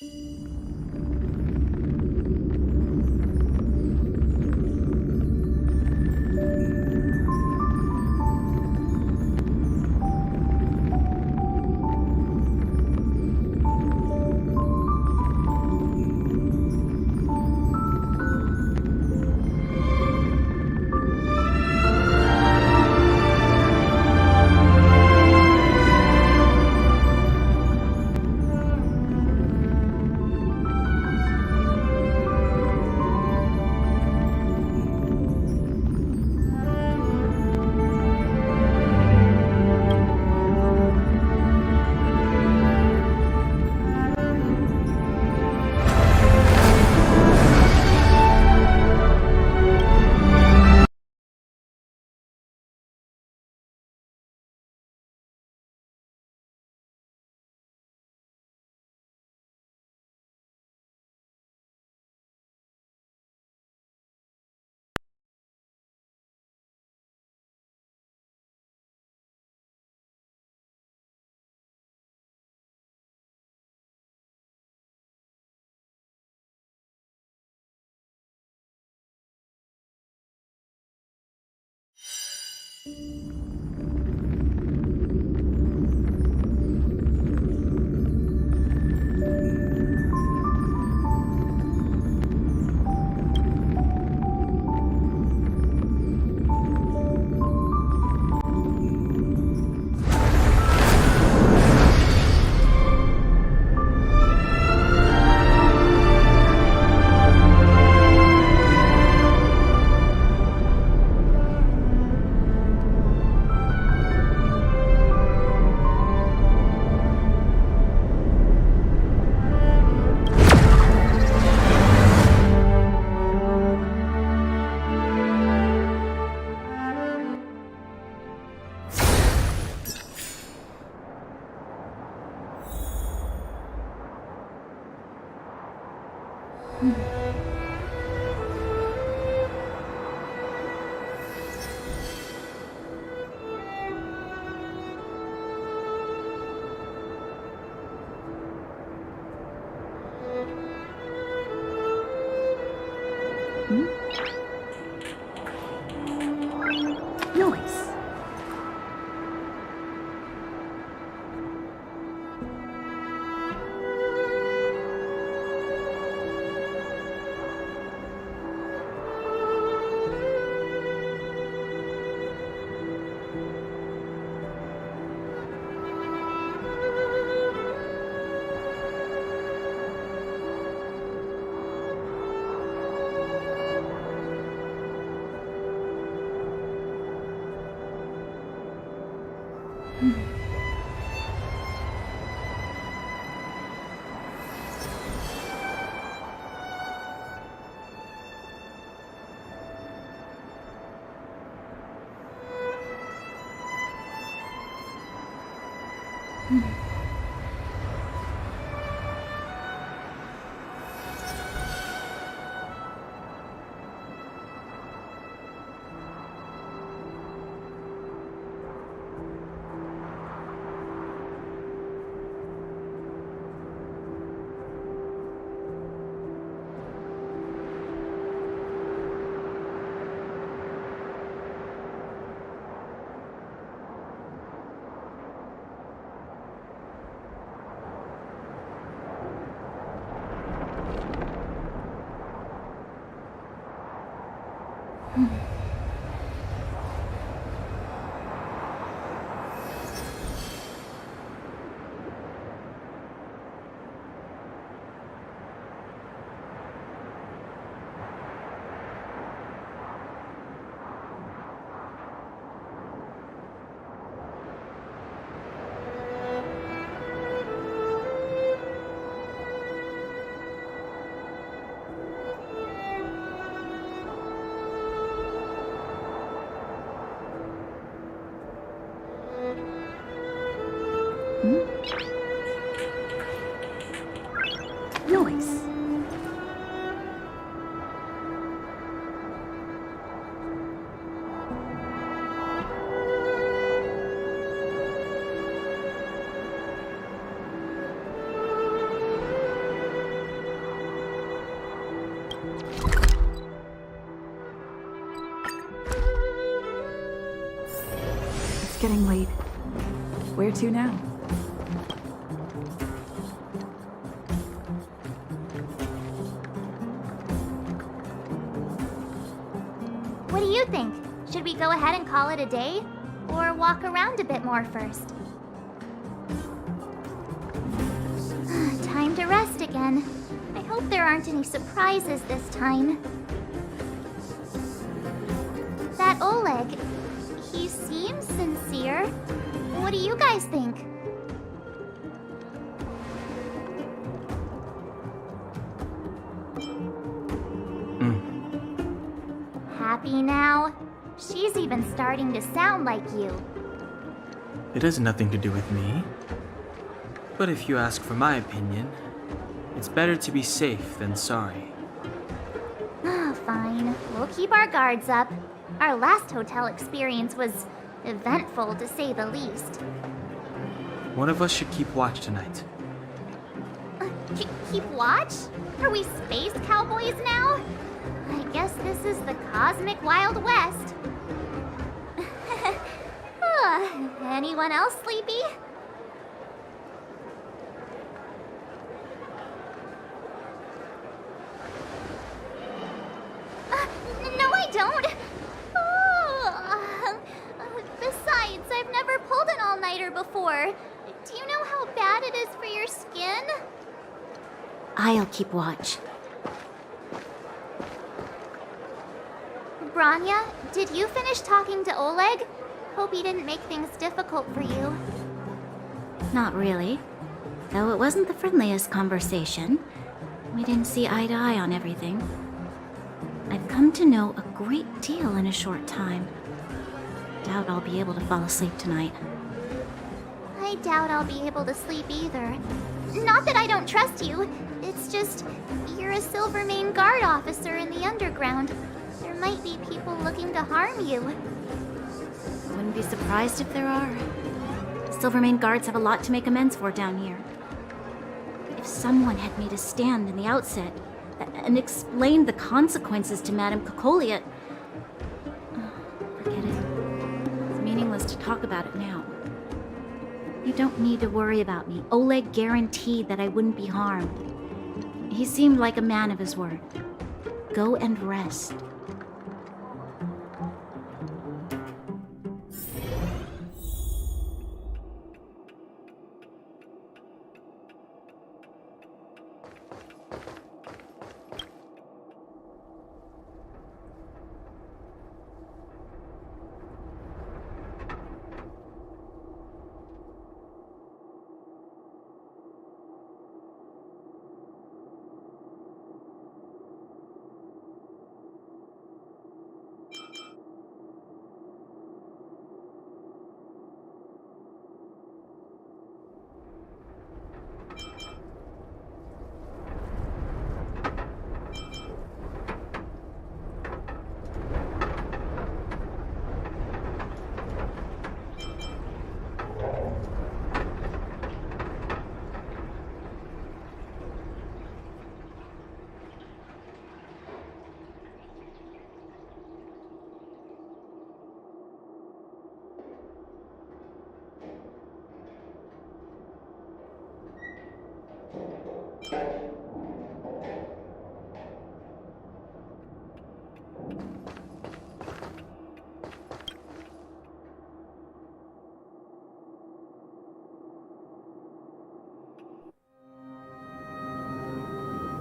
Nice. getting late. Where to now? What do you think? Should we go ahead and call it a day? Or walk around a bit more first? Time to rest again. I hope there aren't any surprises this time. That Oleg, he seems sincere. What do you guys think? Happy now? She's even starting to sound like you. It has nothing to do with me. But if you ask for my opinion, it's better to be safe than sorry. Fine. We'll keep our guards up. Our last hotel experience was eventful, to say the least. One of us should keep watch tonight. Keep watch? Are we space cowboys now? I guess this is the cosmic Wild West. Anyone else sleepy? No, I don't. Besides, I've never pulled an all-nighter before. Do you know how bad it is for your skin? I'll keep watch. Branya, did you finish talking to Oleg? Hope he didn't make things difficult for you. Not really. Though it wasn't the friendliest conversation. We didn't see eye to eye on everything. I've come to know a great deal in a short time. Doubt I'll be able to fall asleep tonight. I doubt I'll be able to sleep either. Not that I don't trust you. It's just, you're a Silvermane Guard officer in the underground. There might be people looking to harm you. Wouldn't be surprised if there are. Silvermane Guards have a lot to make amends for down here. If someone had made a stand in the outset and explained the consequences to Madame Cocolia... Forget it. It's meaningless to talk about it now. You don't need to worry about me. Oleg guaranteed that I wouldn't be harmed. He seemed like a man of his word. Go and rest.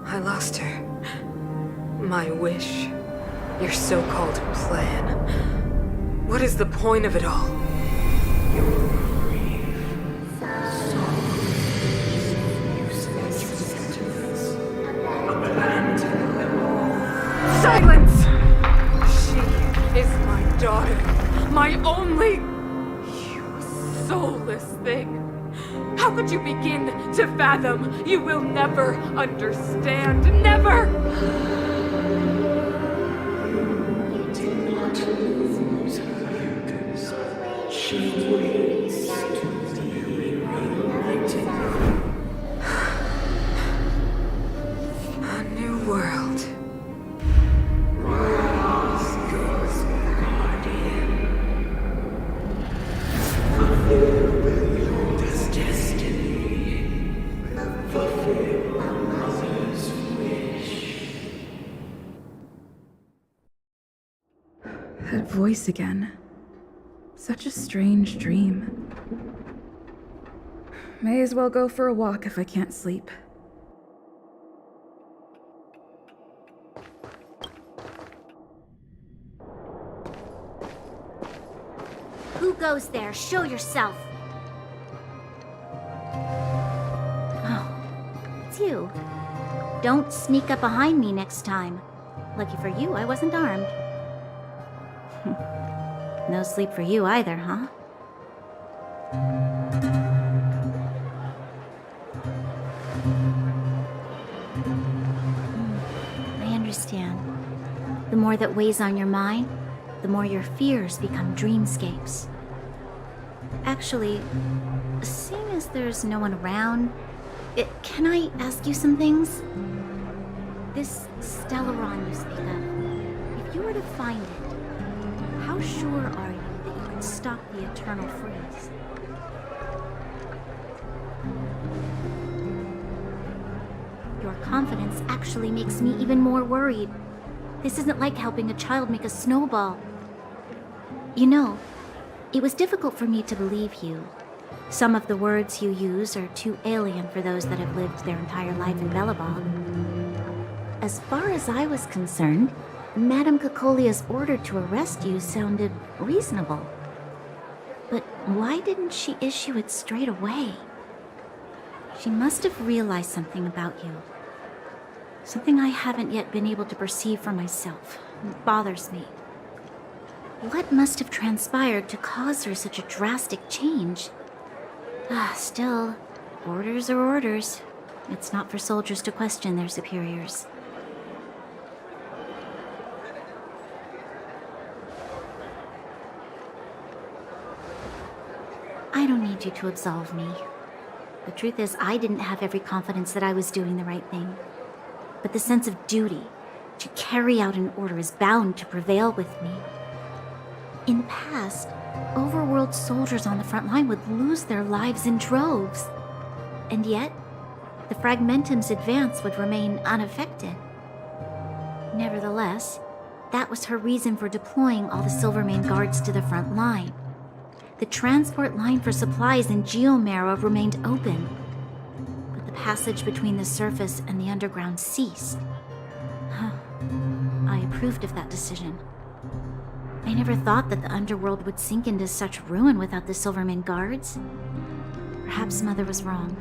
I lost her. My wish. Your so-called plan. What is the point of it all? Silence! She is my daughter. My only... You soulless thing. How could you begin to fathom? You will never understand. Never! You do not lose her. She waits to be reunited. A new world. Rise, Ghost Guardian. voice again. Such a strange dream. May as well go for a walk if I can't sleep. Who goes there? Show yourself! Oh, it's you. Don't sneak up behind me next time. Lucky for you, I wasn't armed. No sleep for you either, huh? I understand. The more that weighs on your mind, the more your fears become dreamscapes. Actually, seeing as there's no one around, can I ask you some things? This Stellaron you speak of, if you were to find it, how sure are you that you can stop the eternal freeze? Your confidence actually makes me even more worried. This isn't like helping a child make a snowball. You know, it was difficult for me to believe you. Some of the words you use are too alien for those that have lived their entire life in Belobog. As far as I was concerned, Madame Cocolia's order to arrest you sounded reasonable. But why didn't she issue it straight away? She must have realized something about you. Something I haven't yet been able to perceive for myself. It bothers me. What must have transpired to cause her such a drastic change? Still, orders are orders. It's not for soldiers to question their superiors. I don't need you to absolve me. The truth is, I didn't have every confidence that I was doing the right thing. But the sense of duty to carry out an order is bound to prevail with me. In the past, overworld soldiers on the front line would lose their lives in droves. And yet, the Fragmentum's advance would remain unaffected. Nevertheless, that was her reason for deploying all the Silvermane guards to the front line. The transport line for supplies in Geomera remained open, but the passage between the surface and the underground ceased. I approved of that decision. I never thought that the underworld would sink into such ruin without the Silvermane guards. Perhaps Mother was wrong.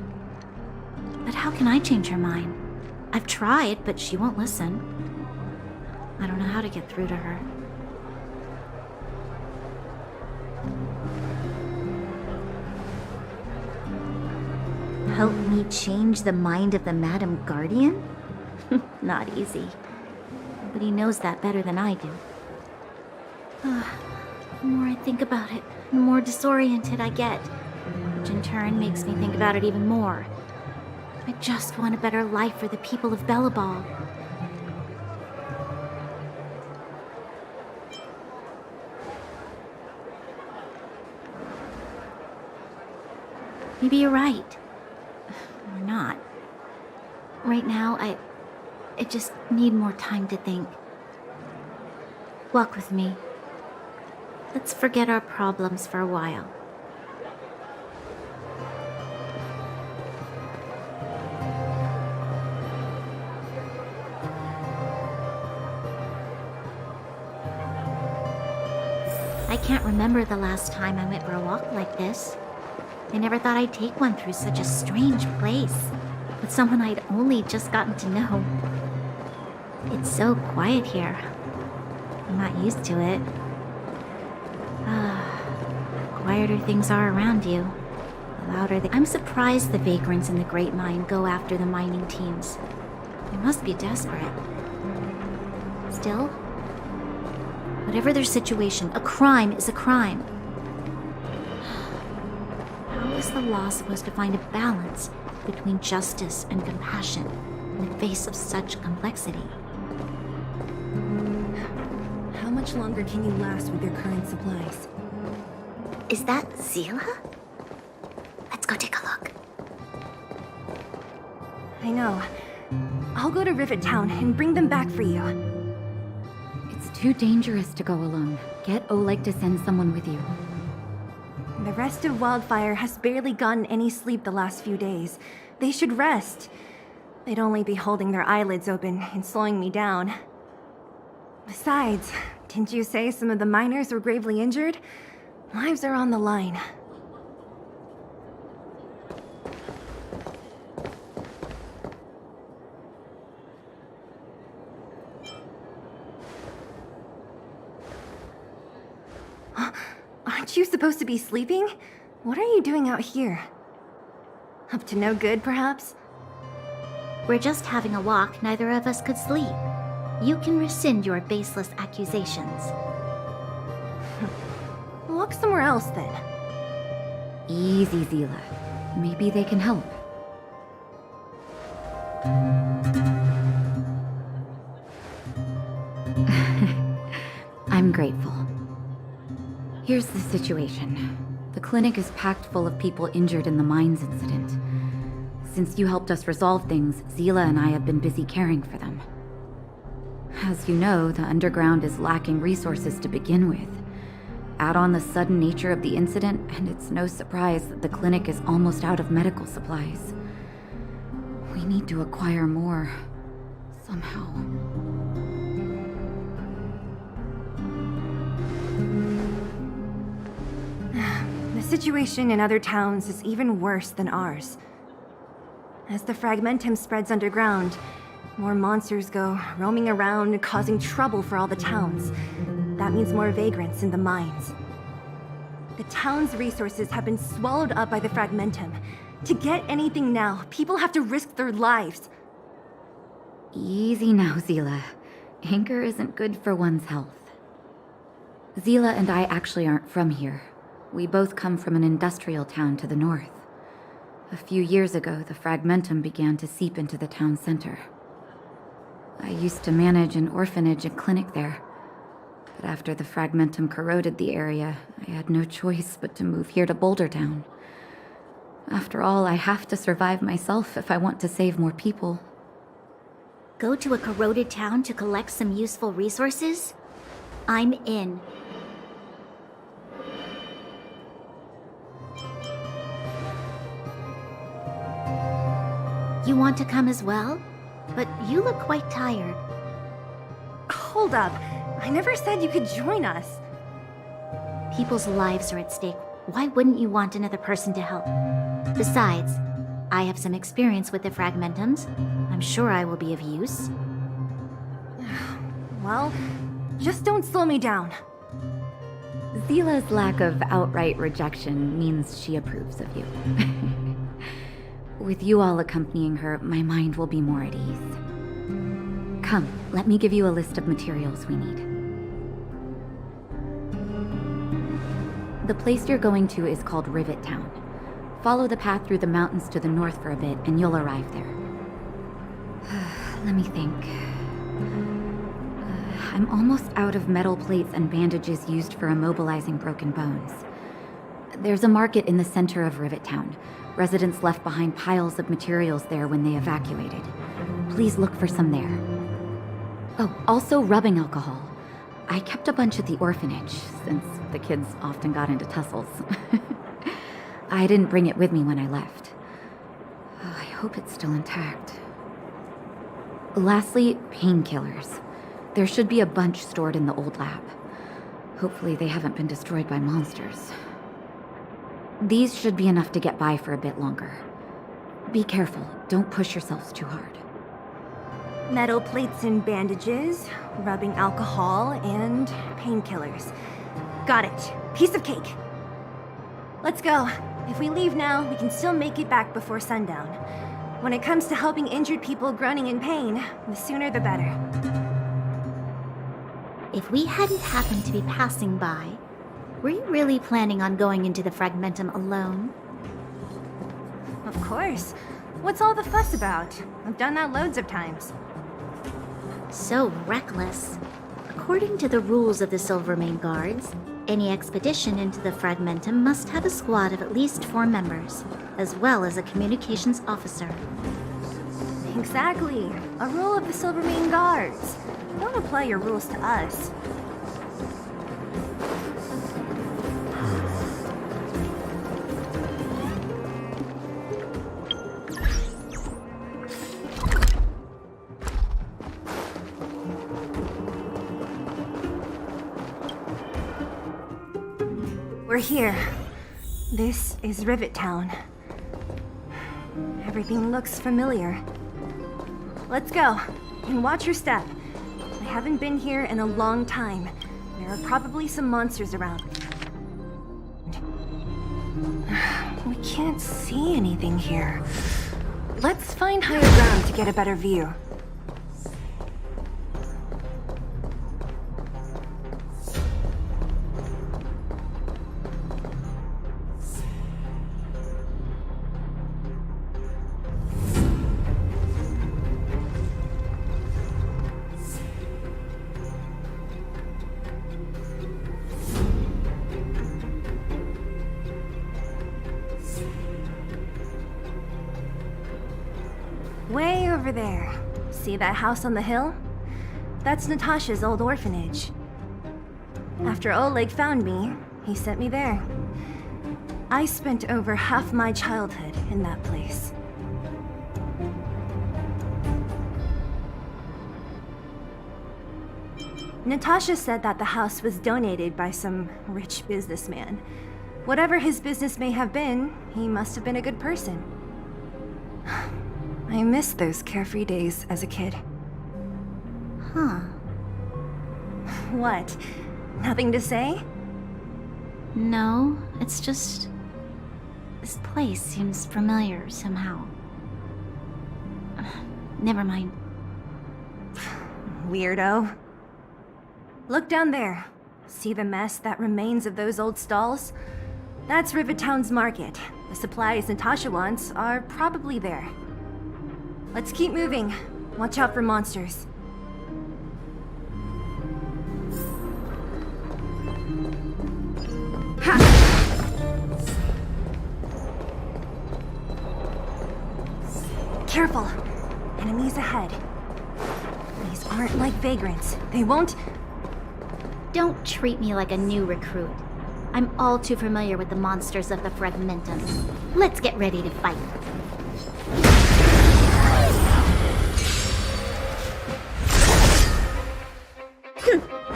But how can I change her mind? I've tried, but she won't listen. I don't know how to get through to her. Help me change the mind of the Madam Guardian? Not easy. But he knows that better than I do. The more I think about it, the more disoriented I get. Which in turn makes me think about it even more. I just want a better life for the people of Belobog. Maybe you're right. Or not. Right now, I just need more time to think. Walk with me. Let's forget our problems for a while. I can't remember the last time I went for a walk like this. I never thought I'd take one through such a strange place, with someone I'd only just gotten to know. It's so quiet here. I'm not used to it. The quieter things are around you, the louder they... I'm surprised the vagrants in the Great Mine go after the mining teams. They must be desperate. Still, whatever their situation, a crime is a crime. How is the law supposed to find a balance between justice and compassion in the face of such complexity? How much longer can you last with your current supplies? Is that Zila? Let's go take a look. I know. I'll go to Rivet Town and bring them back for you. It's too dangerous to go alone. Get Oleg to send someone with you. The rest of Wildfire has barely gotten any sleep the last few days. They should rest. They'd only be holding their eyelids open and slowing me down. Besides, didn't you say some of the miners were gravely injured? Lives are on the line. Aren't you supposed to be sleeping? What are you doing out here? Up to no good, perhaps? We're just having a walk, neither of us could sleep. You can rescind your baseless accusations. Look somewhere else, then. Easy, Zila. Maybe they can help. I'm grateful. Here's the situation. The clinic is packed full of people injured in the mines incident. Since you helped us resolve things, Zila and I have been busy caring for them. As you know, the underground is lacking resources to begin with. Add on the sudden nature of the incident, and it's no surprise that the clinic is almost out of medical supplies. We need to acquire more, somehow. The situation in other towns is even worse than ours. As the fragmentum spreads underground, more monsters go roaming around, causing trouble for all the towns. That means more vagrants in the mines. The town's resources have been swallowed up by the fragmentum. To get anything now, people have to risk their lives. Easy now, Zila. Anger isn't good for one's health. Zila and I actually aren't from here. We both come from an industrial town to the north. A few years ago, the fragmentum began to seep into the town center. I used to manage an orphanage and clinic there. But after the fragmentum corroded the area, I had no choice but to move here to Boulder Town. After all, I have to survive myself if I want to save more people. Go to a corroded town to collect some useful resources? I'm in. You want to come as well? But you look quite tired. Hold up. I never said you could join us. People's lives are at stake. Why wouldn't you want another person to help? Besides, I have some experience with the fragmentums. I'm sure I will be of use. Well, just don't slow me down. Zila's lack of outright rejection means she approves of you. With you all accompanying her, my mind will be more at ease. Come, let me give you a list of materials we need. The place you're going to is called Rivet Town. Follow the path through the mountains to the north for a bit, and you'll arrive there. Let me think. I'm almost out of metal plates and bandages used for immobilizing broken bones. There's a market in the center of Rivet Town. Residents left behind piles of materials there when they evacuated. Please look for some there. Oh, also rubbing alcohol. I kept a bunch at the orphanage, since the kids often got into tussles. I didn't bring it with me when I left. Oh, I hope it's still intact. Lastly, painkillers. There should be a bunch stored in the old lab. Hopefully they haven't been destroyed by monsters. These should be enough to get by for a bit longer. Be careful, don't push yourselves too hard. Metal plates and bandages, rubbing alcohol, and painkillers. Got it. Piece of cake. Let's go. If we leave now, we can still make it back before sundown. When it comes to helping injured people groaning in pain, the sooner the better. If we hadn't happened to be passing by, were you really planning on going into the fragmentum alone? Of course. What's all the fuss about? I've done that loads of times. So reckless. According to the rules of the Silvermane Guards, any expedition into the fragmentum must have a squad of at least 4 members, as well as a communications officer. Exactly. A rule of the Silvermane Guards. Don't apply your rules to us. We're here. This is Rivet Town. Everything looks familiar. Let's go, and watch your step. I haven't been here in a long time. There are probably some monsters around. We can't see anything here. Let's find higher ground to get a better view. Way over there. See that house on the hill? That's Natasha's old orphanage. After Oleg found me, he sent me there. I spent over half my childhood in that place. Natasha said that the house was donated by some rich businessman. Whatever his business may have been, he must have been a good person. I miss those carefree days as a kid. Huh. What? Nothing to say? No, it's just... this place seems familiar somehow. Never mind. Weirdo. Look down there. See the mess that remains of those old stalls? That's Rivet Town's market. The supplies Natasha wants are probably there. Let's keep moving. Watch out for monsters. Careful! Enemies ahead. These aren't like vagrants. They won't... Don't treat me like a new recruit. I'm all too familiar with the monsters of the Fragmentum. Let's get ready to fight.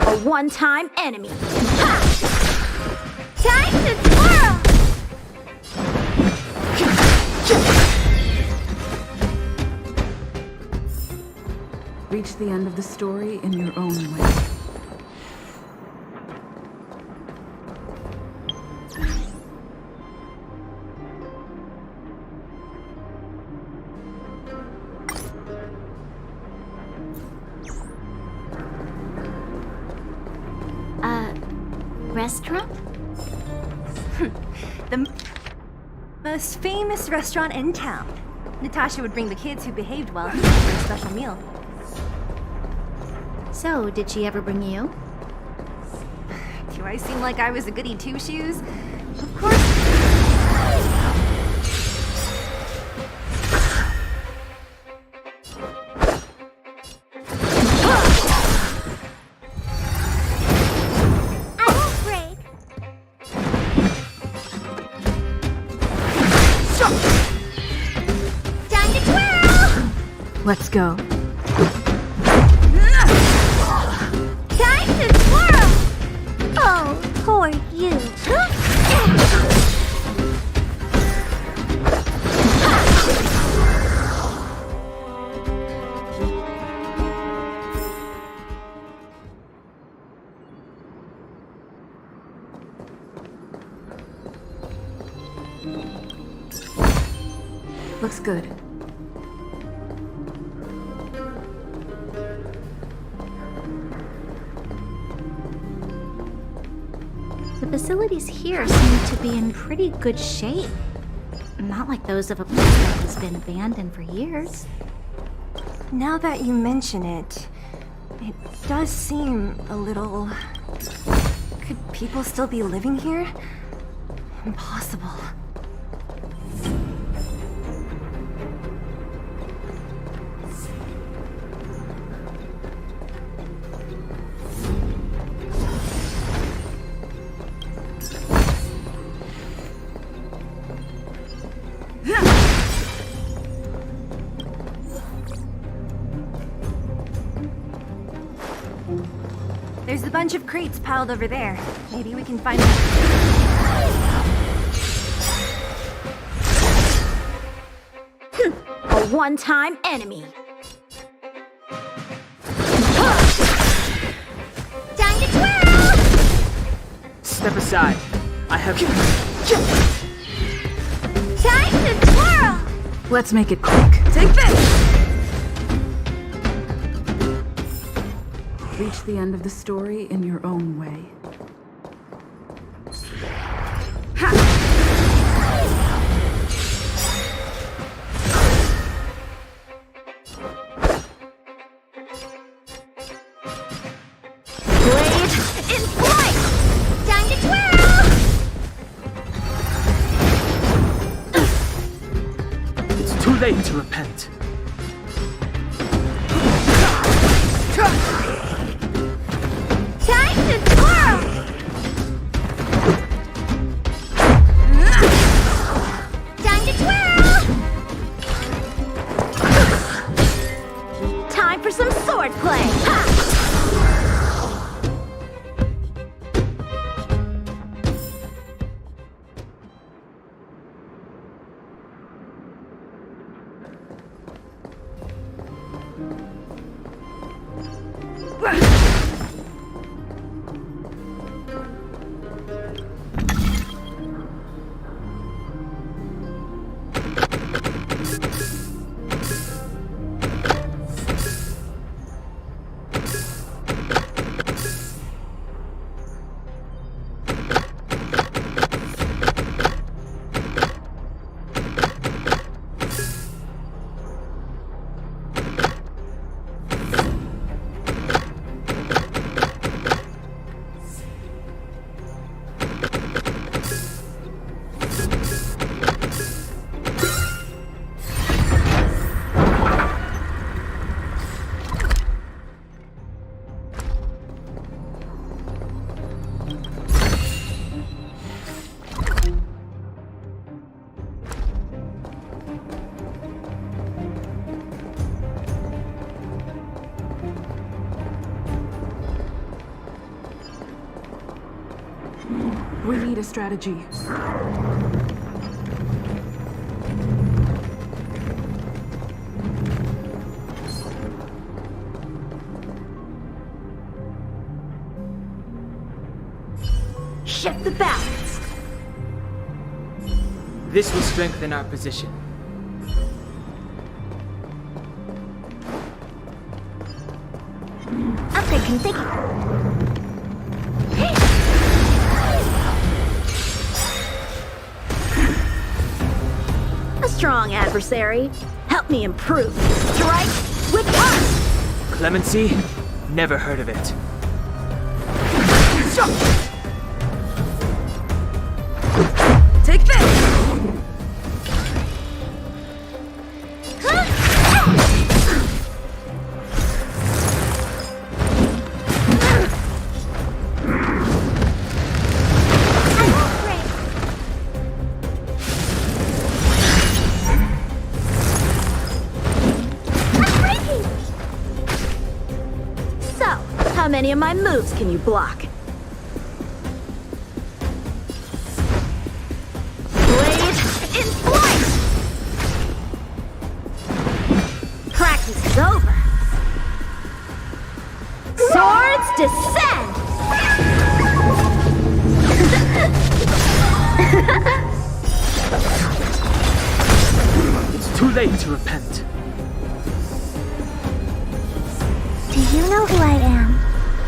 A one-time enemy. Ha! Time to twirl! Reach the end of the story in your own way. Restaurant? The most famous restaurant in town. Natasha would bring the kids who behaved well for a special meal. So, did she ever bring you? Do I seem like I was a goody two-shoes? Of course. Let's go. Time to twirl! Oh, poor you. Looks good. The facilities here seem to be in pretty good shape. Not like those of a place that has been abandoned for years. Now that you mention it, it does seem a little... Could people still be living here? Impossible. There's a bunch of crates piled over there. Maybe we can find them. one-time enemy. Time to twirl! Step aside. I have. Time to twirl! Let's make it quick. Take this! Reach the end of the story in your own way. Blade in flight! Time to twirl! It's too late to repent. Time to twirl! Time to twirl! Time for some swordplay. Ha! We need a strategy. Shift the balance. This will strengthen our position. Upgrade configured. A strong adversary. Help me improve. Strike with us. Clemency? Never heard of it. Take this! So, how many of my moves can you block? Blade in flight! Practice is over. Swords descend! It's too late to repent. Do you know who I am?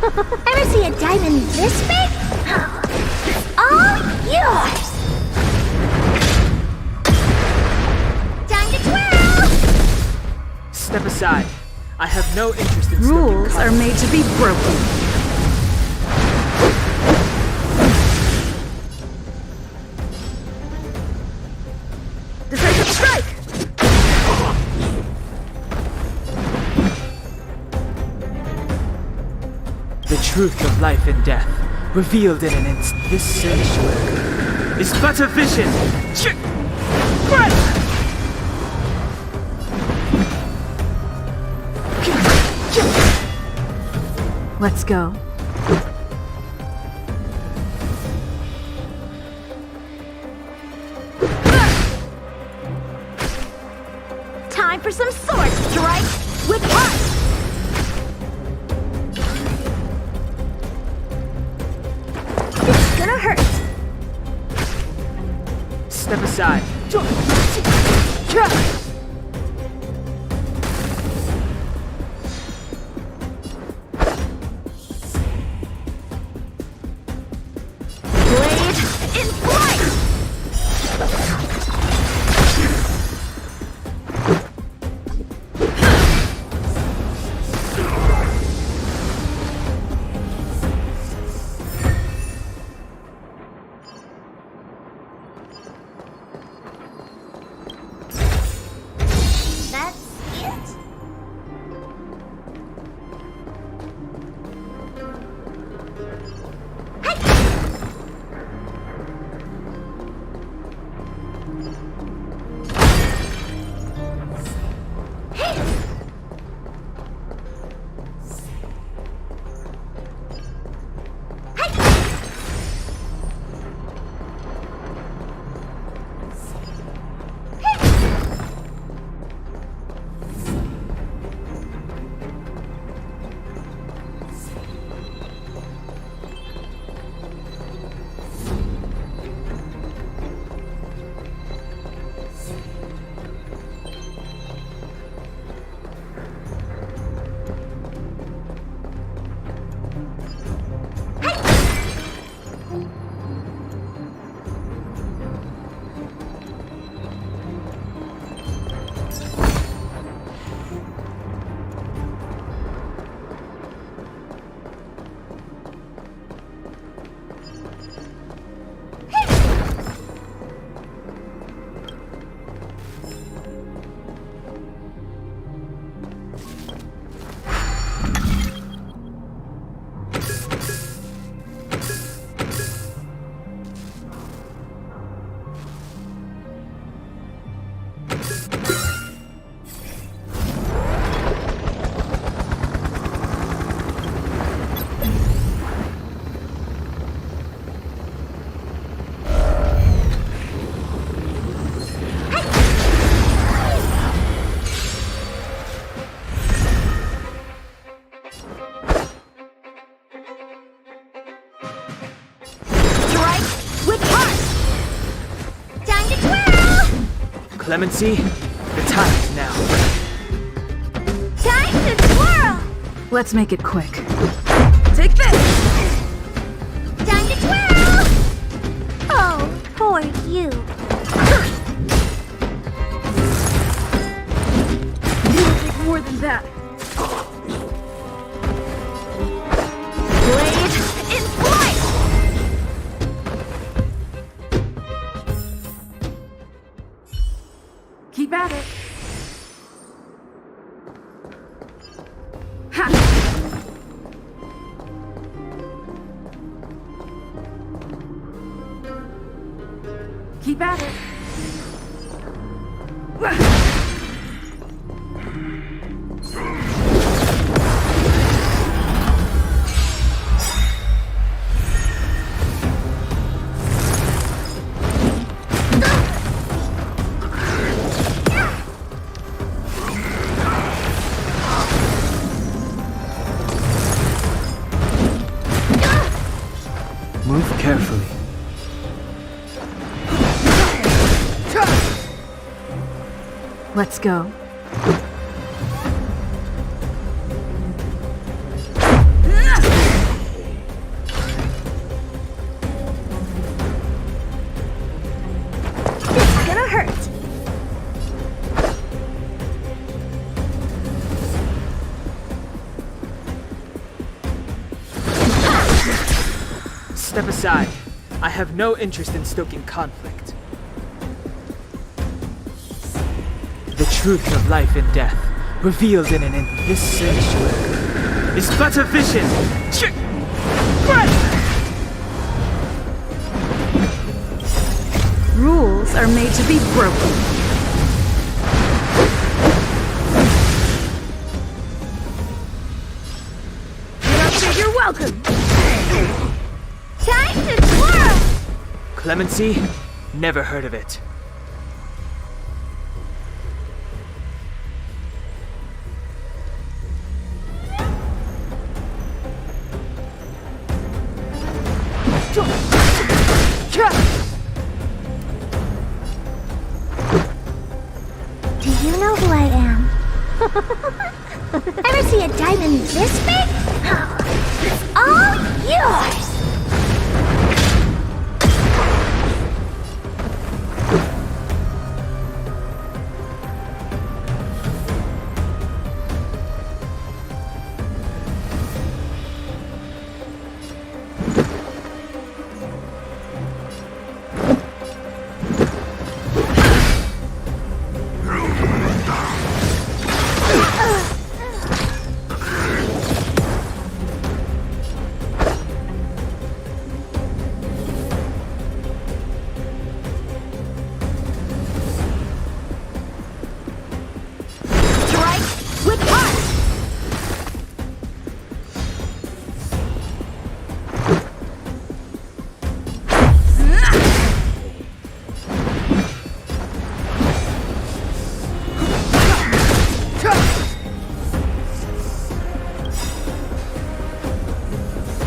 Ever see a diamond this big? It's all yours! Time to twirl! Step aside. I have no interest in Rules are made to be broken. Decisive strike! The truth of life and death, revealed in an instant. This sanctuary is but a vision. Let's go. Time for some Strike with heart! It's gonna hurt! Step aside. Blade in flight! That's it? Clemency, the time is now. Time to twirl! Let's make it quick. Take this! Time to twirl! Oh, poor you. It'll take more than that. Blade in flight! Keep at it. Ha! Keep at it. Move carefully. Let's go. It's gonna hurt! Step aside. I have no interest in stoking conflict. The truth of life and death, revealed in this sanctuary, is but a vision. Rules are made to be broken. You're welcome. Time to twirl! Clemency? Never heard of it. Ever see a diamond this big? It's all yours!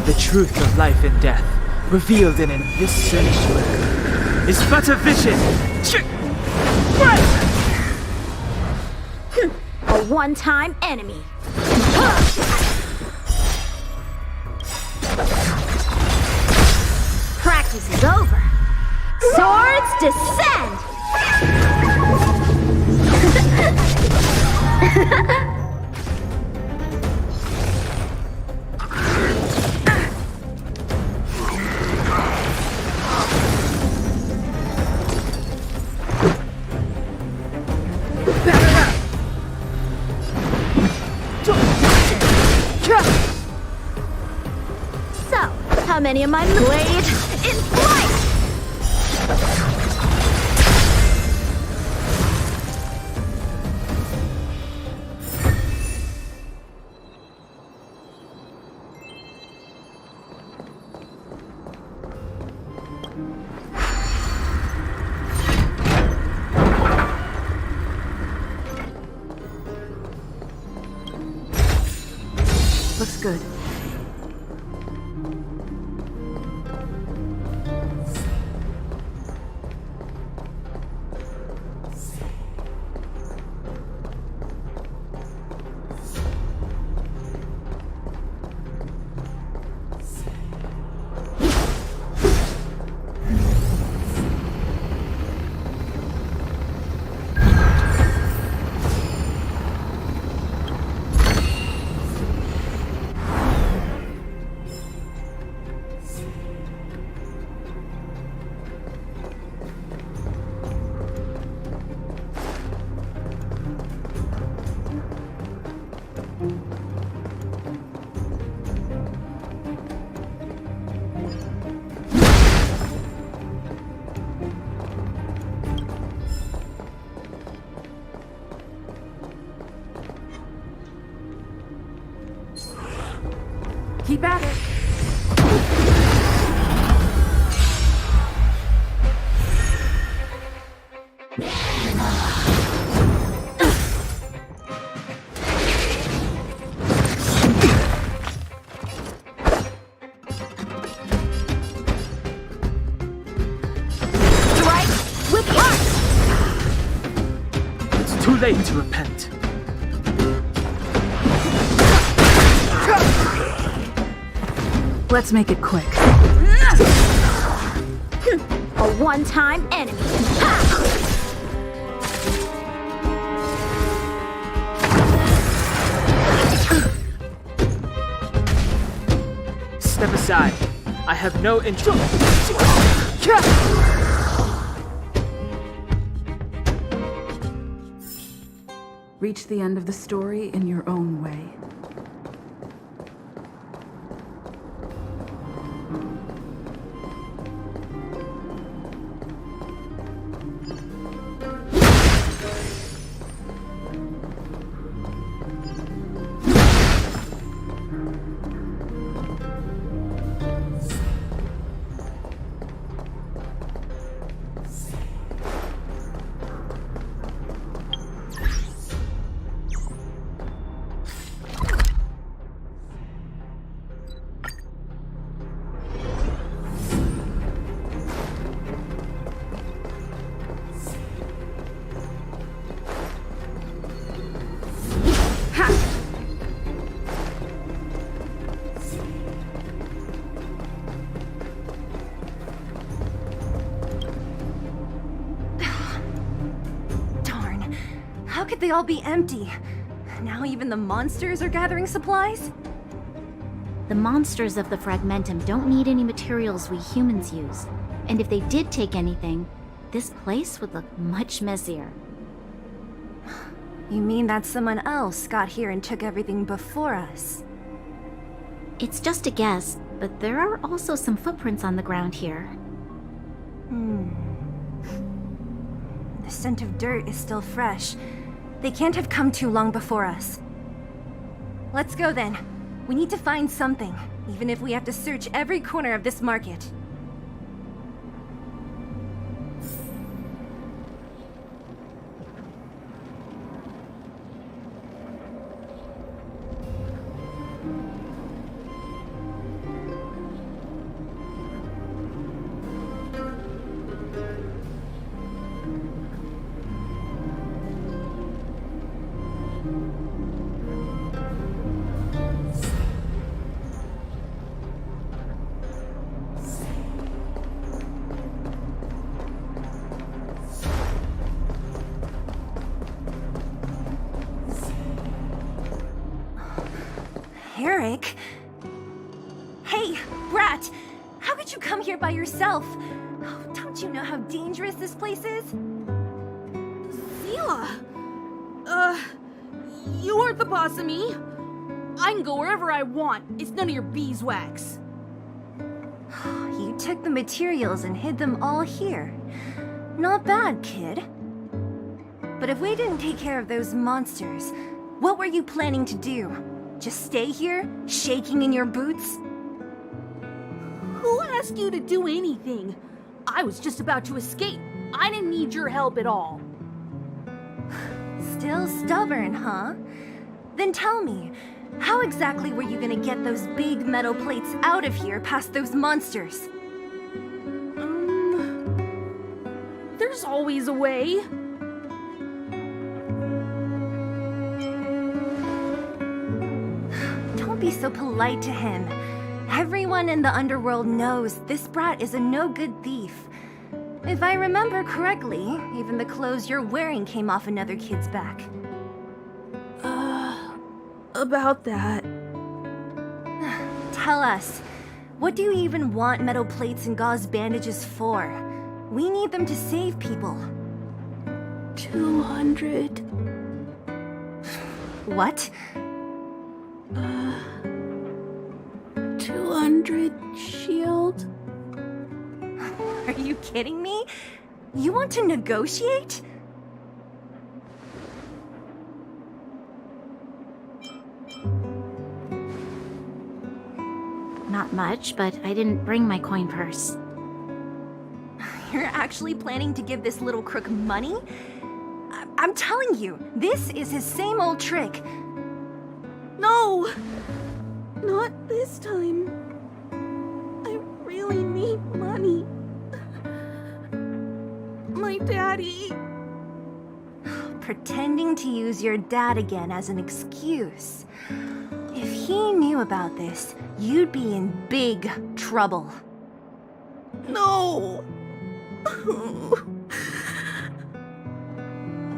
The truth of life and death, revealed in this sanctuary, is but a vision. A one-time enemy. Practice is over. Swords descend! So, how many of my blades in flight? Looks good. Keep at it. Strike with heart! It's too late to repent. Let's make it quick. A one-time enemy. Ha! Step aside. I have no interest. Reach the end of the story in your own way. they all be empty? Now even the monsters are gathering supplies? The monsters of the Fragmentum don't need any materials we humans use. And if they did take anything, this place would look much messier. You mean that someone else got here and took everything before us? It's just a guess, but there are also some footprints on the ground here. The scent of dirt is still fresh. They can't have come too long before us. Let's go then. We need to find something, even if we have to search every corner of this market. Eric? Hey, Brat! How could you come here by yourself? Oh, don't you know how dangerous this place is? Zila! You aren't the boss of me. I can go wherever I want. It's none of your beeswax. You took the materials and hid them all here. Not bad, kid. But if we didn't take care of those monsters, what were you planning to do? Just stay here, shaking in your boots? Who asked you to do anything? I was just about to escape. I didn't need your help at all. Still stubborn, huh? Then tell me, how exactly were you gonna get those big metal plates out of here past those monsters? There's always a way. Don't be so polite to him. Everyone in the underworld knows this brat is a no-good thief. If I remember correctly, even the clothes you're wearing came off another kid's back. About that. Tell us, what do you even want metal plates and gauze bandages for? We need them to save people. 200. What? 200 shield. Are you kidding me? You want to negotiate? Not much, but I didn't bring my coin purse. You're actually planning to give this little crook money? I'm telling you, this is his same old trick. No! Not this time. I really need money. My daddy. Pretending to use your dad again as an excuse. If he knew about this, you'd be in big trouble. No!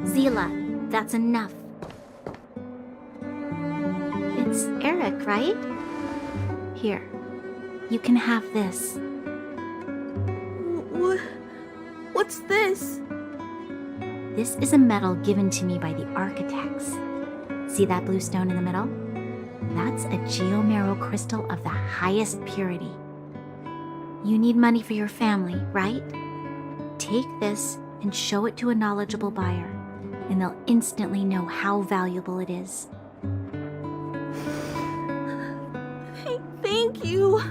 Zila, that's enough. It's Eric, right? Here, you can have this. What's this? This is a medal given to me by the architects. See that blue stone in the middle? That's a geomarrow crystal of the highest purity. You need money for your family, right? Take this and show it to a knowledgeable buyer, and they'll instantly know how valuable it is. Thank you.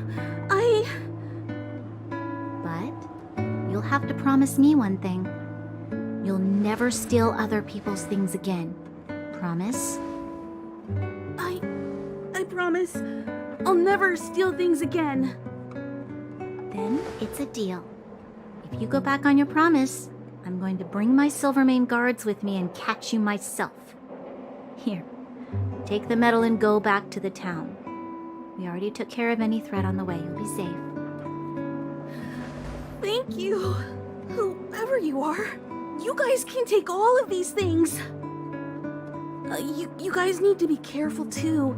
But you'll have to promise me one thing. You'll never steal other people's things again. Promise? I promise. I'll never steal things again. Then it's a deal. If you go back on your promise, I'm going to bring my Silvermane guards with me and catch you myself. Here, take the medal and go back to the town. We already took care of any threat on the way. You'll be safe. Thank you. Whoever you are, you guys can take all of these things. You guys need to be careful too.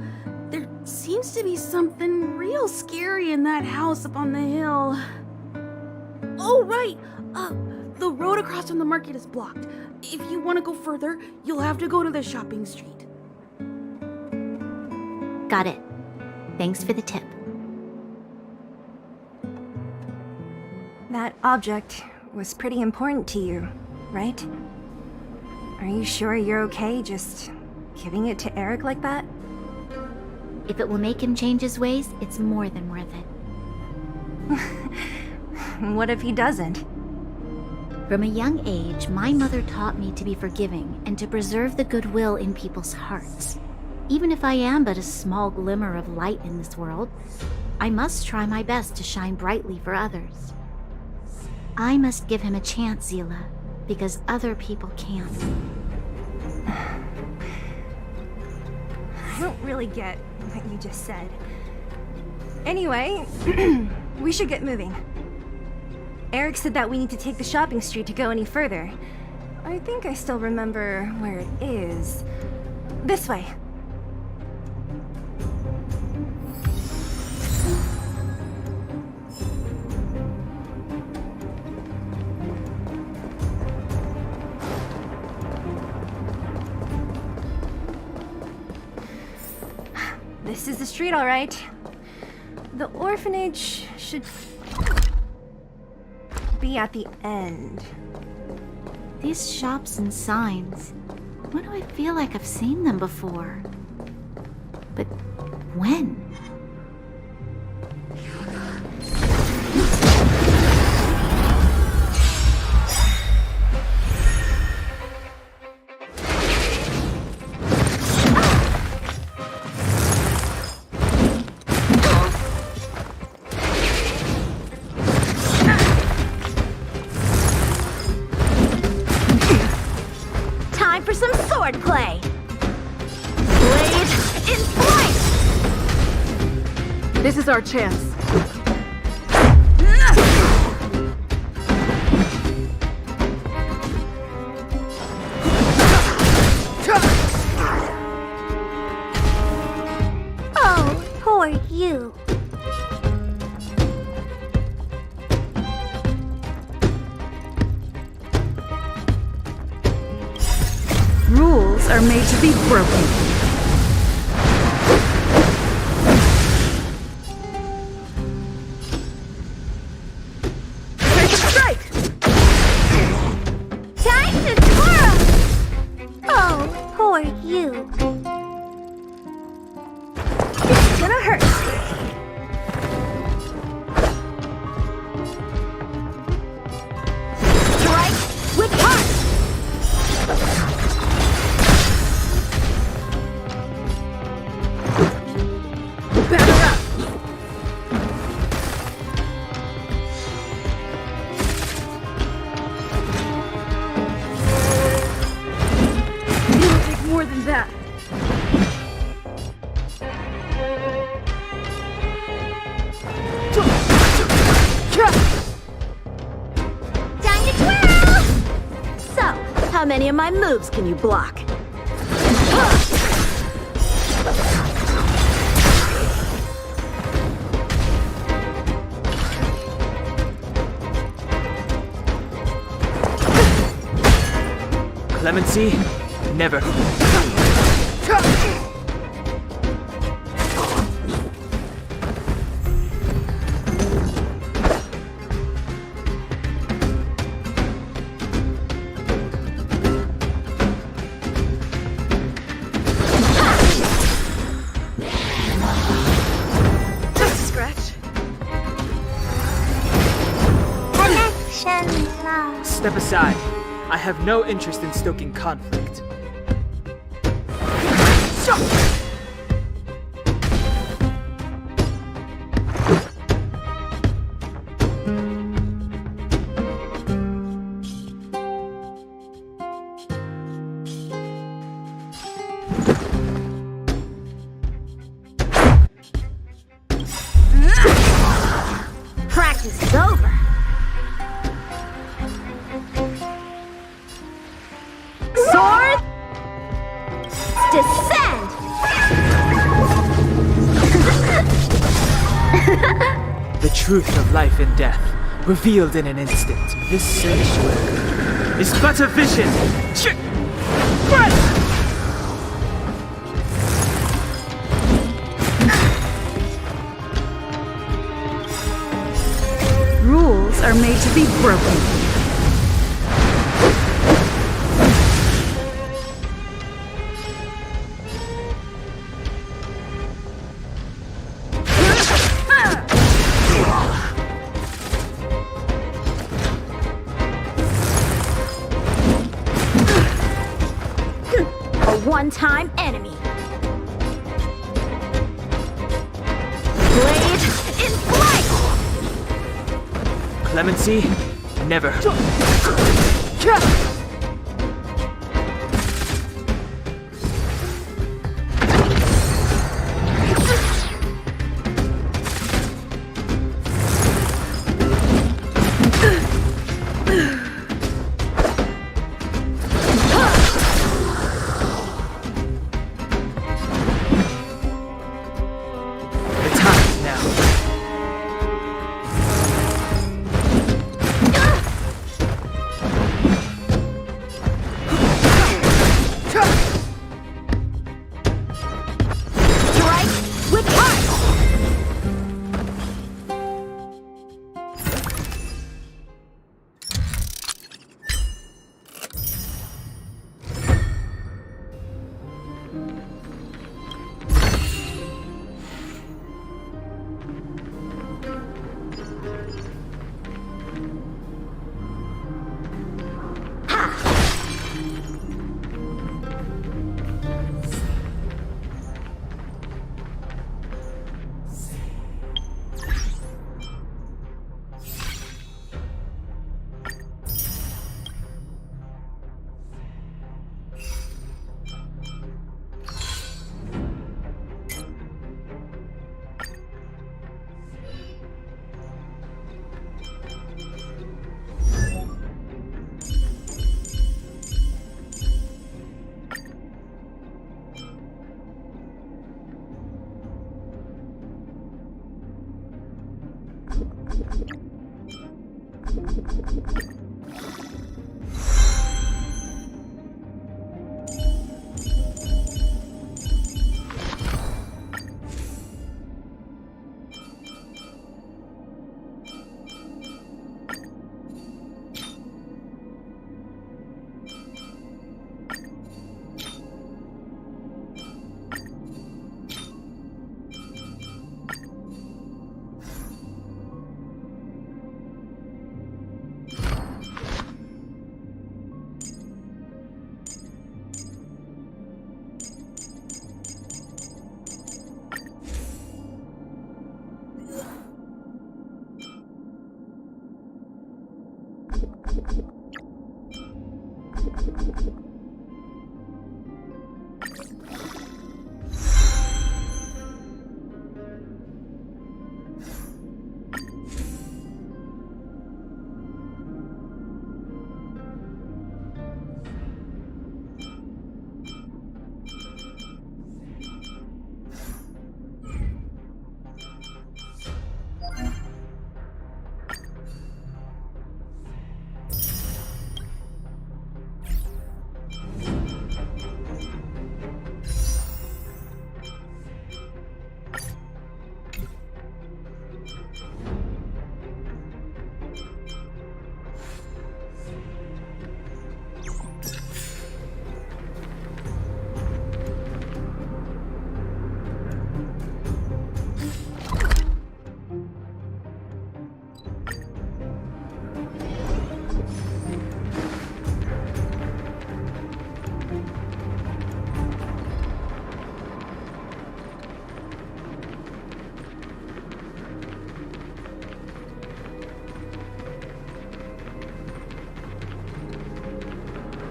There seems to be something real scary in that house up on the hill. Oh, right! The road across from the market is blocked. If you want to go further, you'll have to go to the shopping street. Got it. Thanks for the tip. That object was pretty important to you, right? Are you sure you're okay just giving it to Eric like that? If it will make him change his ways, it's more than worth it. What if he doesn't? From a young age, my mother taught me to be forgiving and to preserve the goodwill in people's hearts. Even if I am but a small glimmer of light in this world, I must try my best to shine brightly for others. I must give him a chance, Zila, because other people can't. I don't really get what you just said. Anyway, we should get moving. Eric said that we need to take the shopping street to go any further. I think I still remember where it is. This way. This is the street, all right. The orphanage should be at the end. These shops and signs, why do I feel like I've seen them before? But when? Play. Blade in flight! This is our chance. Oh, poor you. Rules are made to be broken. Take a strike! Time to twirl! Oh, poor you. It's gonna hurt. Strike with heart! More than that. Time to twirl! So, how many of my moves can you block? Clemency? Never. Just scratch. Connection lost. Step aside. I have no interest in stoking conflict. Practice is over. Sword! The truth of life and death, revealed in an instant. This sanctuary is but a vision. Rules are made to be broken. A one-time enemy. Blade in flight! Clemency, never. The time's now. Strike with heart!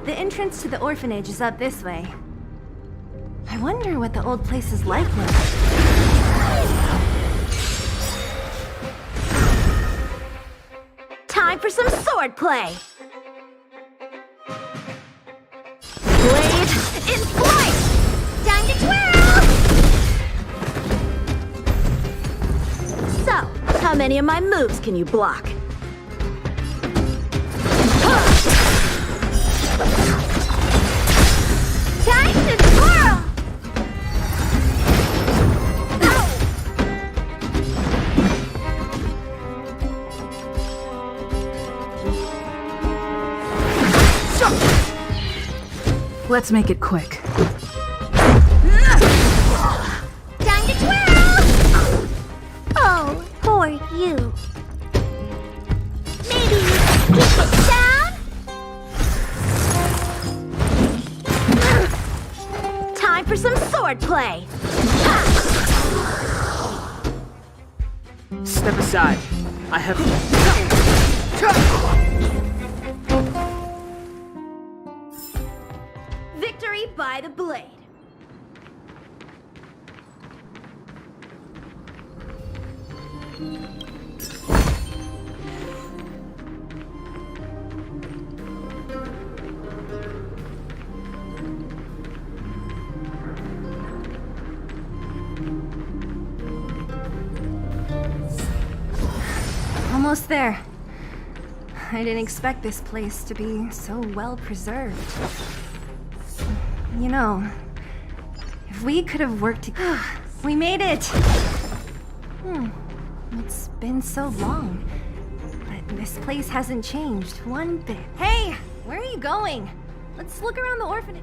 The entrance to the orphanage is up this way. I wonder what the old place is like now. Time for some sword play! Blade in flight! Time to twirl! So, how many of my moves can you block? Time to twirl! Let's make it quick. Time to twirl! Oh, poor you. Maybe keep it down? Time for some sword play. Step aside. I have. Victory by the blade. Almost there. I didn't expect this place to be so well preserved. You know, if we could have worked together. We made it! It's been so long. But this place hasn't changed one bit. Hey! Where are you going? Let's look around the orphanage.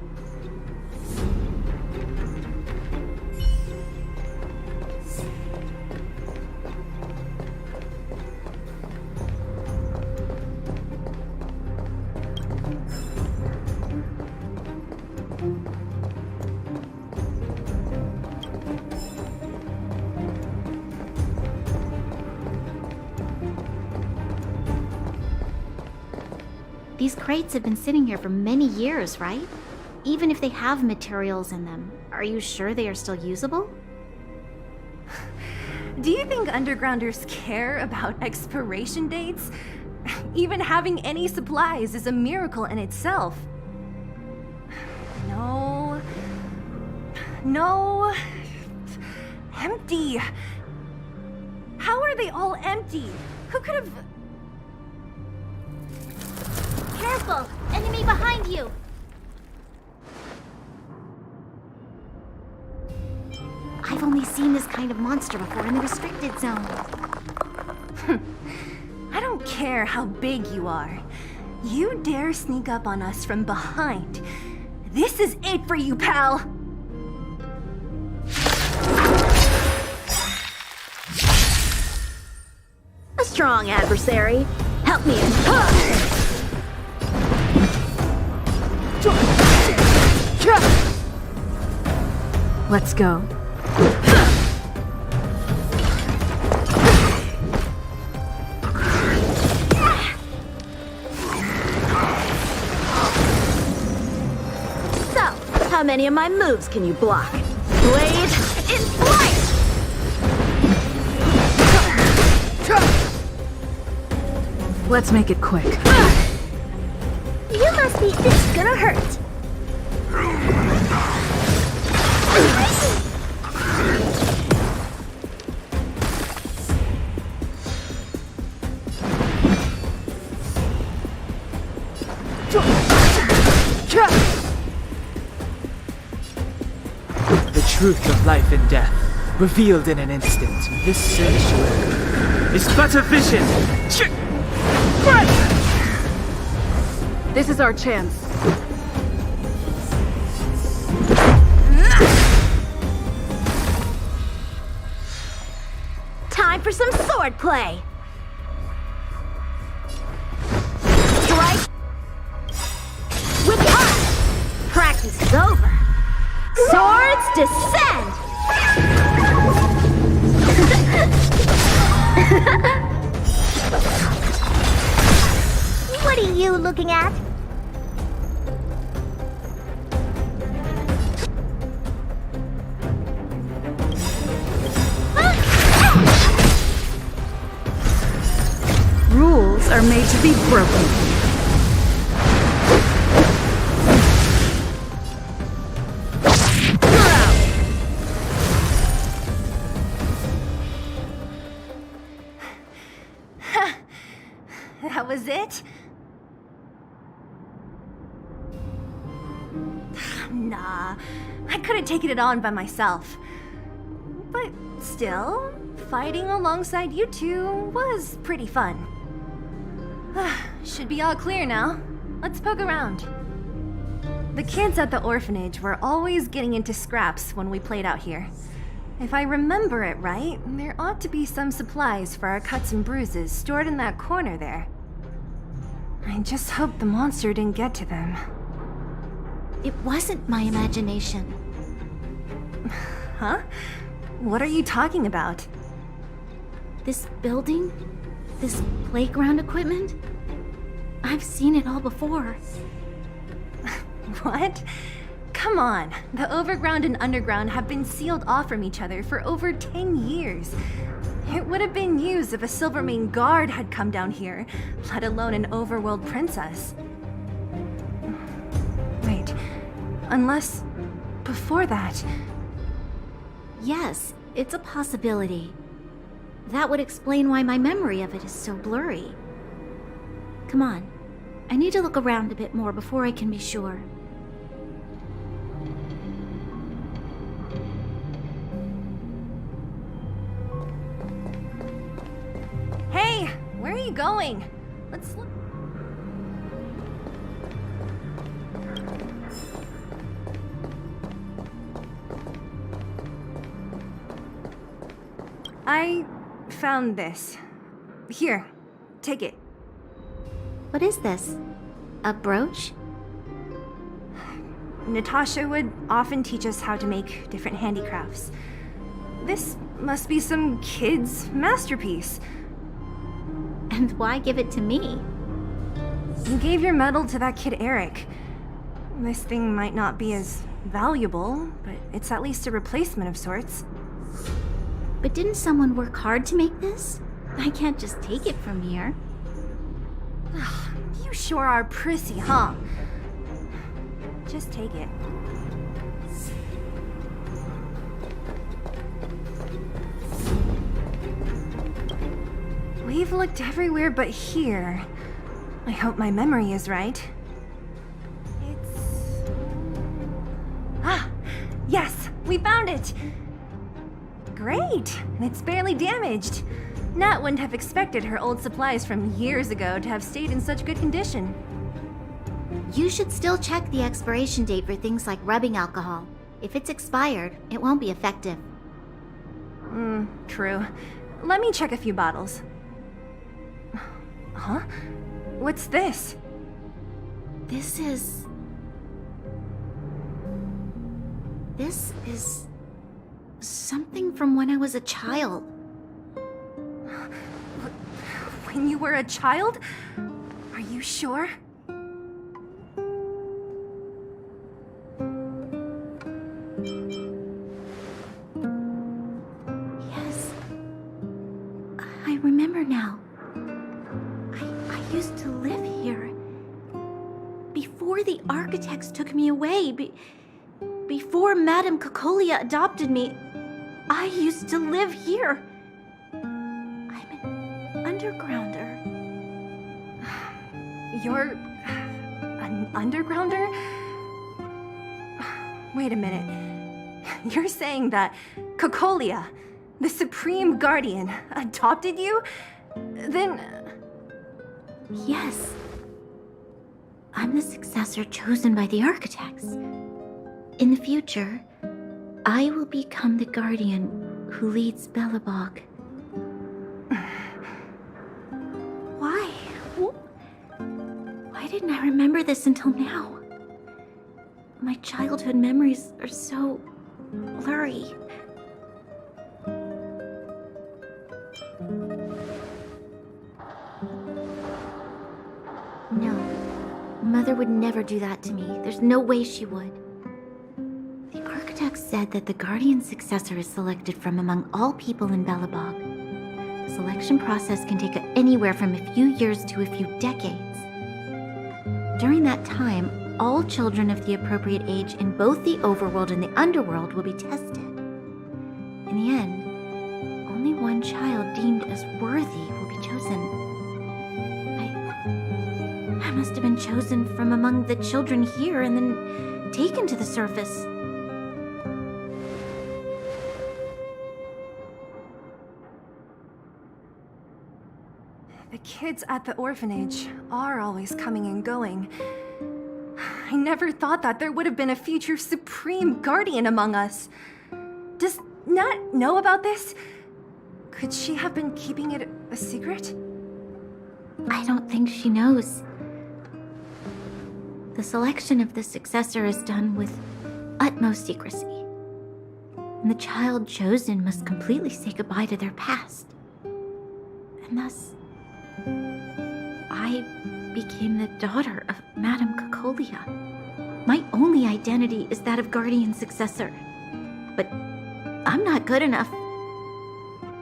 These crates have been sitting here for many years, right? Even if they have materials in them, are you sure they are still usable? Do you think undergrounders care about expiration dates? Even having any supplies is a miracle in itself. No. No. Empty. How are they all empty? Who could have... Careful! Enemy behind you! I've only seen this kind of monster before in the restricted zone. I don't care how big you are. You dare sneak up on us from behind. This is it for you, pal! A strong adversary. Help me. Let's go. So, how many of my moves can you block? Blade in flight! Let's make it quick. You must be... This is gonna hurt. The truth of life and death, revealed in an instant. This sanctuary is but a vision. This is our chance. Time for some sword play. Strike with us. Practice is over. Swords descend. What are you looking at? Rules are made to be broken. was it? Nah, I could have taken it on by myself. But still, fighting alongside you two was pretty fun. Should be all clear now. Let's poke around. The kids at the orphanage were always getting into scraps when we played out here. If I remember it right, there ought to be some supplies for our cuts and bruises stored in that corner there. I just hope the monster didn't get to them. It wasn't my imagination. Huh? What are you talking about? This building? This playground equipment? I've seen it all before. What? Come on. The overground and underground have been sealed off from each other for over 10 years. It would have been used if a Silvermane guard had come down here, let alone an overworld princess. Wait, unless before that. Yes, it's a possibility. That would explain why my memory of it is so blurry. Come on. I need to look around a bit more before I can be sure. Hey, where are you going? Let's look. I found this. Here, take it. What is this? A brooch? Natasha would often teach us how to make different handicrafts. This must be some kid's masterpiece. And why give it to me? You gave your medal to that kid Eric. This thing might not be as valuable, but it's at least a replacement of sorts. But didn't someone work hard to make this? I can't just take it from here. You sure are prissy, huh? Just take it. We've looked everywhere but here. I hope my memory is right. It's... Ah! Yes! We found it! Great! And it's barely damaged. Nat wouldn't have expected her old supplies from years ago to have stayed in such good condition. You should still check the expiration date for things like rubbing alcohol. If it's expired, it won't be effective. True. Let me check a few bottles. Huh? What's this? This is something from when I was a child. When you were a child? Are you sure? Yes. I remember now. I used to live here. Before the architects took me away, before Madame Cocolia adopted me, I used to live here. I'm an undergrounder. You're... an undergrounder? Wait a minute. You're saying that Cocolia, the Supreme Guardian, adopted you? Then... Yes. I'm the successor chosen by the architects. In the future, I will become the guardian who leads Belobog. Why? Why didn't I remember this until now? My childhood memories are so blurry. No, Mother would never do that to me. There's no way she would. The architect said that the guardian successor is selected from among all people in Belobog. The selection process can take anywhere from a few years to a few decades. During that time, all children of the appropriate age in both the overworld and the underworld will be tested. In the end, only one child deemed as worthy will be chosen. must have been chosen from among the children here and then taken to the surface. The kids at the orphanage are always coming and going. I never thought that there would have been a future Supreme Guardian among us. Does Nat know about this? Could she have been keeping it a secret? I don't think she knows. The selection of the successor is done with utmost secrecy. And the child chosen must completely say goodbye to their past. And thus, I became the daughter of Madame Cocolia. My only identity is that of guardian successor. But I'm not good enough.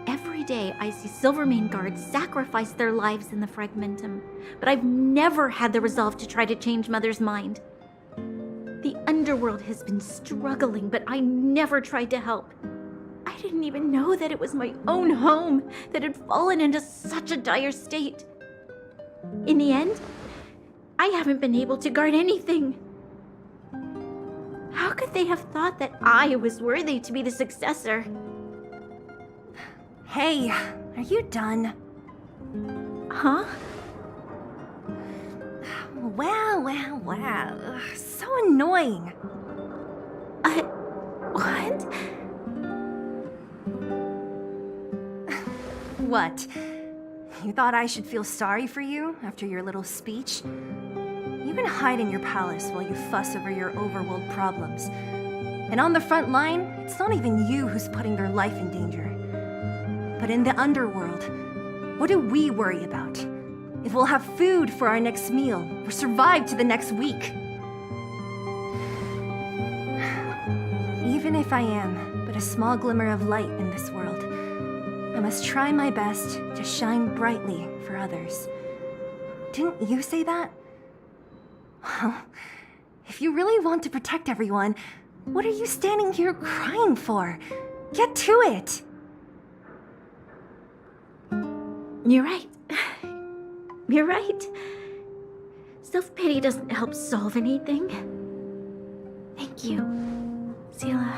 Every day I see Silvermane guards sacrifice their lives in the Fragmentum, but I've never had the resolve to try to change Mother's mind. The underworld has been struggling, but I never tried to help. I didn't even know that it was my own home that had fallen into such a dire state. In the end, I haven't been able to guard anything. How could they have thought that I was worthy to be the successor? Hey, are you done? Huh? Wow. So annoying. What? What? You thought I should feel sorry for you after your little speech? You can hide in your palace while you fuss over your overworld problems. And on the front line, it's not even you who's putting your life in danger. But in the underworld, what do we worry about? If we'll have food for our next meal, or survive to the next week. Even if I am but a small glimmer of light in this world, I must try my best to shine brightly for others. Didn't you say that? Well, if you really want to protect everyone, what are you standing here crying for? Get to it! You're right. You're right. Self-pity doesn't help solve anything. Thank you, Zila.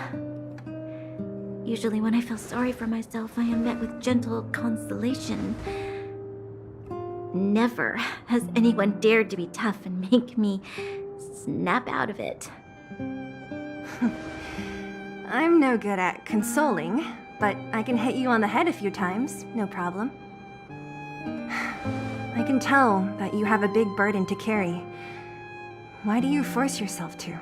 Usually when I feel sorry for myself, I am met with gentle consolation. Never has anyone dared to be tough and make me snap out of it. I'm no good at consoling, but I can hit you on the head a few times, no problem. I can tell that you have a big burden to carry. Why do you force yourself to?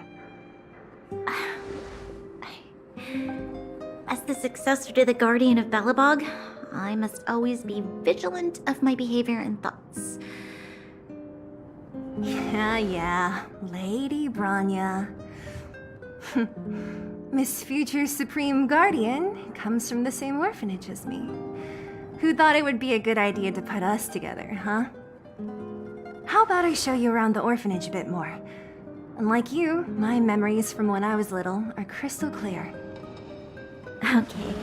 As the successor to the Guardian of Belobog, I must always be vigilant of my behavior and thoughts. Yeah, Lady Branya. Miss Future Supreme Guardian comes from the same orphanage as me. Who thought it would be a good idea to put us together, huh? How about I show you around the orphanage a bit more? Unlike you, my memories from when I was little are crystal clear. Okay.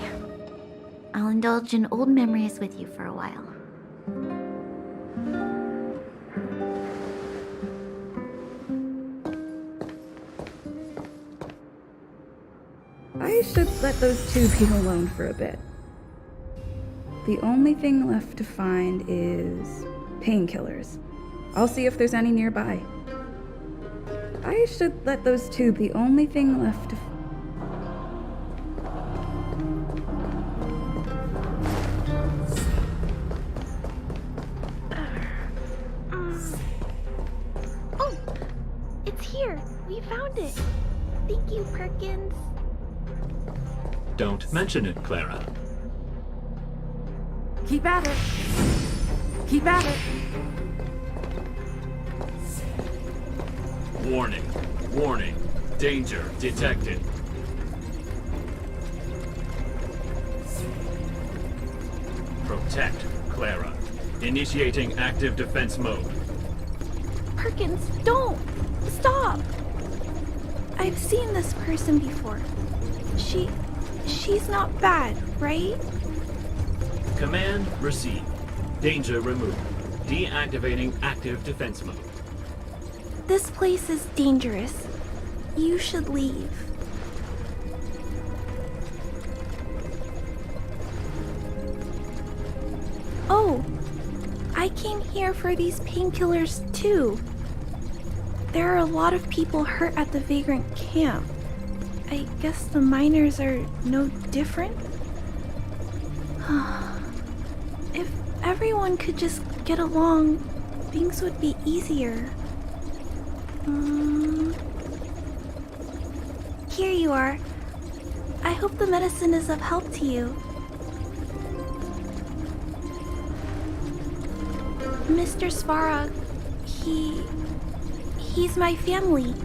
I'll indulge in old memories with you for a while. I should let those two be alone for a bit. The only thing left to find is painkillers. I'll see if there's any nearby. I should let those two be the only thing left to Oh, it's here. We found it. Thank you, Perkins. Don't mention it, Clara. Keep at it. Keep at it. Warning. Warning. Danger detected. Protect, Clara. Initiating active defense mode. Perkins, don't! Stop! I've seen this person before. She's not bad, right? Command received. Danger removed. Deactivating active defense mode. This place is dangerous. You should leave. Oh, I came here for these painkillers too. There are a lot of people hurt at the vagrant camp. I guess the miners are no different? If everyone could just get along, things would be easier. Here you are. I hope the medicine is of help to you. Mr. Svarog, he's my family.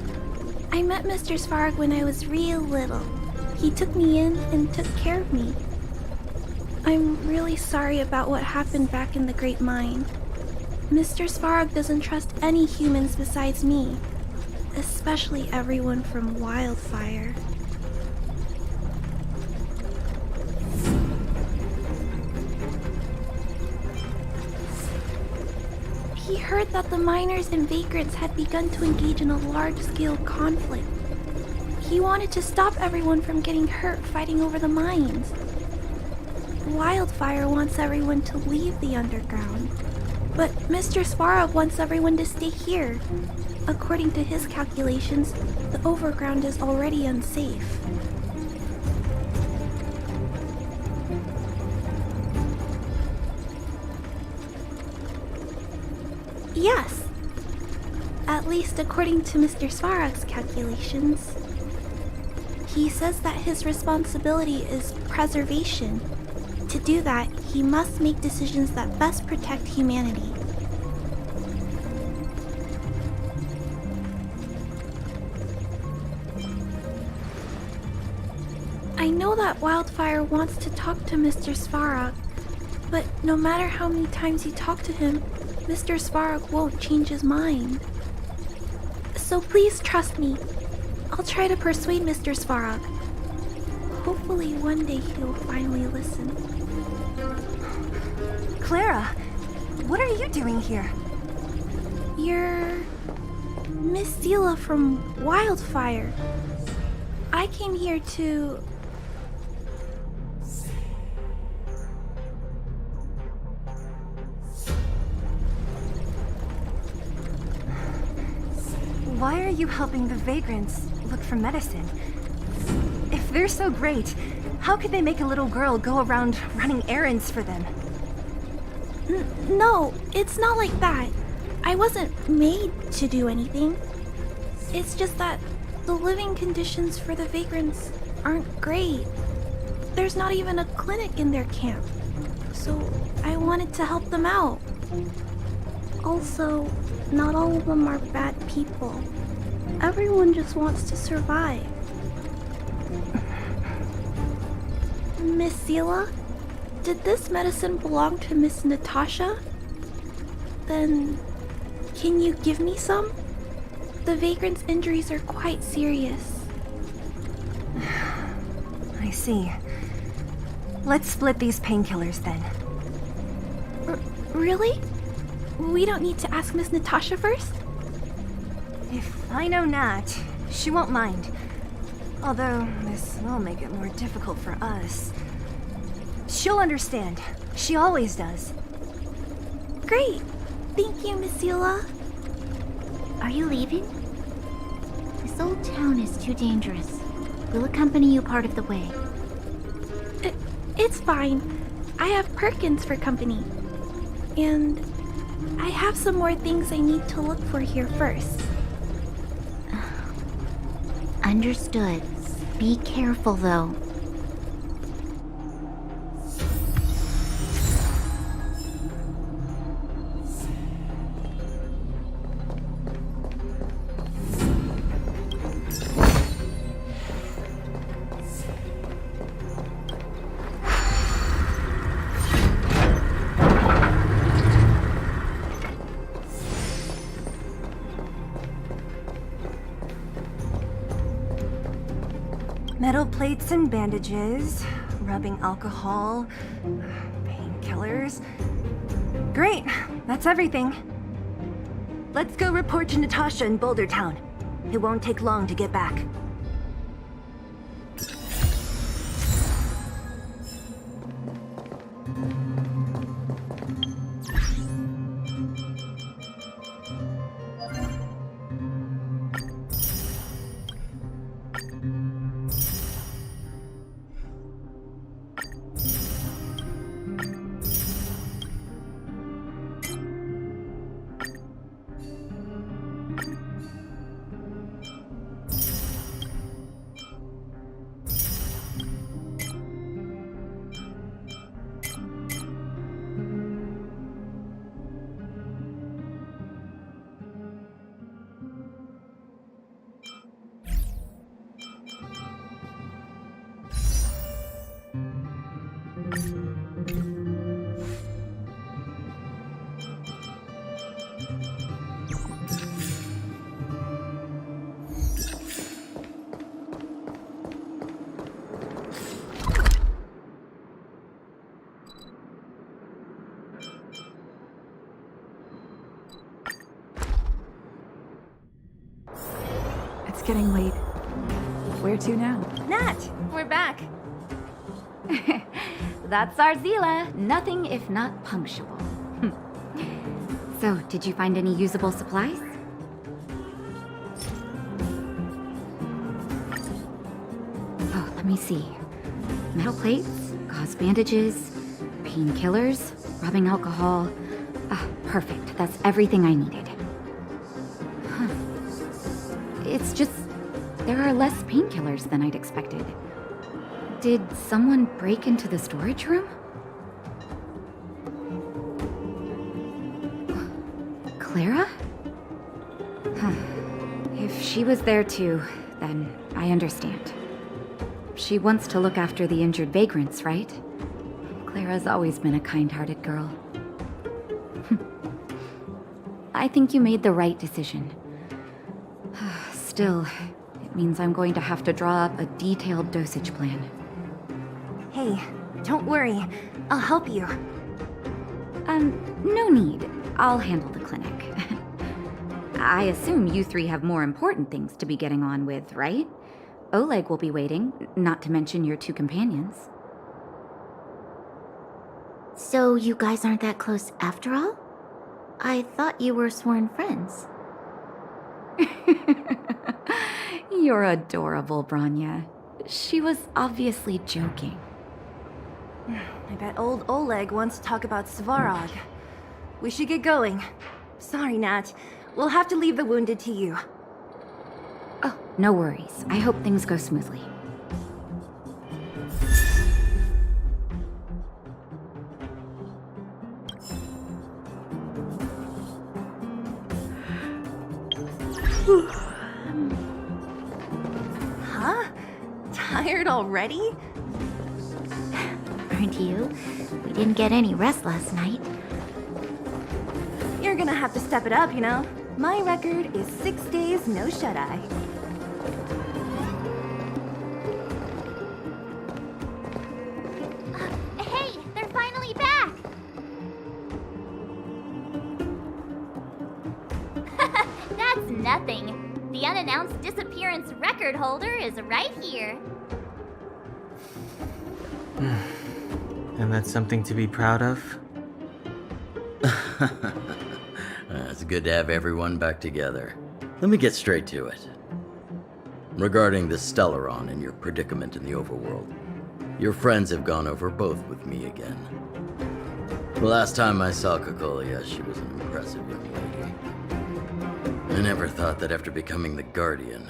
I met Mr. Svarog when I was real little. He took me in and took care of me. I'm really sorry about what happened back in the Great Mine. Mr. Svarog doesn't trust any humans besides me, especially everyone from Wildfire. He heard that the miners and vagrants had begun to engage in a large-scale conflict. He wanted to stop everyone from getting hurt fighting over the mines. Wildfire wants everyone to leave the underground, but Mr. Svarog wants everyone to stay here. According to his calculations, the overground is already unsafe. Yes. At least according to Mr. Svarog's calculations. He says that his responsibility is preservation. To do that, he must make decisions that best protect humanity. I know that Wildfire wants to talk to Mr. Svarog, but no matter how many times you talk to him, Mr. Svarog won't change his mind. So please trust me. I'll try to persuade Mr. Svarog. Hopefully one day he'll finally listen. Clara, what are you doing here? You're Miss Zila from Wildfire. I came here to... Why are you helping the vagrants look for medicine? If they're so great, how could they make a little girl go around running errands for them? No, it's not like that. I wasn't made to do anything. It's just that the living conditions for the vagrants aren't great. There's not even a clinic in their camp. So I wanted to help them out. Also, not all of them are bad people. Everyone just wants to survive. Miss Zila, did this medicine belong to Miss Natasha? Then, can you give me some? The vagrant's injuries are quite serious. I see. Let's split these painkillers then. Really? We don't need to ask Miss Natasha first? If I know Nat, she won't mind. Although, this will make it more difficult for us. She'll understand. She always does. Great! Thank you, Miss Zila. Are you leaving? This old town is too dangerous. We'll accompany you part of the way. It's fine. I have Perkins for company. And I have some more things I need to look for here first. Understood. Be careful, though. Metal plates and bandages, rubbing alcohol, painkillers. Great, that's everything. Let's go report to Natasha in Boulder Town. It won't take long to get back. It's getting late. Where to now? Nat, we're back. That's our Zila. Nothing if not punctual. So, did you find any usable supplies? Oh, let me see. Metal plates, gauze bandages, painkillers, rubbing alcohol. Ah, perfect. That's everything I needed. Huh. It's just, there are less painkillers than I'd expected. Did someone break into the storage room? Clara? Huh. If she was there too, then I understand. She wants to look after the injured vagrants, right? Clara's always been a kind-hearted girl. I think you made the right decision. Still, it means I'm going to have to draw up a detailed dosage plan. Hey, don't worry. I'll help you. No need. I'll handle the clinic. I assume you three have more important things to be getting on with, right? Oleg will be waiting, not to mention your two companions. So you guys aren't that close after all? I thought you were sworn friends. You're adorable, Branya. She was obviously joking. I bet old Oleg wants to talk about Svarog. We should get going. Sorry, Nat. We'll have to leave the wounded to you. Oh, no worries. I hope things go smoothly. Huh? Tired already? Aren't you? We didn't get any rest last night. You're gonna have to step it up, you know? My record is 6 days, no shut-eye. Hey, they're finally back! That's nothing. The unannounced disappearance record holder is right here. And that's something to be proud of? It's good to have everyone back together. Let me get straight to it. Regarding the Stellaron and your predicament in the overworld, your friends have gone over both with me again. The last time I saw Kokolia, she was an impressive young lady. I never thought that after becoming the Guardian.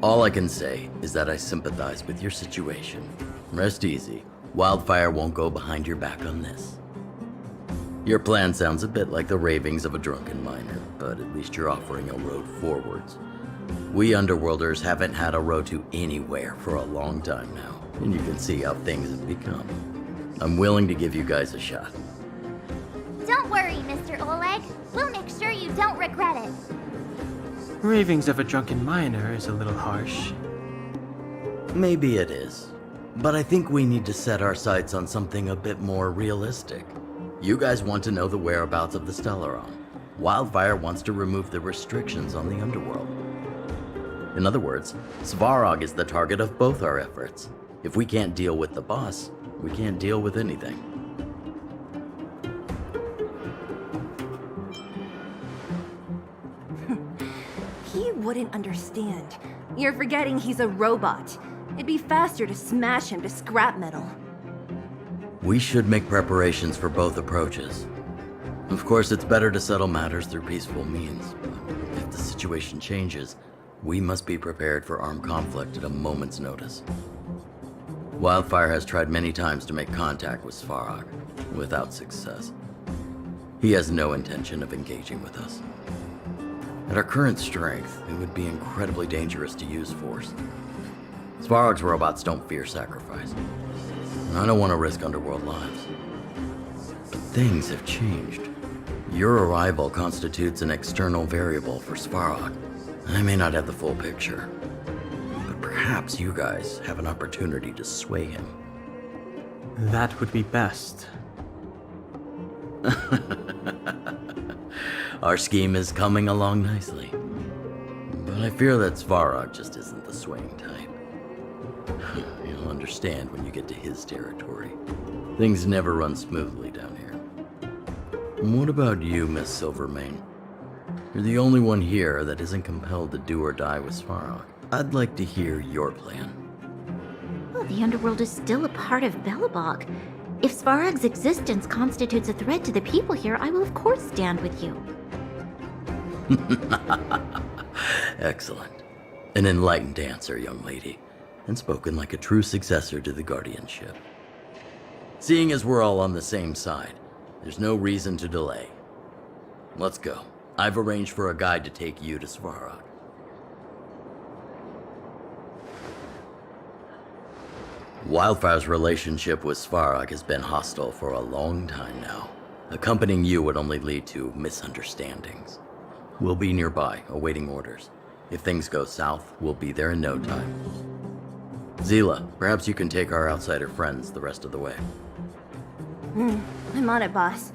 All I can say is that I sympathize with your situation. Rest easy. Wildfire won't go behind your back on this. Your plan sounds a bit like the ravings of a drunken miner, but at least you're offering a road forwards. We Underworlders haven't had a road to anywhere for a long time now, and you can see how things have become. I'm willing to give you guys a shot. Don't worry, Mr. Oleg. We'll make sure you don't regret it. Ravings of a drunken miner is a little harsh. Maybe it is, but I think we need to set our sights on something a bit more realistic. You guys want to know the whereabouts of the Stellaron. Wildfire wants to remove the restrictions on the underworld. In other words, Svarog is the target of both our efforts. If we can't deal with the boss, we can't deal with anything. He wouldn't understand. You're forgetting he's a robot. It'd be faster to smash him to scrap metal. We should make preparations for both approaches. Of course, it's better to settle matters through peaceful means, but if the situation changes, we must be prepared for armed conflict at a moment's notice. Wildfire has tried many times to make contact with Svarog, without success. He has no intention of engaging with us. At our current strength, it would be incredibly dangerous to use force. Svarog's robots don't fear sacrifice, and I don't want to risk underworld lives. But things have changed. Your arrival constitutes an external variable for Svarog. I may not have the full picture, but perhaps you guys have an opportunity to sway him. That would be best. Our scheme is coming along nicely, but I fear that Svarog just isn't the swaying type. You'll understand when you get to his territory. Things never run smoothly down here. And what about you, Miss Silvermane? You're the only one here that isn't compelled to do or die with Svarog. I'd like to hear your plan. Well, the underworld is still a part of Belobog. If Svarog's existence constitutes a threat to the people here, I will of course stand with you. Excellent. An enlightened answer, young lady, and spoken like a true successor to the guardianship. Seeing as we're all on the same side, there's no reason to delay. Let's go. I've arranged for a guide to take you to Svarog. Wildfire's relationship with Svarog has been hostile for a long time now. Accompanying you would only lead to misunderstandings. We'll be nearby, awaiting orders. If things go south, we'll be there in no time. Zila, perhaps you can take our outsider friends the rest of the way. I'm on it, boss.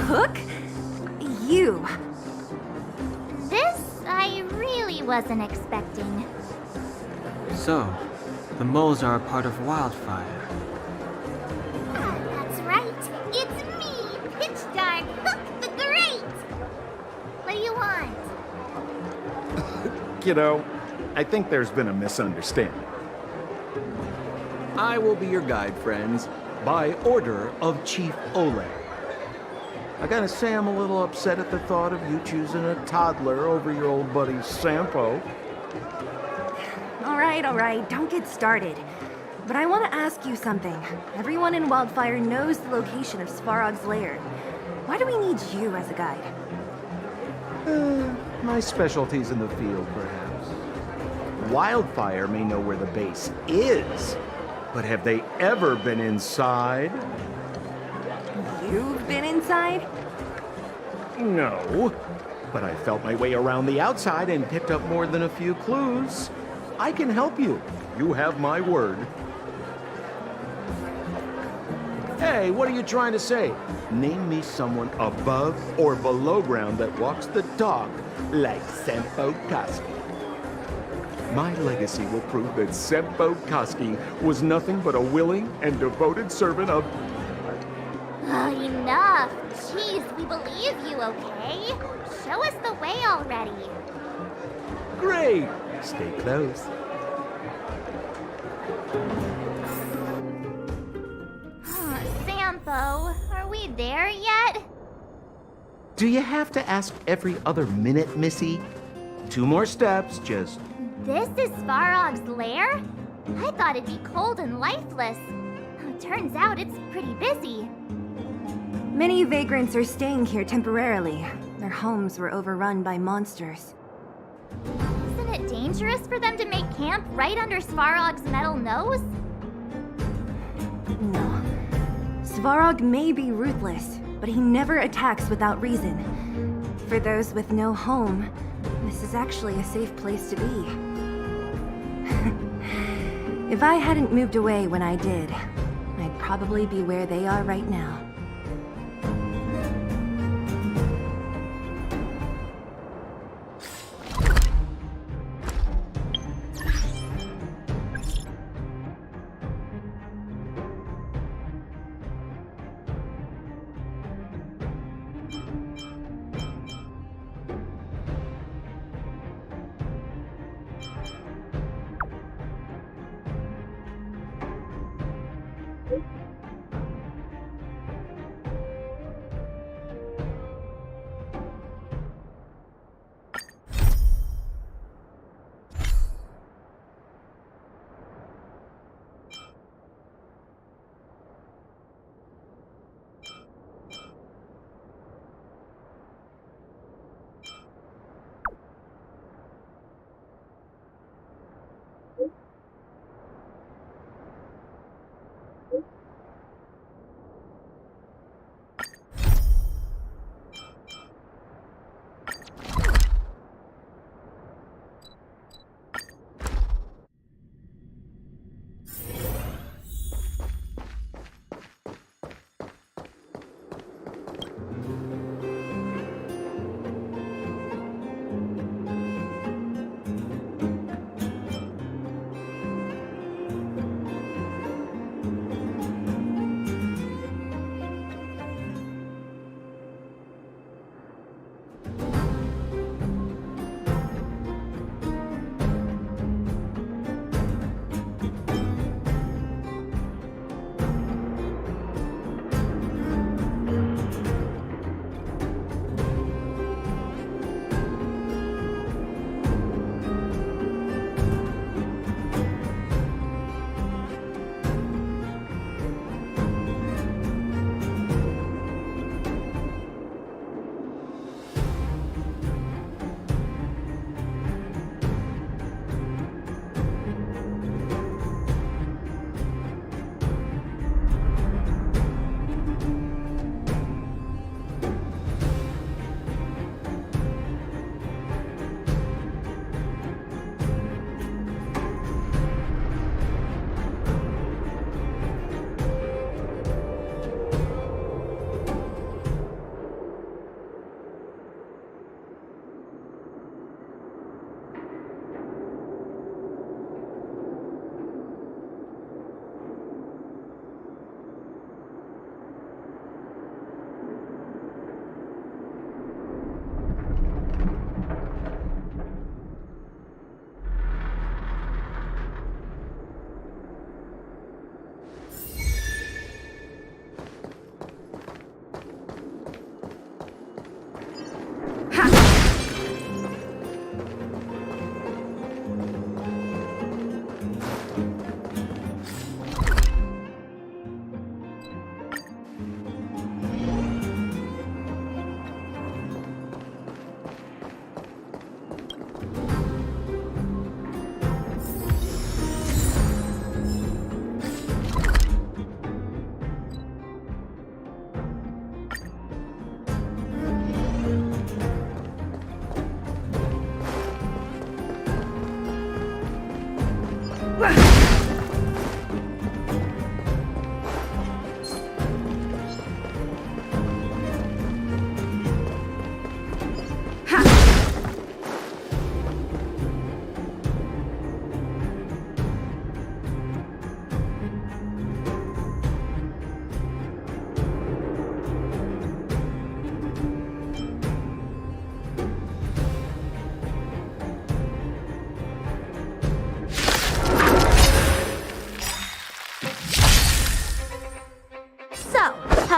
Hook? You. This I really wasn't expecting. So, the moles are a part of Wildfire. That's right. It's me, Pitch Dark, Hook the Great. What do you want? Kiddo, I think there's been a misunderstanding. I will be your guide, friends, by order of Chief Oleg. I gotta say I'm a little upset at the thought of you choosing a toddler over your old buddy Sampo. All right, don't get started. But I want to ask you something. Everyone in Wildfire knows the location of Svarog's lair. Why do we need you as a guide? My specialty's in the field, perhaps. Wildfire may know where the base is, but have they ever been inside? You've been inside? No, but I felt my way around the outside and picked up more than a few clues. I can help you. You have my word. Hey, what are you trying to say? Name me someone above or below ground that walks the dog like Sempo Koski. My legacy will prove that Sempo Koski was nothing but a willing and devoted servant of... Enough! Jeez, we believe you, okay? Show us the way already. Great! Stay close. Sampo, are we there yet? Do you have to ask every other minute, Missy? 2 more steps, just... This is Svarog's lair? I thought it'd be cold and lifeless. Turns out it's pretty busy. Many vagrants are staying here temporarily. Their homes were overrun by monsters. Isn't it dangerous for them to make camp right under Svarog's metal nose? No. Svarog may be ruthless, but he never attacks without reason. For those with no home, this is actually a safe place to be. If I hadn't moved away when I did, I'd probably be where they are right now.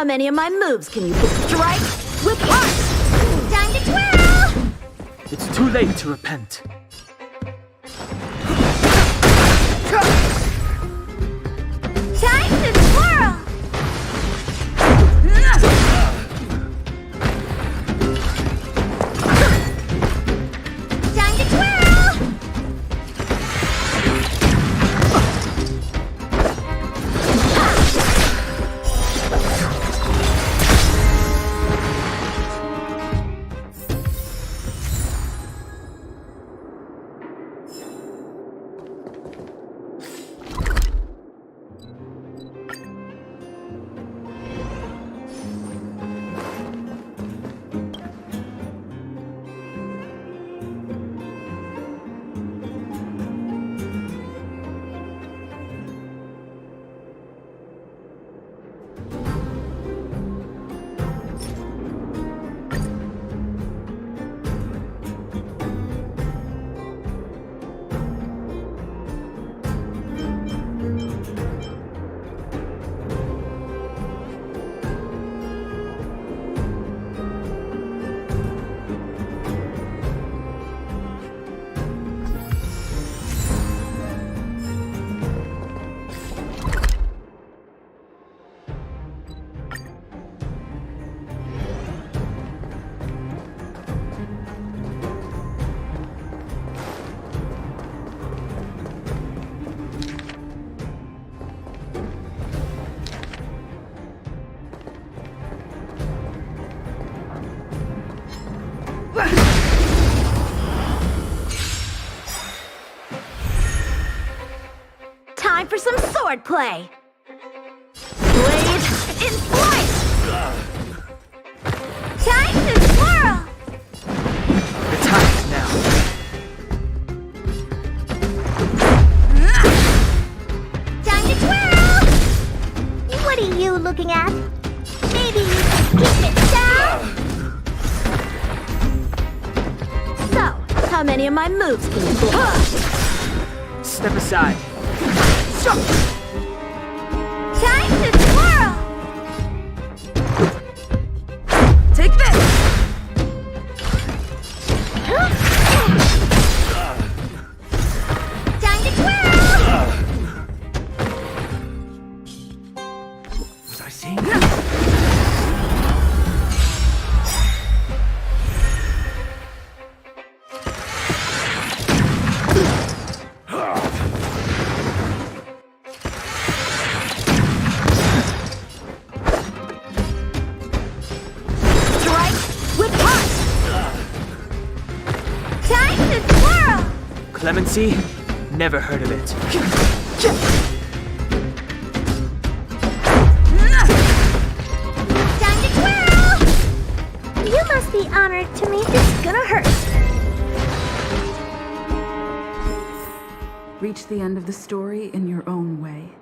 many of my moves can you strike with heart? Time to twirl! It's too late to repent. Time to twirl! Time to twirl! Time for some sword play. Blade in flight. Time to twirl! The time is now. Time to twirl! What are you looking at? Maybe you can keep it down? So, how many of my moves can you block? Step aside. Time to twirl! Take this! Time to twirl! Was I seeing that? Clemency? Never heard of it. Time to twirl! You must be honored to me. It's gonna hurt. Reach the end of the story in your own way.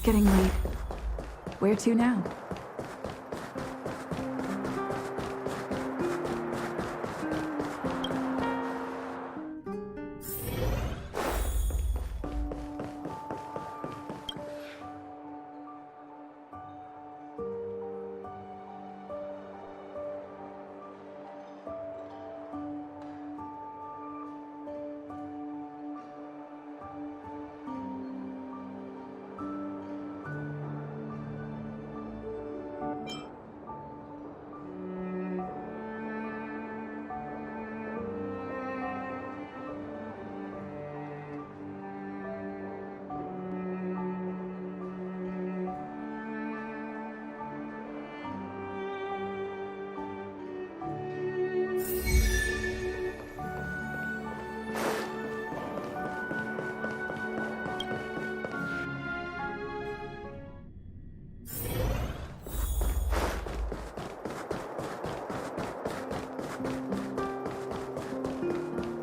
getting late. Where to now?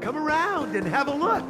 Come around and have a look.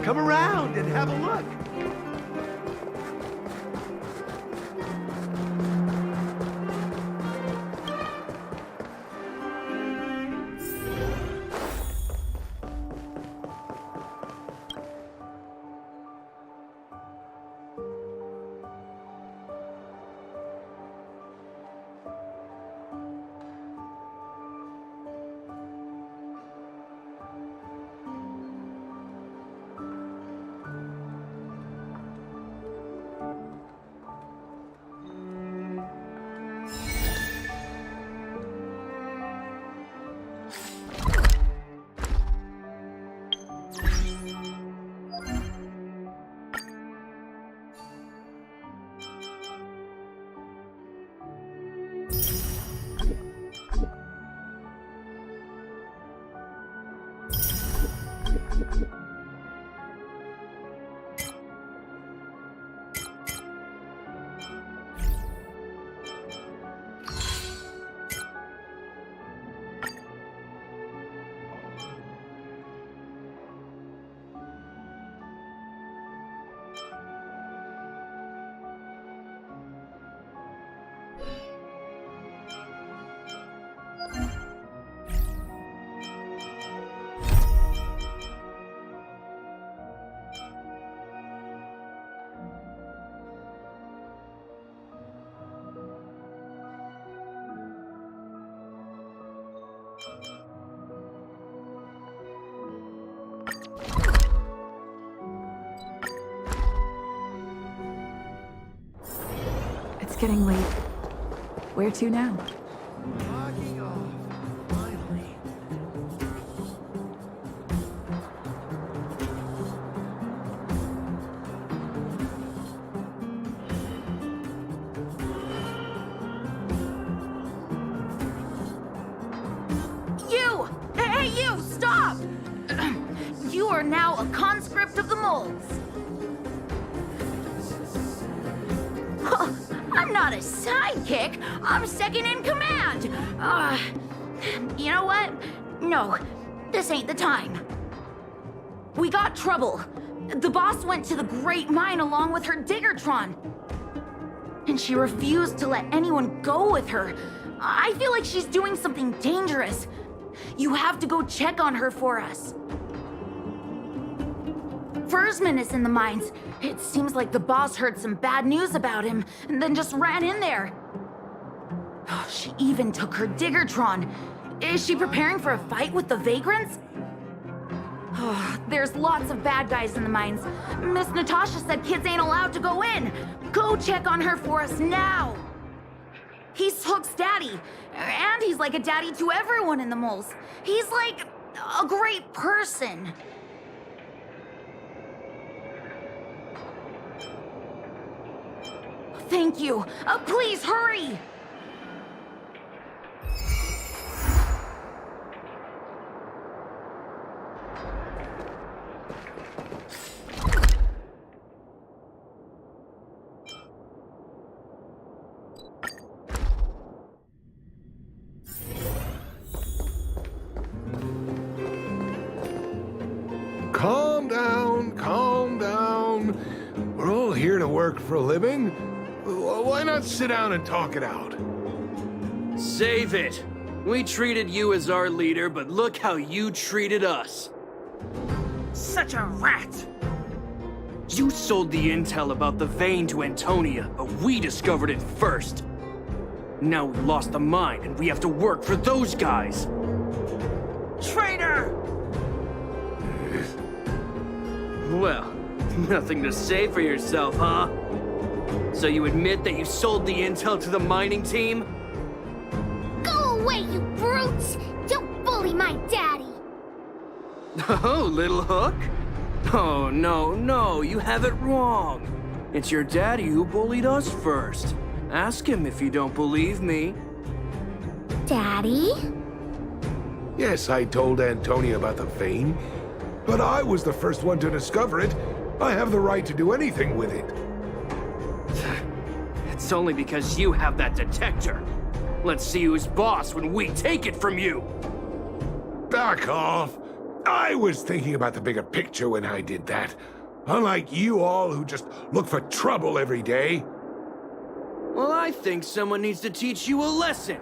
Come around and have a look. It's getting late. Where to now? You! Hey, you! Stop! You are now a conscript of the moles. I'm not a sidekick. I'm second in command. You know what? No, this ain't the time. We got trouble. The boss went to the Great Mine along with her Diggertron. And she refused to let anyone go with her. I feel like she's doing something dangerous. You have to go check on her for us. Versman is in the mines. It seems like the boss heard some bad news about him and then just ran in there. She even took her Diggertron. Is she preparing for a fight with the vagrants? There's lots of bad guys in the mines. Miss Natasha said kids ain't allowed to go in. Go check on her for us now. He's Hook's daddy, and he's like a daddy to everyone in the moles. He's like a great person. Thank you. Please hurry. Calm down, calm down. We're all here to work for a living. Why not sit down and talk it out? Save it. We treated you as our leader, but look how you treated us. Such a rat. You sold the intel about the vein to Antonia, but we discovered it first. Now we lost the mine, and we have to work for those guys. Traitor! Well, nothing to say for yourself, huh? So you admit that you sold the intel to the mining team? Go away, you brutes! Don't bully my daddy! Oh, little Hook? Oh, no, you have it wrong. It's your daddy who bullied us first. Ask him if you don't believe me. Daddy? Yes, I told Antonia about the vein, but I was the first one to discover it. I have the right to do anything with it. It's only because you have that detector. Let's see who's boss when we take it from you. Back off. I was thinking about the bigger picture when I did that. Unlike you all who just look for trouble every day. Well, I think someone needs to teach you a lesson.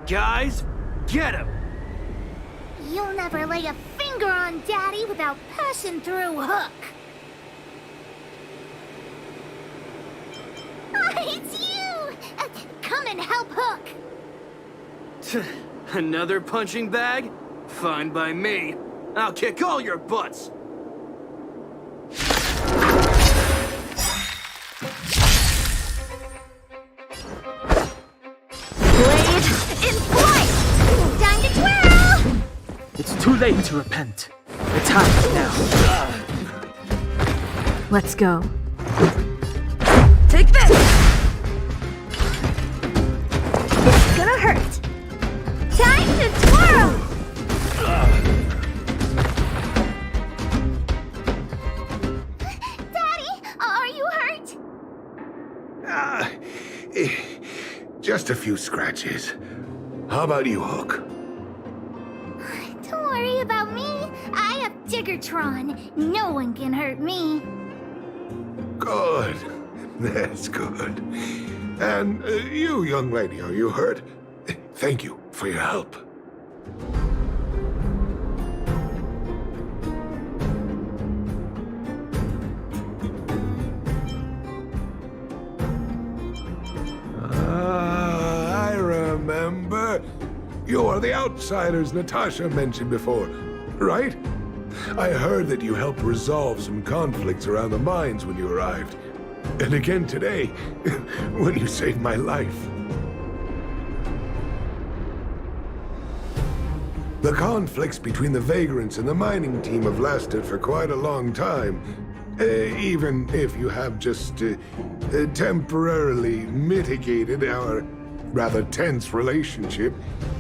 Guys, get him! You'll never lay a finger on Daddy without passing through Hook. It's you! Come and help Hook! Another punching bag? Fine by me. I'll kick all your butts! Blade in flight! Time to twirl! It's too late to repent. The time is now. Let's go. Take this! It's gonna hurt. Time to twirl! Daddy, are you hurt? Just a few scratches. How about you, Hook? Don't worry about me. I have Diggertron. No one can hurt me. Good. That's good. And you, young lady, are you hurt? Thank you for your help. I remember. You are the outsiders Natasha mentioned before, right? I heard that you helped resolve some conflicts around the mines when you arrived. And again today, when you saved my life. The conflicts between the vagrants and the mining team have lasted for quite a long time. Even if you have just temporarily mitigated our rather tense relationship,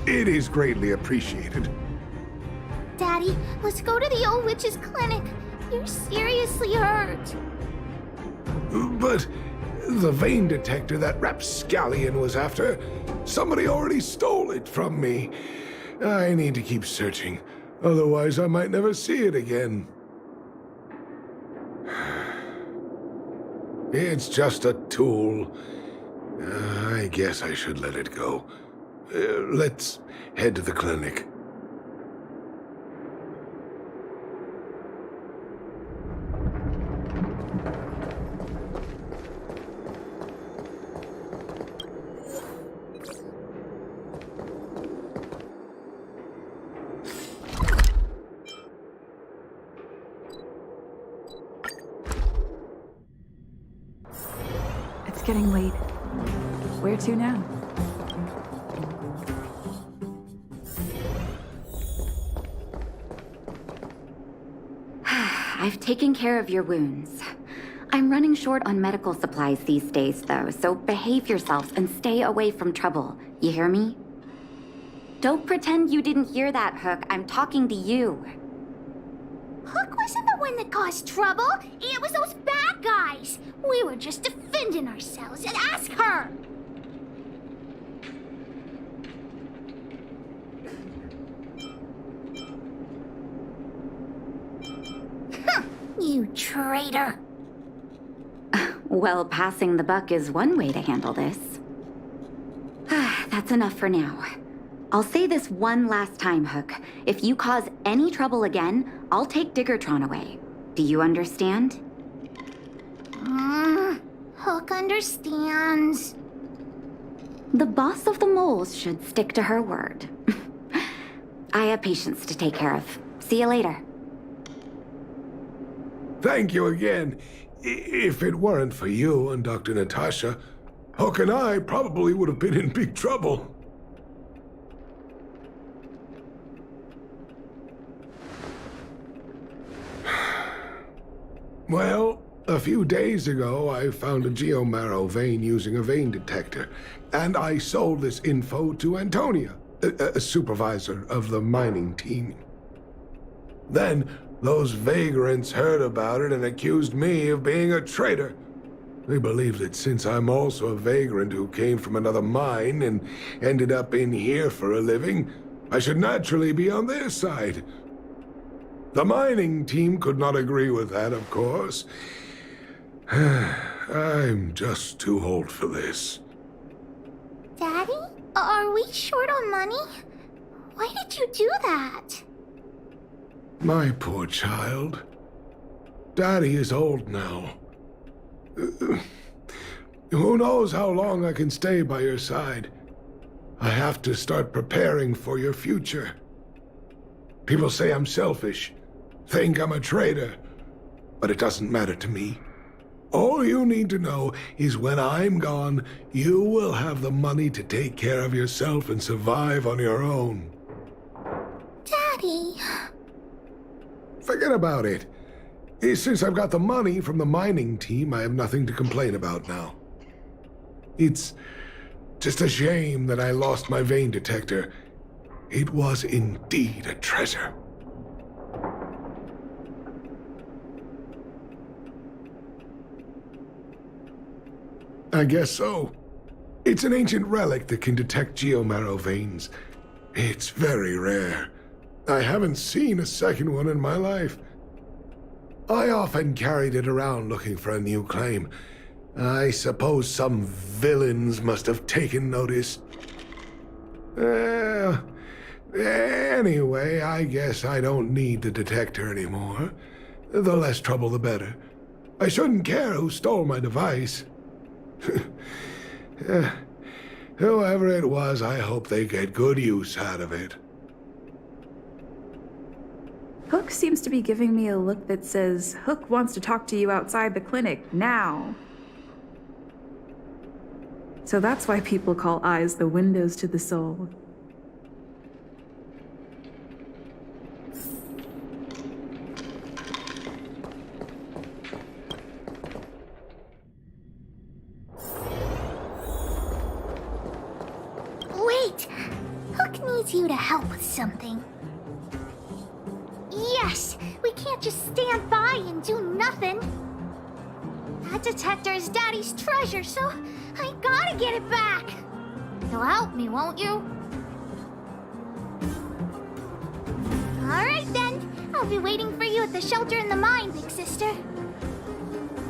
it is greatly appreciated. Daddy, let's go to the old witch's clinic. You're seriously hurt. But the vein detector that rapscallion was after, somebody already stole it from me. I need to keep searching, otherwise I might never see it again. It's just a tool. I guess I should let it go. Let's head to the clinic. It's getting late. Where to now? I've taken care of your wounds. I'm running short on medical supplies these days, though, so behave yourself and stay away from trouble. You hear me? Don't pretend you didn't hear that, Hook. I'm talking to you. Hook wasn't the one that caused trouble. It was those bad guys. We were just defending ourselves. And ask her. You traitor. Well, passing the buck is one way to handle this. That's enough for now. I'll say this one last time, Hook. If you cause any trouble again, I'll take Diggertron away. Do you understand? Hook understands. The boss of the moles should stick to her word. I have patients to take care of. See you later. Thank you again. If it weren't for you and Dr. Natasha, Hook and I probably would have been in big trouble. Well, a few days ago, I found a geomarrow vein using a vein detector, and I sold this info to Antonia, a supervisor of the mining team. Then, those vagrants heard about it and accused me of being a traitor. They believe that since I'm also a vagrant who came from another mine and ended up in here for a living, I should naturally be on their side. The mining team could not agree with that, of course. I'm just too old for this. Daddy? Are we short on money? Why did you do that? My poor child. Daddy is old now. Who knows how long I can stay by your side? I have to start preparing for your future. People say I'm selfish, think I'm a traitor, but it doesn't matter to me. All you need to know is when I'm gone, you will have the money to take care of yourself and survive on your own. Daddy... Forget about it. Since I've got the money from the mining team, I have nothing to complain about now. It's just a shame that I lost my vein detector. It was indeed a treasure. I guess so. It's an ancient relic that can detect geomarrow veins. It's very rare. I haven't seen a second one in my life. I often carried it around looking for a new claim. I suppose some villains must have taken notice. Anyway, I guess I don't need the detector anymore. The less trouble, the better. I shouldn't care who stole my device. Whoever it was, I hope they get good use out of it. Hook seems to be giving me a look that says, Hook wants to talk to you outside the clinic, now. So that's why people call eyes the windows to the soul. Wait! Hook needs you to help with something. Yes! We can't just stand by and do nothing. That detector is Daddy's treasure, so I gotta get it back. You'll help me, won't you? Alright then. I'll be waiting for you at the shelter in the mine, big sister.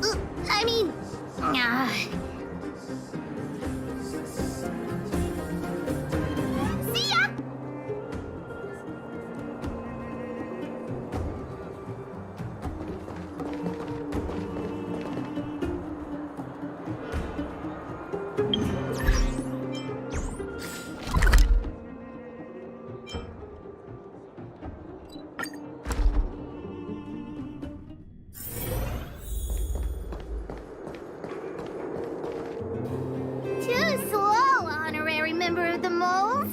See ya! Too slow, honorary member of the moles.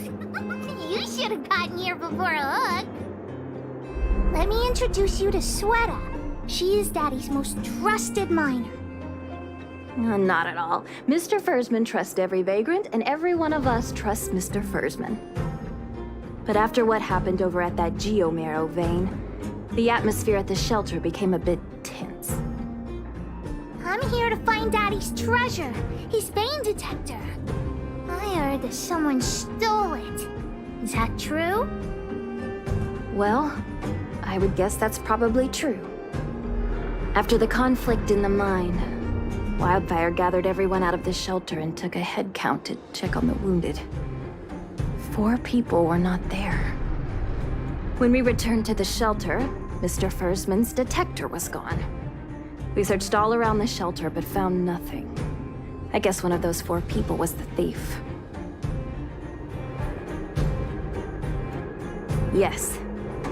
You should have gotten here before Hook. Let me introduce you to Sweta. She is Daddy's most trusted miner. Not at all. Mr. Fursman trusts every vagrant, and every one of us trusts Mr. Fursman. But after what happened over at that geomarrow vein, the atmosphere at the shelter became a bit tense. I'm here to find Daddy's treasure, his vein detector. I heard that someone stole it. Is that true? Well, I would guess that's probably true. After the conflict in the mine, Wildfire gathered everyone out of the shelter and took a head count to check on the wounded. 4 people were not there. When we returned to the shelter, Mr. Fursman's detector was gone. We searched all around the shelter but found nothing. I guess one of those 4 people was the thief. Yes,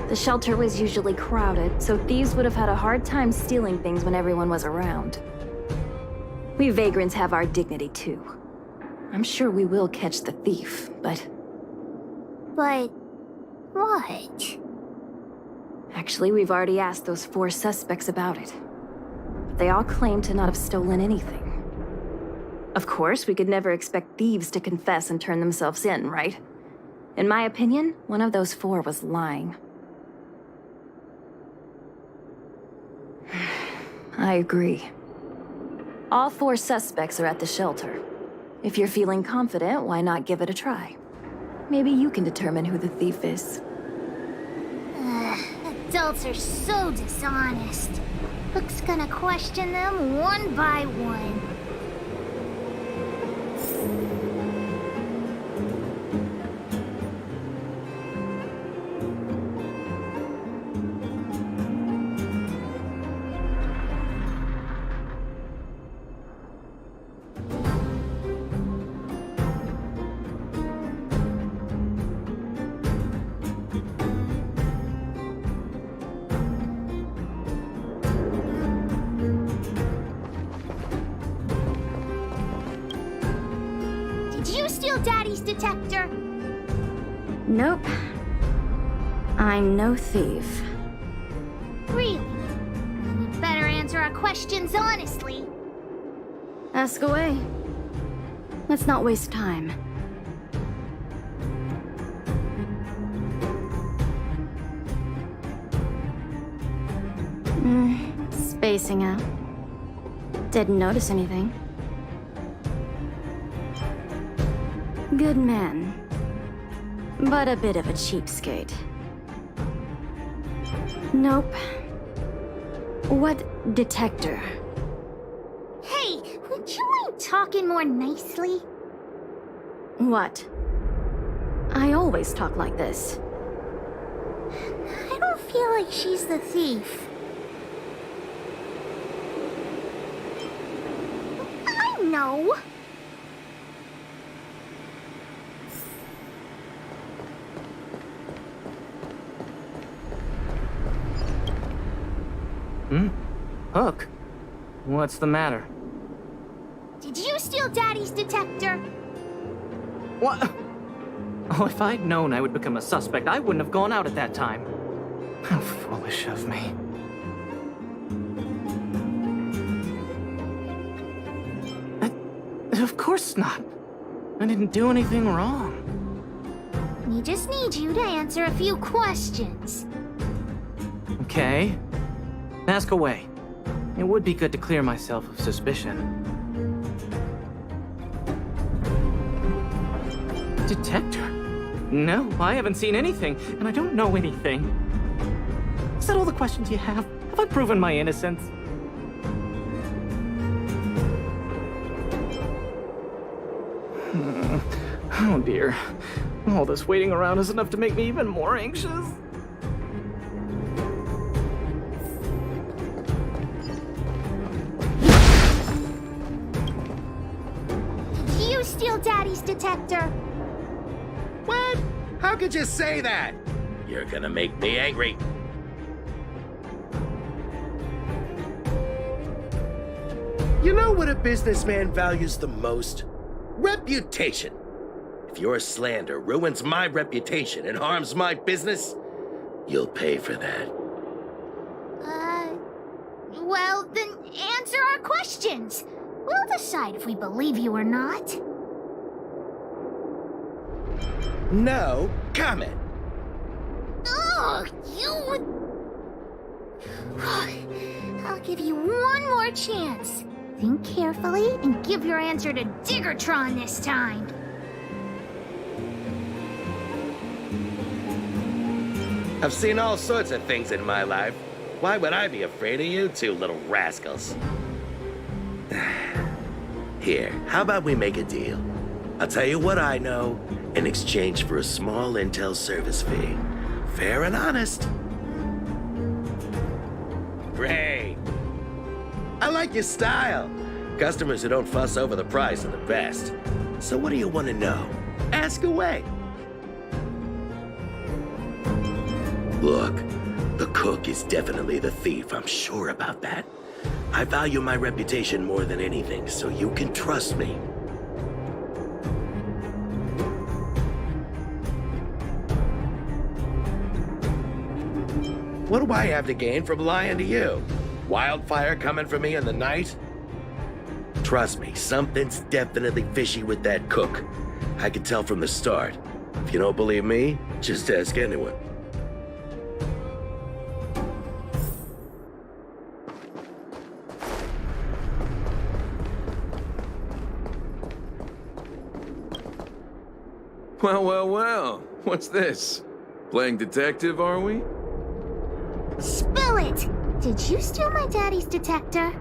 the shelter was usually crowded, so thieves would have had a hard time stealing things when everyone was around. We vagrants have our dignity too. I'm sure we will catch the thief, but... But... what? Actually, we've already asked those 4 suspects about it. But they all claim to not have stolen anything. Of course, we could never expect thieves to confess and turn themselves in, right? In my opinion, one of those 4 was lying. I agree. All 4 suspects are at the shelter. If you're feeling confident, why not give it a try? Maybe you can determine who the thief is. Adults are so dishonest. Hook's gonna question them one by one. Daddy's detector? Nope. I'm no thief. Really? Then you better answer our questions honestly. Ask away. Let's not waste time. Spacing out. Didn't notice anything. Good man. But a bit of a cheapskate. Nope. What detector? Hey, would you mind talking more nicely? What? I always talk like this. I don't feel like she's the thief. I know. Hook? What's the matter? Did you steal Daddy's detector? What? Oh, if I'd known I would become a suspect, I wouldn't have gone out at that time. How foolish of me. Of course not. I didn't do anything wrong. We just need you to answer a few questions. Okay. Ask away. It would be good to clear myself of suspicion. Detector? No, I haven't seen anything, and I don't know anything. Is that all the questions you have? Have I proven my innocence? Oh dear. All this waiting around is enough to make me even more anxious. Did you steal Daddy's detector? What? How could you say that? You're gonna make me angry. You know what a businessman values the most? Reputation. If your slander ruins my reputation and harms my business, you'll pay for that. Well, then answer our questions. We'll decide if we believe you or not. No comment. Ugh, you... I'll give you one more chance. Think carefully and give your answer to Diggertron this time. I've seen all sorts of things in my life. Why would I be afraid of you two little rascals? Here, how about we make a deal? I'll tell you what I know in exchange for a small intel service fee. Fair and honest. Great. I like your style. Customers who don't fuss over the price are the best. So what do you want to know? Ask away. Look, the cook is definitely the thief. I'm sure about that. I value my reputation more than anything, so you can trust me. What do I have to gain from lying to you? Wildfire coming for me in the night? Trust me, something's definitely fishy with that cook. I could tell from the start. If you don't believe me, just ask anyone. Well, well, well. What's this? Playing detective, are we? Spill it! Did you steal my daddy's detector?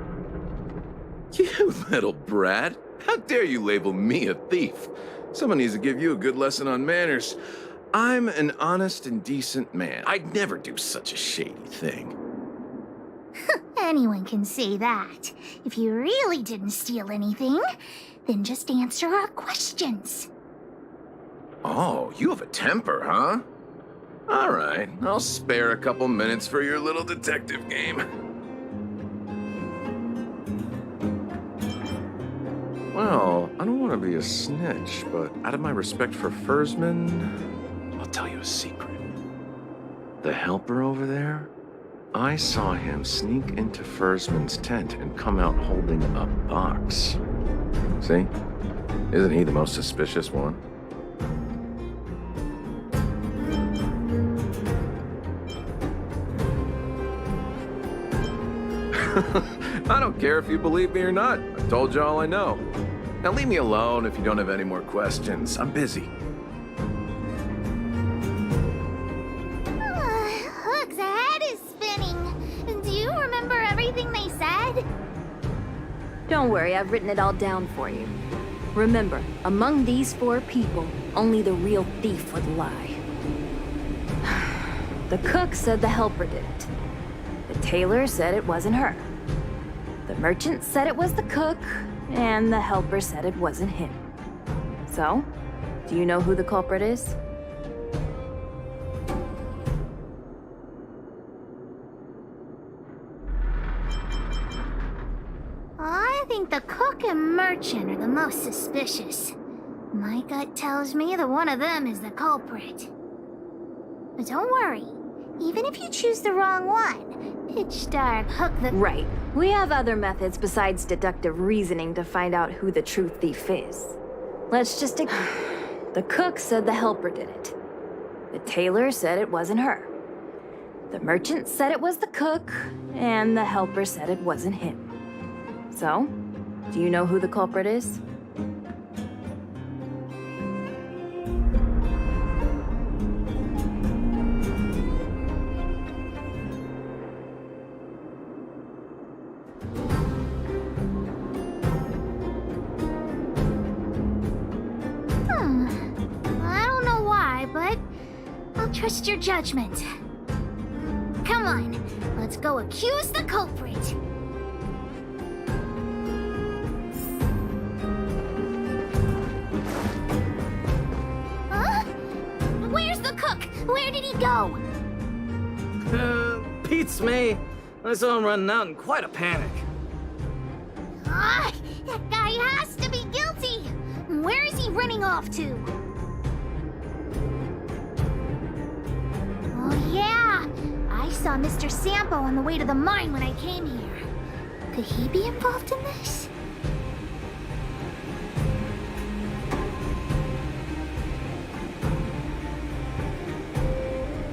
You little brat. How dare you label me a thief? Someone needs to give you a good lesson on manners. I'm an honest and decent man. I'd never do such a shady thing. Anyone can say that. If you really didn't steal anything, then just answer our questions. Oh, you have a temper, huh? All right, I'll spare a couple minutes for your little detective game. Well, I don't want to be a snitch, but out of my respect for Fursman, I'll tell you a secret. The helper over there, I saw him sneak into Fursman's tent and come out holding a box. See? Isn't he the most suspicious one? I don't care if you believe me or not. I told you all I know. Now leave me alone if you don't have any more questions. I'm busy. Hook's head is spinning. Do you remember everything they said? Don't worry, I've written it all down for you. Remember, among these 4 people, only the real thief would lie. The cook said the helper did it. The tailor said it wasn't her. The merchant said it was the cook, and the helper said it wasn't him. So, do you know who the culprit is? I I think the cook and merchant are the most suspicious. My gut tells me that one of them is the culprit. But don't worry. Even if you choose the wrong one, Pitch Dark Hook the... Right. We have other methods besides deductive reasoning to find out who the true thief is. Let's just... The cook said the helper did it. The tailor said it wasn't her. The merchant said it was the cook, and the helper said it wasn't him. So, do you know who the culprit is? I don't know why, but I'll trust your judgment. Come on, let's go accuse the culprit. Huh? Where's the cook? Where did he go? Beats me. I saw him running out in quite a panic. Ah, that guy has to be guilty. Where is he running off to? Oh yeah, I saw Mr. Sampo on the way to the mine when I came here. Could he be involved in this?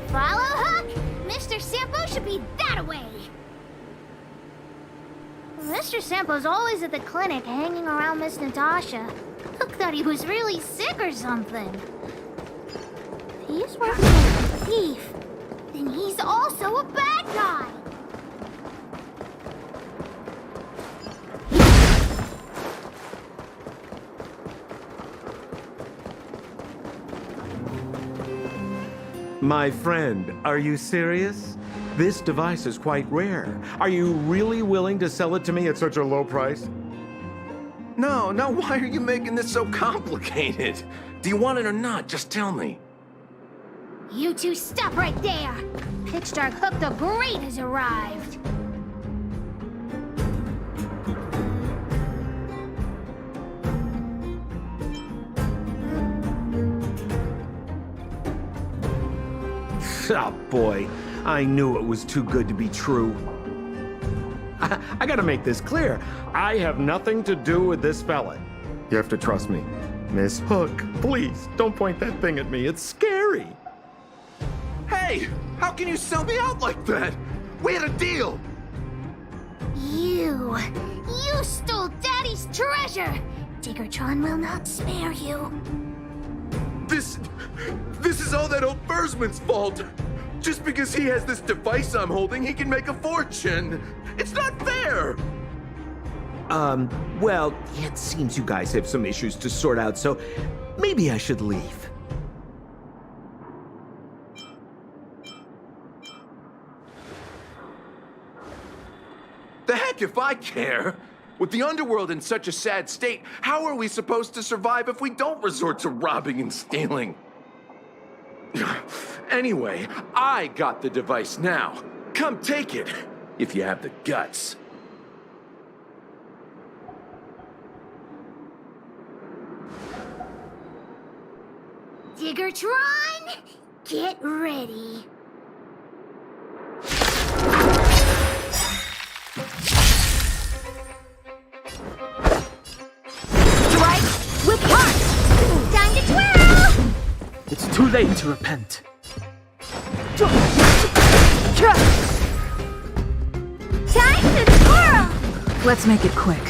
Follow Hook! Mr. Sampo should be that way! Mr. Sampo's always at the clinic hanging around Miss Natasha. Hook thought he was really sick or something. If he's working with a thief, then he's also a bad guy! My friend, are you serious? This device is quite rare. Are you really willing to sell it to me at such a low price? No, why are you making this so complicated? Do you want it or not? Just tell me. You two stop right there! Pitch Dark Hook the Great has arrived! Oh boy, I knew it was too good to be true. I gotta make this clear. I have nothing to do with this fella. You have to trust me. Miss Hook, please, don't point that thing at me. It's scary. Hey, how can you sell me out like that? We had a deal. You stole Daddy's treasure! Diggertron will not spare you. This is all that old Bursman's fault. Just because he has this device I'm holding, he can make a fortune. It's not fair. Well, it seems you guys have some issues to sort out, so maybe I should leave. The heck if I care. With the underworld in such a sad state, how are we supposed to survive if we don't resort to robbing and stealing? Anyway, I got the device now. Come take it, if you have the guts. Diggertron, get ready. Strike with heart! Time to twirl! It's too late to repent. Time to twirl! Let's make it quick.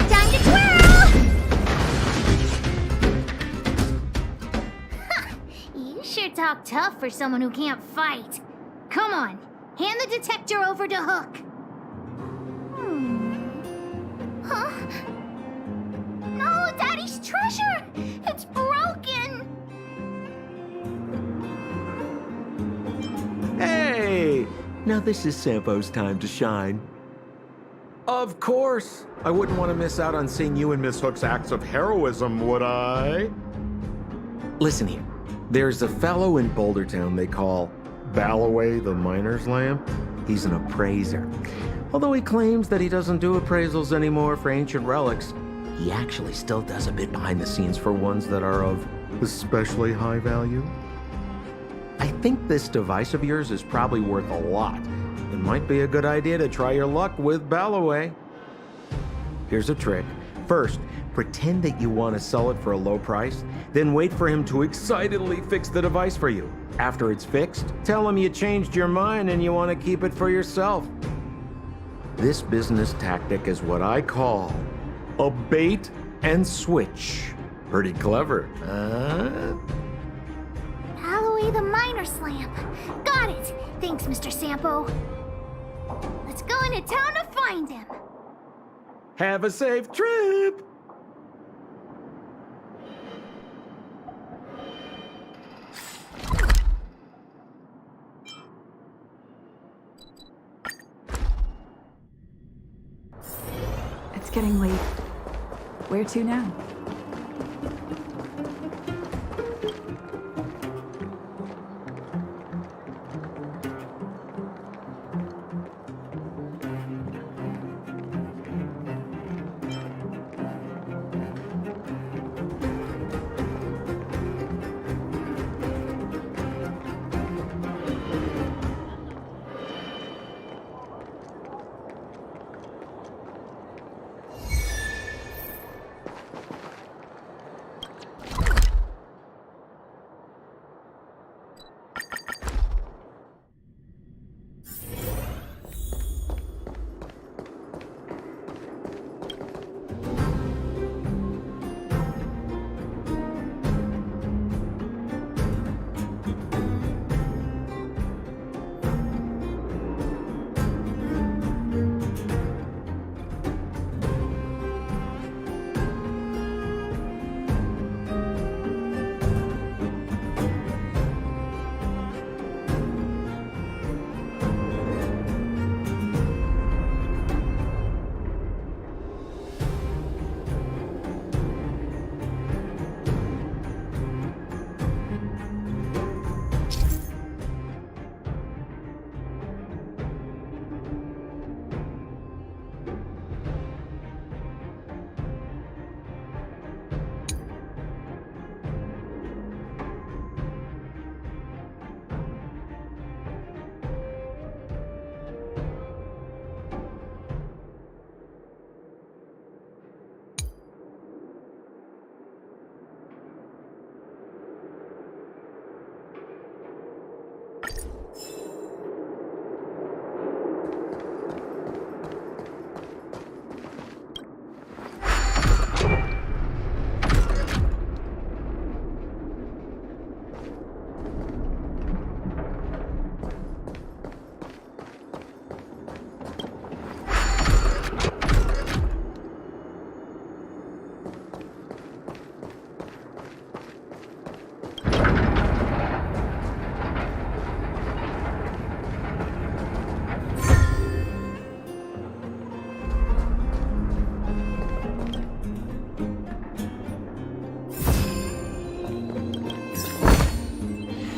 Time to twirl! You sure talk tough for someone who can't fight. Come on, hand the detector over to Hook. Huh? No, Daddy's treasure! It's broken! Hey! Now this is Sampo's time to shine. Of course! I wouldn't want to miss out on seeing you and Miss Hook's acts of heroism, would I? Listen here. There's a fellow in Boulder Town they call Balloway the Miner's Lamp. He's an appraiser. Although he claims that he doesn't do appraisals anymore for ancient relics, he actually still does a bit behind the scenes for ones that are of especially high value. I think this device of yours is probably worth a lot. It might be a good idea to try your luck with Balloway. Here's a trick. First, pretend that you want to sell it for a low price, then wait for him to excitedly fix the device for you. After it's fixed, tell him you changed your mind and you want to keep it for yourself. This business tactic is what I call a bait and switch. Pretty clever, huh? Alloway the Miner Slam. Got it. Thanks, Mr. Sampo. Let's go into town to find him. Have a safe trip! It's getting late. Where to now?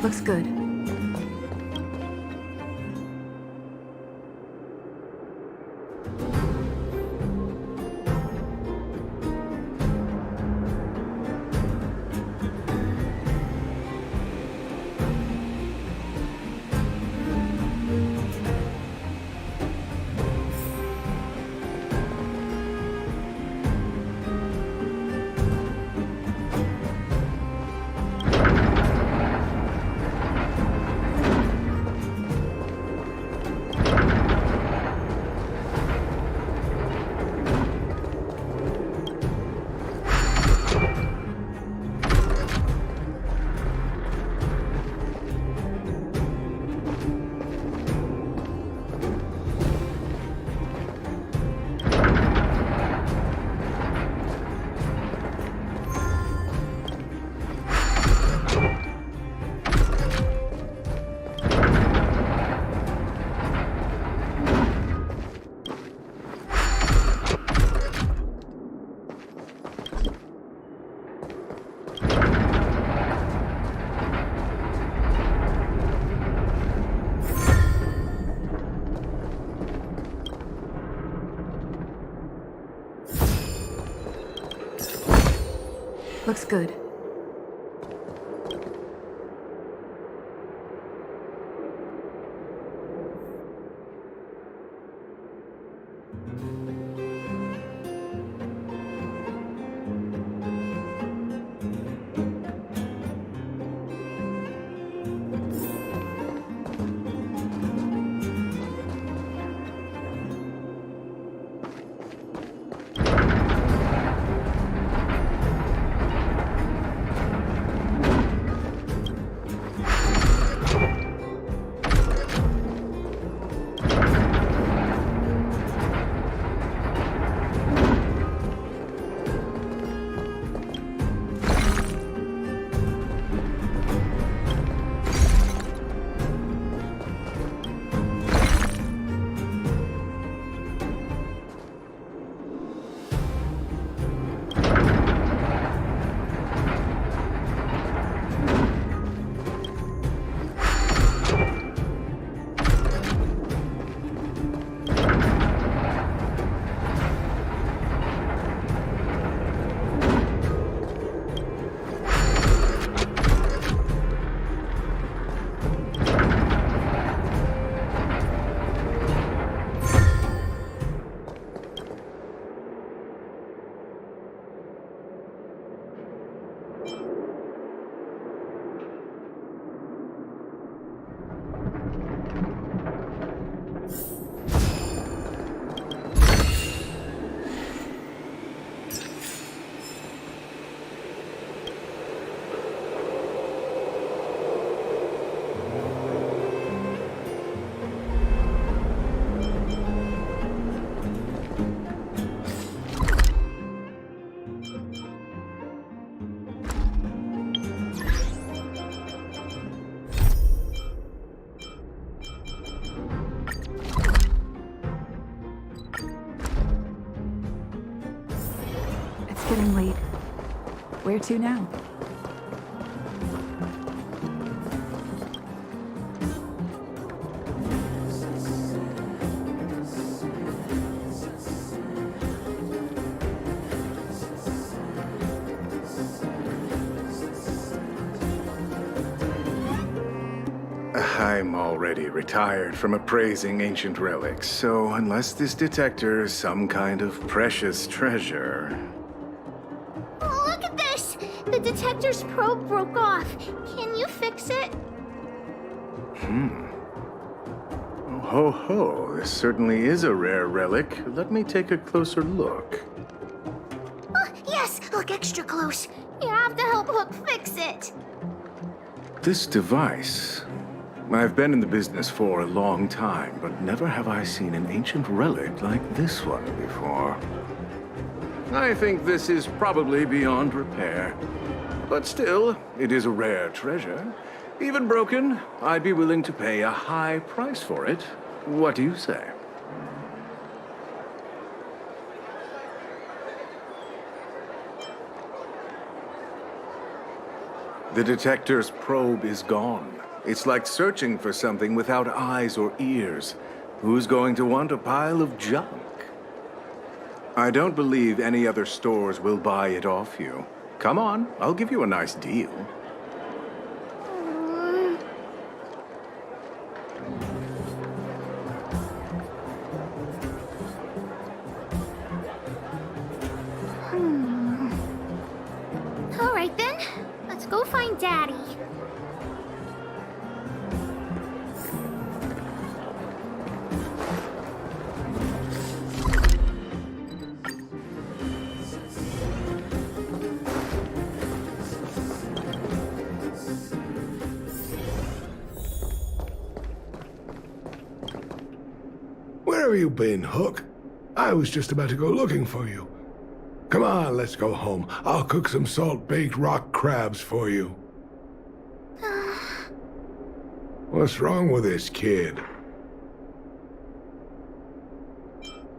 Looks good. Looks good. Getting late. Where to now? I'm already retired from appraising ancient relics, so unless this detector is some kind of precious treasure... Look at this! The detector's probe broke off. Can you fix it? Ho ho, this certainly is a rare relic. Let me take a closer look. Yes, look extra close. You have to help Hook fix it. This device... I've been in the business for a long time, but never have I seen an ancient relic like this one before. I think this is probably beyond repair. But still, it is a rare treasure. Even broken, I'd be willing to pay a high price for it. What do you say? The detector's probe is gone. It's like searching for something without eyes or ears. Who's going to want a pile of junk? I don't believe any other stores will buy it off you. Come on, I'll give you a nice deal. All right then, let's go find Daddy. Where have you been, Hook? I was just about to go looking for you. Come on, let's go home. I'll cook some salt-baked rock crabs for you. What's wrong with this kid?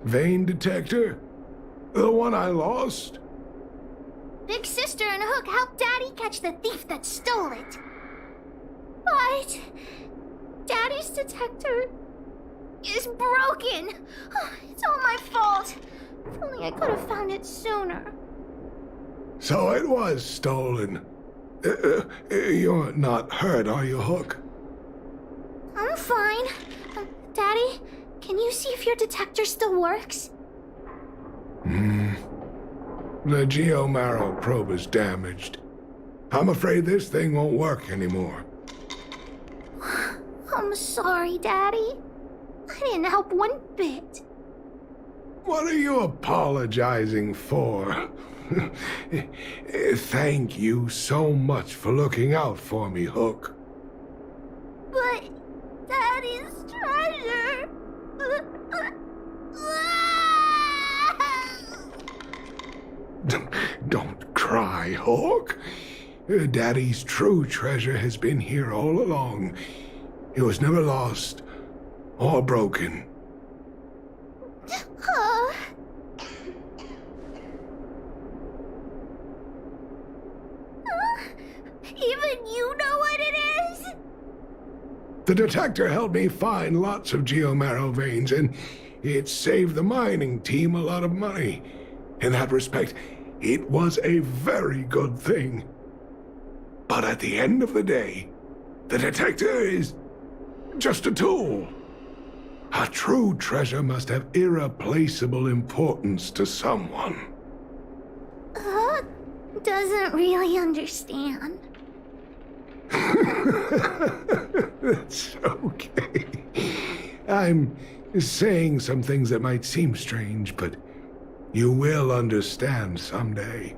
Vein detector? The one I lost? Big Sister and Hook helped Daddy catch the thief that stole it. But Daddy's detector is broken. It's all my fault. If only I could have found it sooner. So it was stolen. You're not hurt, are you, Hook? I'm fine. Daddy, can you see if your detector still works? The geomarrow probe is damaged. I'm afraid this thing won't work anymore. I'm sorry, Daddy. I didn't help one bit. What are you apologizing for? Thank you so much for looking out for me, Hook. But Daddy's treasure. Don't cry, Hook. Daddy's true treasure has been here all along. It was never lost or broken. Even you know what it is? The detector helped me find lots of geomarrow veins, and it saved the mining team a lot of money. In that respect, it was a very good thing. But at the end of the day, the detector is just a tool. A true treasure must have irreplaceable importance to someone. Doesn't really understand. It's okay. I'm saying some things that might seem strange, but you will understand someday.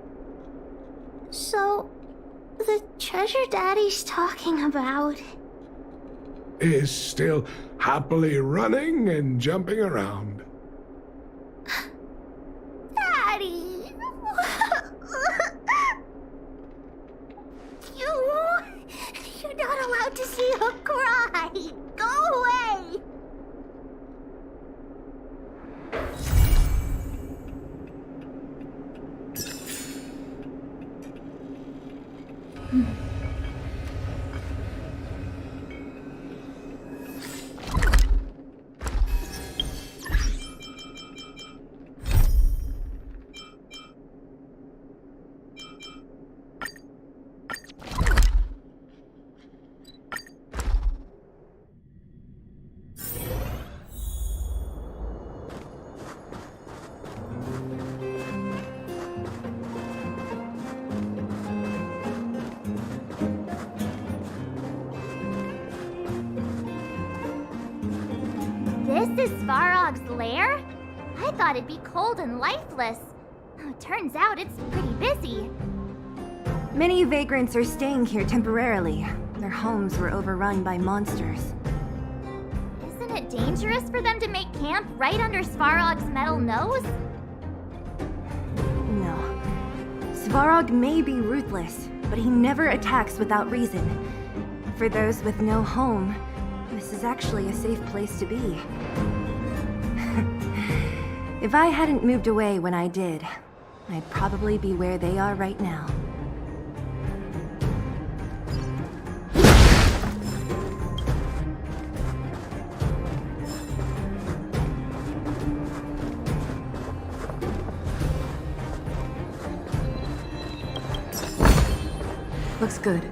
So, the treasure Daddy's talking about Is still happily running and jumping around. Daddy! You're not allowed to see her cry! Go away! This is Svarog's lair? I thought it'd be cold and lifeless. Turns out it's pretty busy. Many vagrants are staying here temporarily. Their homes were overrun by monsters. Isn't it dangerous for them to make camp right under Svarog's metal nose? No. Svarog may be ruthless, but he never attacks without reason. For those with no home, this is actually a safe place to be. If I hadn't moved away when I did, I'd probably be where they are right now. Looks good.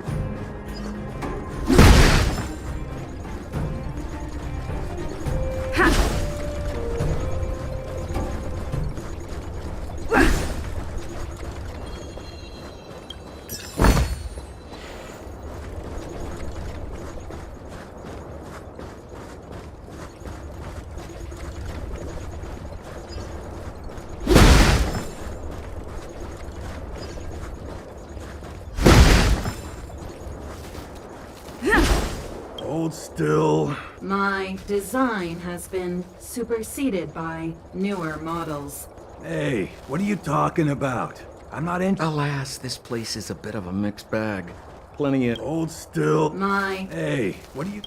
Hold still. My design has been superseded by newer models. Hey, what are you talking about? I'm not in. Alas, this place is a bit of a mixed bag. Plenty of. Hold still. My. Hey, what are you.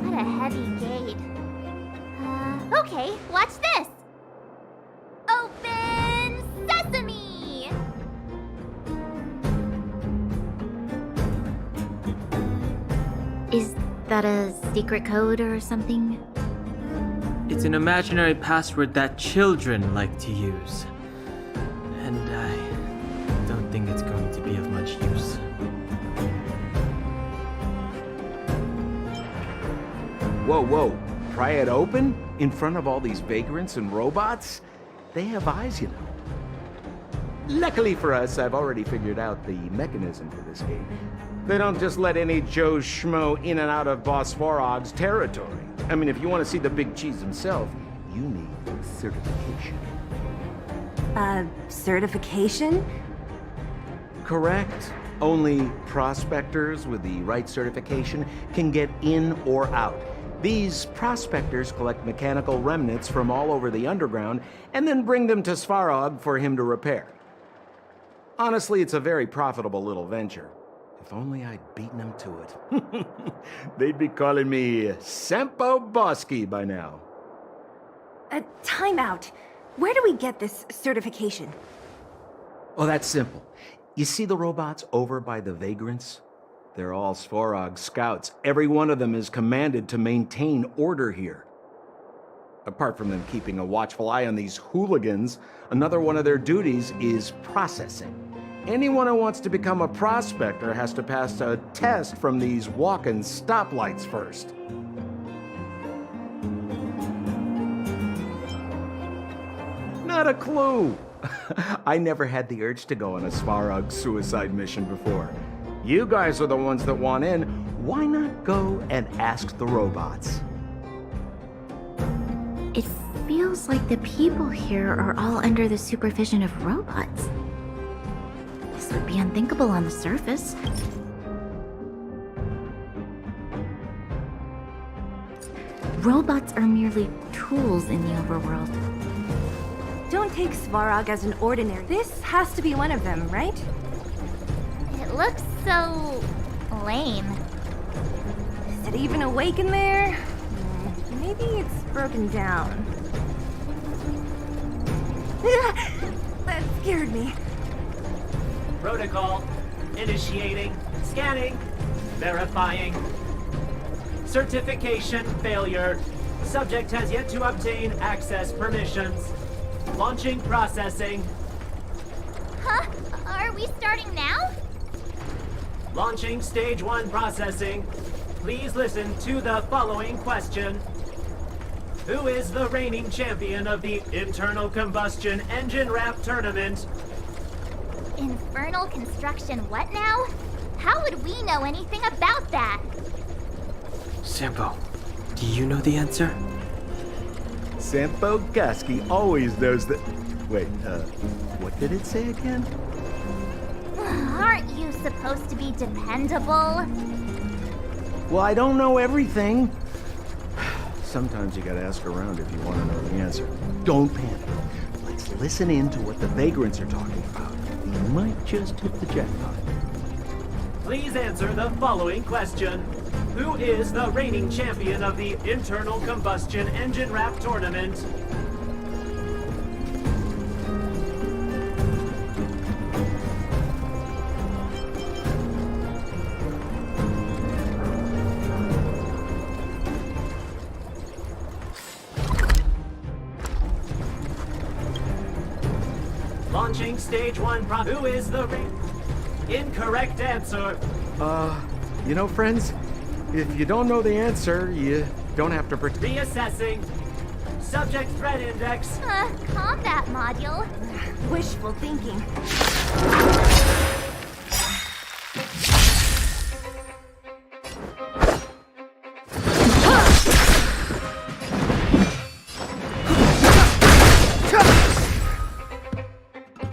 What a heavy gate. Okay, watch this! Open sesame! that a secret code or something? It's an imaginary password that children like to use. And I don't think it's going to be of much use. Whoa, whoa. Pry it open? In front of all these vagrants and robots? They have eyes, you know. Luckily for us, I've already figured out the mechanism for this game. They don't just let any Joe Schmo in and out of Boss Vorog's territory. I mean, if you want to see the big cheese himself, you need certification. Certification? Correct. Only prospectors with the right certification can get in or out. These prospectors collect mechanical remnants from all over the underground and then bring them to Svarog for him to repair. Honestly, it's a very profitable little venture. If only I'd beaten them to it. They'd be calling me Sempo Bosky by now. Time out. Where do we get this certification? Oh, that's simple. You see the robots over by the vagrants? They're all Svarog scouts. Every one of them is commanded to maintain order here. Apart from them keeping a watchful eye on these hooligans, another one of their duties is processing. Anyone who wants to become a prospector has to pass a test from these walking stoplights first. Not a clue. I never had the urge to go on a Svarog suicide mission before. You guys are the ones that want in. Why not go and ask the robots? It feels like the people here are all under the supervision of robots. This would be unthinkable on the surface. Robots are merely tools in the overworld. Don't take Svarog as an ordinary. This has to be one of them, right? It looks so lame. Is it even awake in there? Maybe it's broken down. That scared me. Protocol. Initiating. Scanning. Verifying. Certification failure. Subject has yet to obtain access permissions. Launching processing. Huh? Are we starting now? Launching stage 1 processing. Please listen to the following question. Who is the reigning champion of the Internal Combustion Engine Wrap Tournament? Infernal construction what now? How would we know anything about that? Sampo, do you know the answer? Sempo Bosky always knows that... Wait, what did it say again? Aren't you supposed to be dependable? Well, I don't know everything. Sometimes you gotta ask around if you want to know the answer. Don't panic. Let's listen in to what the vagrants are talking about. You might just hit the jackpot. Please answer the following question. Who is the reigning champion of the Internal Combustion Engine Wrap Tournament? Launching stage 1 Who is the Incorrect answer. You know, friends, if you don't know the answer, you don't have to pretend. Reassessing. Subject threat index. Combat module. Wishful thinking.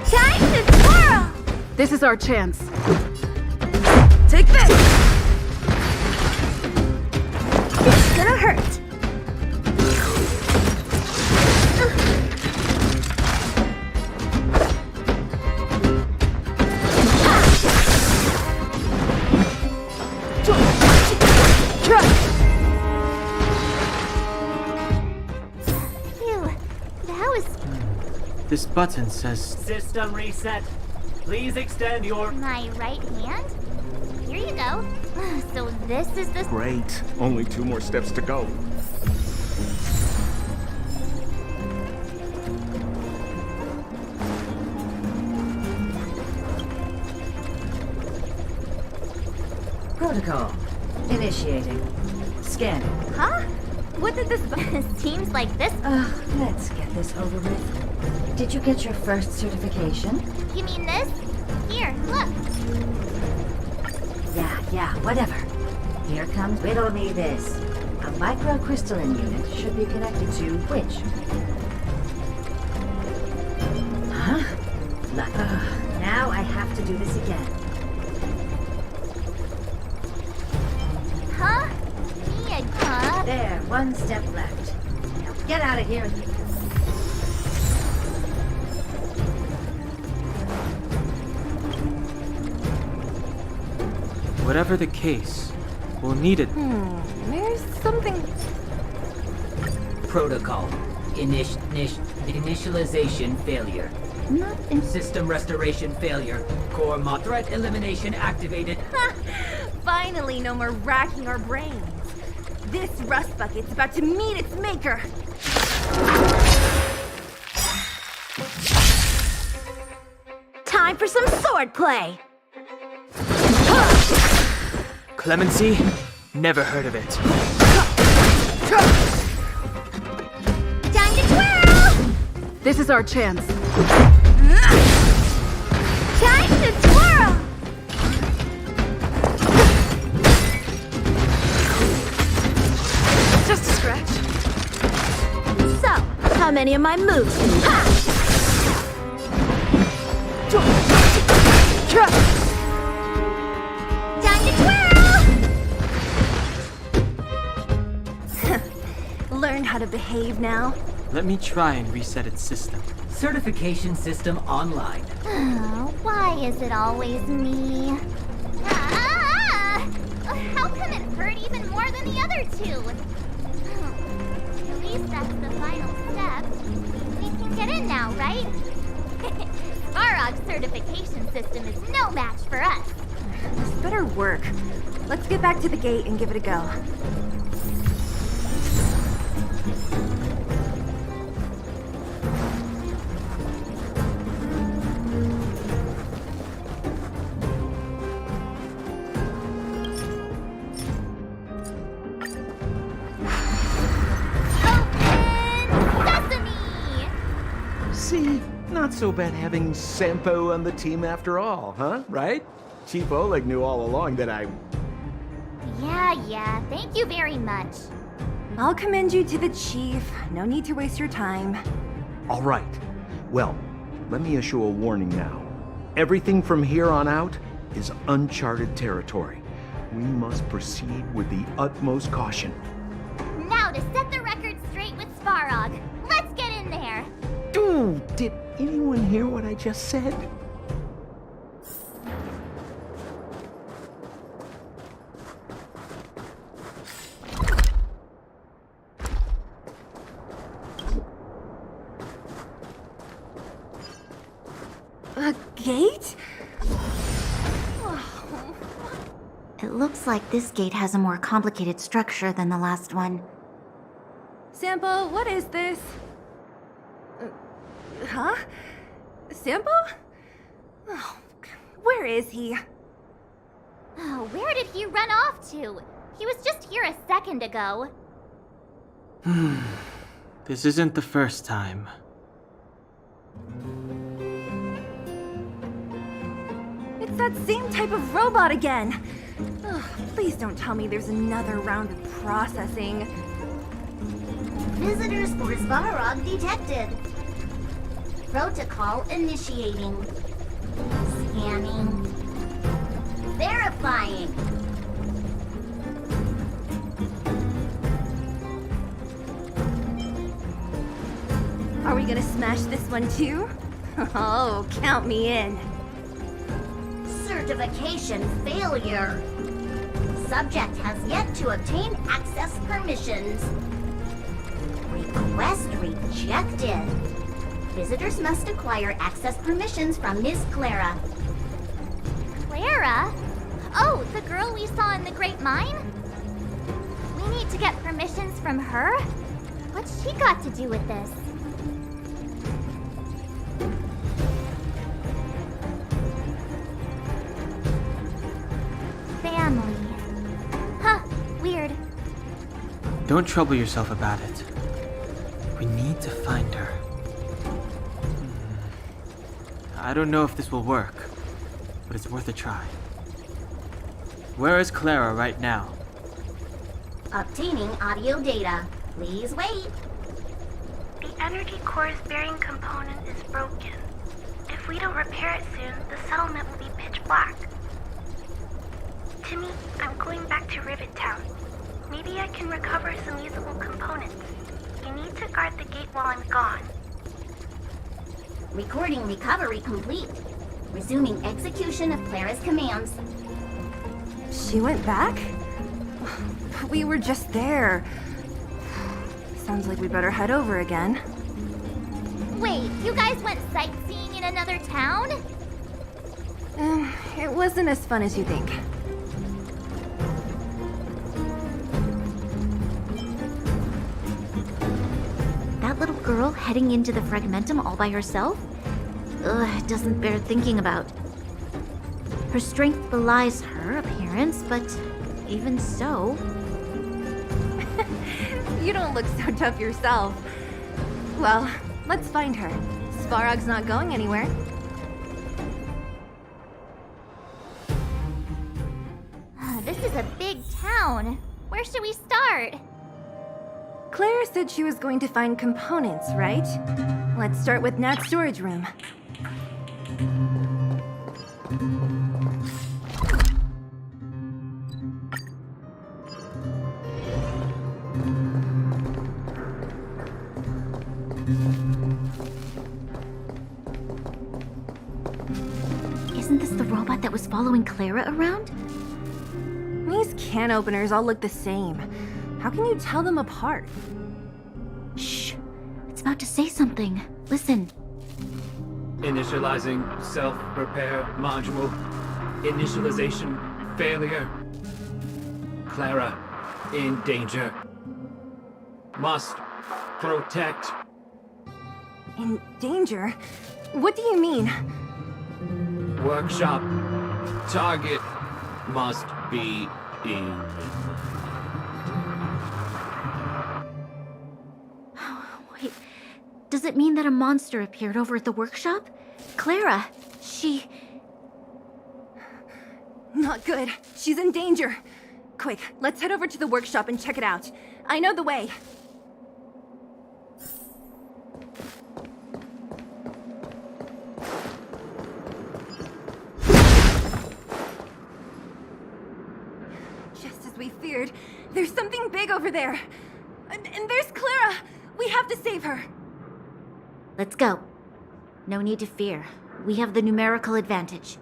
Time to twirl! This is our chance. Take this! It's gonna hurt. Phew, that was... This button says... System reset. Please extend your... My right hand? here you go. So this is the... Great. Only 2 more steps to go. Protocol. Initiating. Scanning. Huh? What did this... Seems like this... Let's get this over with. Did you get your first certification? You mean this? Here, look. Yeah, whatever. Here comes... Riddle me this. A microcrystalline unit should be connected to which? Huh? Now I have to do this again. Huh? Me again? There, 1 step left. Now get out of here. Whatever the case, we'll need it. There's something... Protocol. Initialization failure. Not in... System restoration failure. Core mod threat elimination activated. Finally, no more racking our brains. This rust bucket's about to meet its maker. Time for some swordplay. Clemency? Never heard of it. Time to twirl! This is our chance. Time to twirl! Just a scratch. So, how many of my moves can you Time to twirl! Learn how to behave now. Let me try and reset its system. Certification system online. Why is it always me? Ah! How come it hurt even more than the other 2? At least that's the final step. We can get in now, right? Varog's certification system is no match for us. This better work. Let's get back to the gate and give it a go. See? Not so bad having Sampo on the team after all, huh? Right? Chief Oleg knew all along that I... Yeah, thank you very much. I'll commend you to the chief. No need to waste your time. All right. Well, let me issue a warning now. Everything from here on out is uncharted territory. We must proceed with the utmost caution. Now to set the record straight with Svarog. Let's get in there. Dude, did anyone hear what I just said? A gate? It looks like this gate has a more complicated structure than the last one. Sampo, what is this? Huh? Sampo? Oh, where is he? Oh, where did he run off to? He was just here a second ago. This isn't the first time. It's that same type of robot again. Ugh, please don't tell me there's another round of processing. Visitors for Svarog detected. Protocol initiating. Scanning. Verifying. Are we gonna smash this one too? Oh, count me in. Certification failure. Subject has yet to obtain access permissions. Request rejected. Visitors must acquire access permissions from Miss Clara. Clara? Oh, the girl we saw in the Great Mine? We need to get permissions from her? What's she got to do with this? Family. Huh, weird. Don't trouble yourself about it. We need to find her. I don't know if this will work, but it's worth a try. Where is Clara right now? Obtaining audio data. Please wait. The energy core's bearing component is broken. If we don't repair it soon, the settlement will be pitch black. Timmy, I'm going back to Rivet Town. Maybe I can recover some usable components. You need to guard the gate while I'm gone. Recording recovery complete. Resuming execution of Clara's commands. She went back? We were just there. Sounds like we better head over again. Wait, you guys went sightseeing in another town? It wasn't as fun as you think. That little girl heading into the Fragmentum all by herself? Ugh, it doesn't bear thinking about. Her strength belies her appearance, but even so... You don't look so tough yourself. Well, let's find her. Svarog's not going anywhere. This is a big town. Where should we start? Clara said she was going to find components, right? Let's start with Nat's storage room. Isn't this the robot that was following Clara around? These can openers all look the same. How can you tell them apart? Shh! It's about to say something. Listen. Initializing self-repair module. Initialization failure. Clara in danger. Must protect. In danger? What do you mean? Workshop. Target must be in. Wait, does it mean that a monster appeared over at the workshop? Clara, she... Not good. She's in danger. Quick, let's head over to the workshop and check it out. I know the way. Just as we feared, there's something big over there. And there's Clara! We have to save her. Let's go. No need to fear. We have the numerical advantage.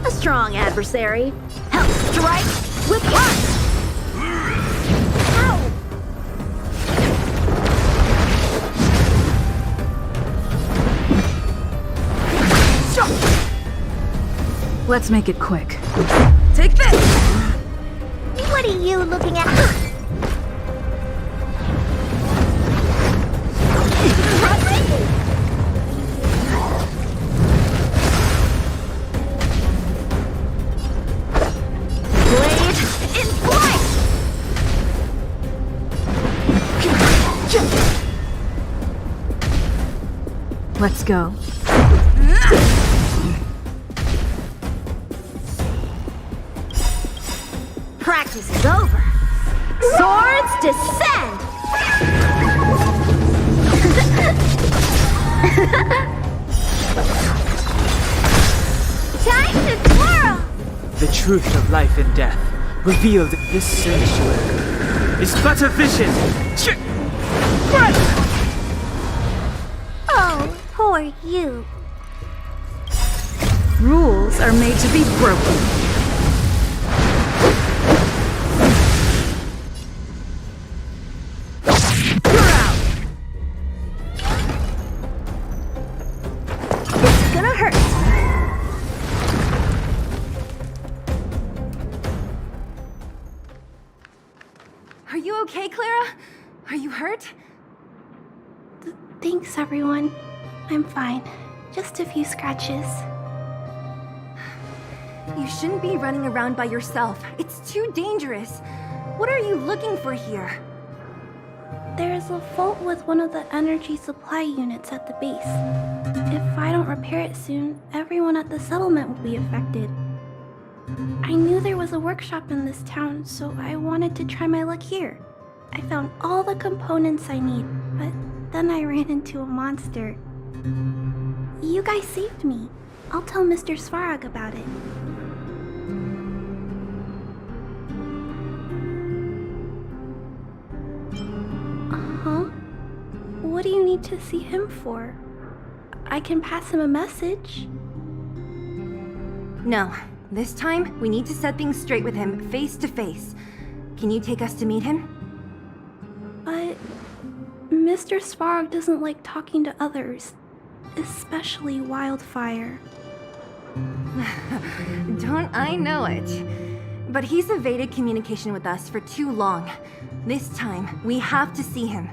A strong adversary. Help strike with what? Let's make it quick. Take this! What are you looking at? Blade in flight! Let's go. Practice is over. Swords descend! Time to twirl! The truth of life and death, revealed in this sanctuary, is but a vision. Oh, poor you. Rules are made to be broken. Are you okay, Clara? Are you hurt? Thanks, everyone. I'm fine. Just a few scratches. You shouldn't be running around by yourself. It's too dangerous. What are you looking for here? There's a fault with one of the energy supply units at the base. If I don't repair it soon, everyone at the settlement will be affected. I knew there was a workshop in this town, so I wanted to try my luck here. I found all the components I need, but then I ran into a monster. You guys saved me. I'll tell Mr. Svarog about it. Huh? What do you need to see him for? I can pass him a message. No. This time, we need to set things straight with him, face to face. Can you take us to meet him? But Mr. Svarog doesn't like talking to others, especially Wildfire. Don't I know it? But he's evaded communication with us for too long. This time, we have to see him.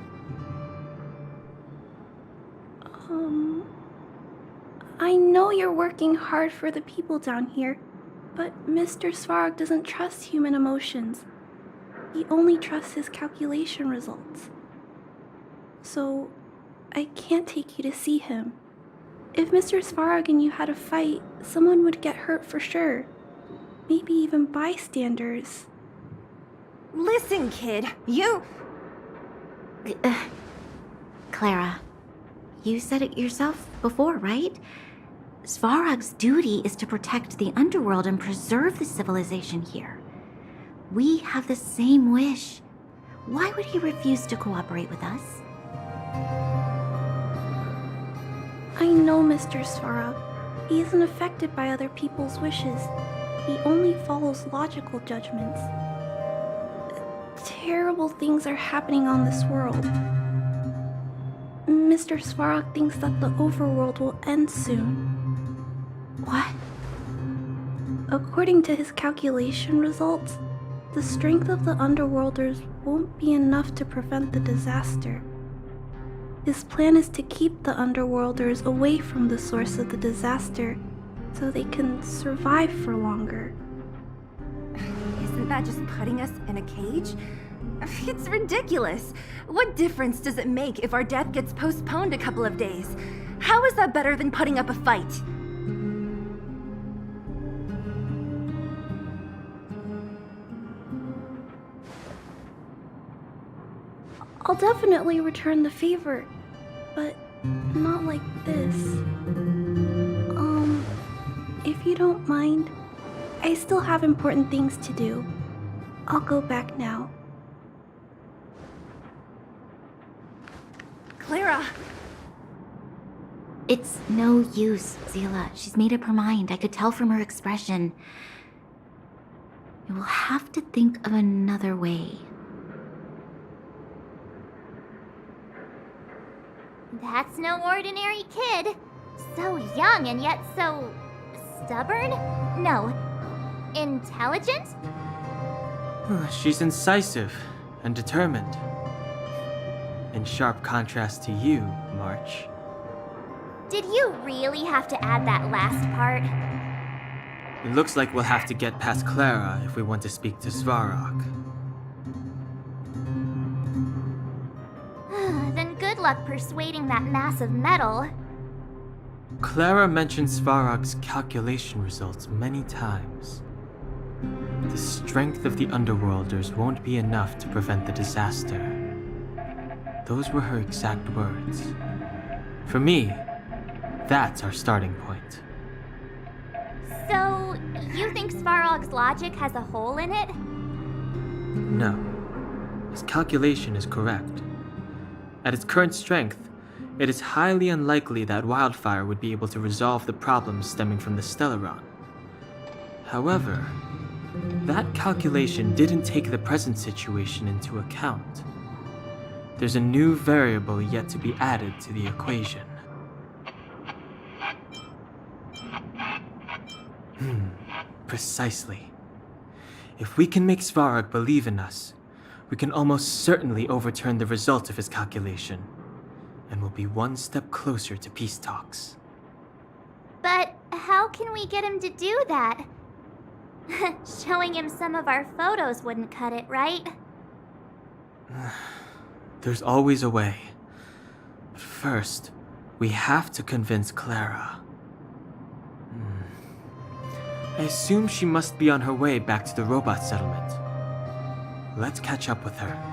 I know you're working hard for the people down here, but Mr. Svarog doesn't trust human emotions. He only trusts his calculation results. So, I can't take you to see him. If Mr. Svarog and you had a fight, someone would get hurt for sure. Maybe even bystanders. Listen, kid, you... Clara, you said it yourself before, right? Svarog's duty is to protect the underworld and preserve the civilization here. We have the same wish. Why would he refuse to cooperate with us? I know Mr. Svarog. He isn't affected by other people's wishes. He only follows logical judgments. Terrible things are happening on this world. Mr. Svarog thinks that the overworld will end soon. What? According to his calculation results, the strength of the Underworlders won't be enough to prevent the disaster. His plan is to keep the Underworlders away from the source of the disaster so they can survive for longer. Isn't that just putting us in a cage? It's ridiculous. What difference does it make if our death gets postponed a couple of days? How is that better than putting up a fight? I'll definitely return the favor, but not like this. If you don't mind, I still have important things to do. I'll go back now. Clara! It's no use, Zila. She's made up her mind. I could tell from her expression. You will have to think of another way. That's no ordinary kid. So young and yet so... stubborn? No. Intelligent? She's incisive and determined. In sharp contrast to you, March. Did you really have to add that last part? It looks like we'll have to get past Clara if we want to speak to Svarog. Then good luck persuading that mass of metal. Clara mentioned Svarog's calculation results many times. The strength of the Underworlders won't be enough to prevent the disaster. Those were her exact words. For me, that's our starting point. So, you think Svarog's logic has a hole in it? No. His calculation is correct. At its current strength, it is highly unlikely that Wildfire would be able to resolve the problems stemming from the Stellaron. However, that calculation didn't take the present situation into account. There's a new variable yet to be added to the equation. Precisely. If we can make Svarog believe in us, we can almost certainly overturn the result of his calculation, and will be one step closer to peace talks. But how can we get him to do that? Showing him some of our photos wouldn't cut it, right? There's always a way. But first, we have to convince Clara. I assume she must be on her way back to the robot settlement. Let's catch up with her.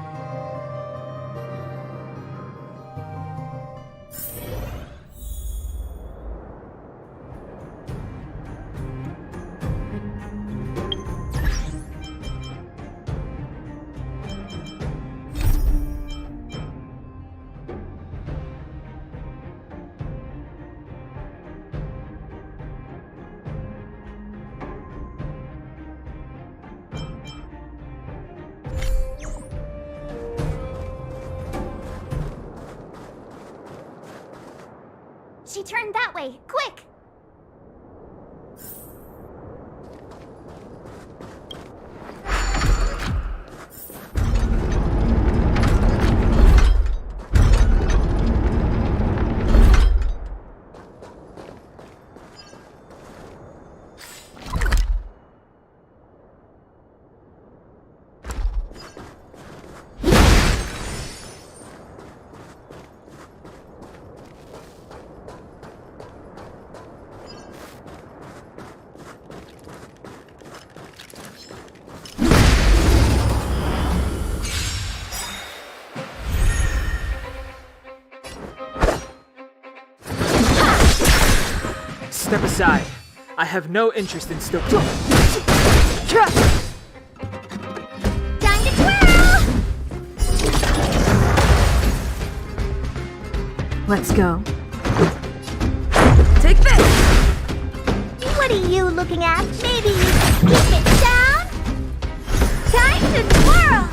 She turned that way! Quick! Step aside. I have no interest in still. Time to twirl! Let's go. Take this! What are you looking at? Maybe keep it down? Time to twirl!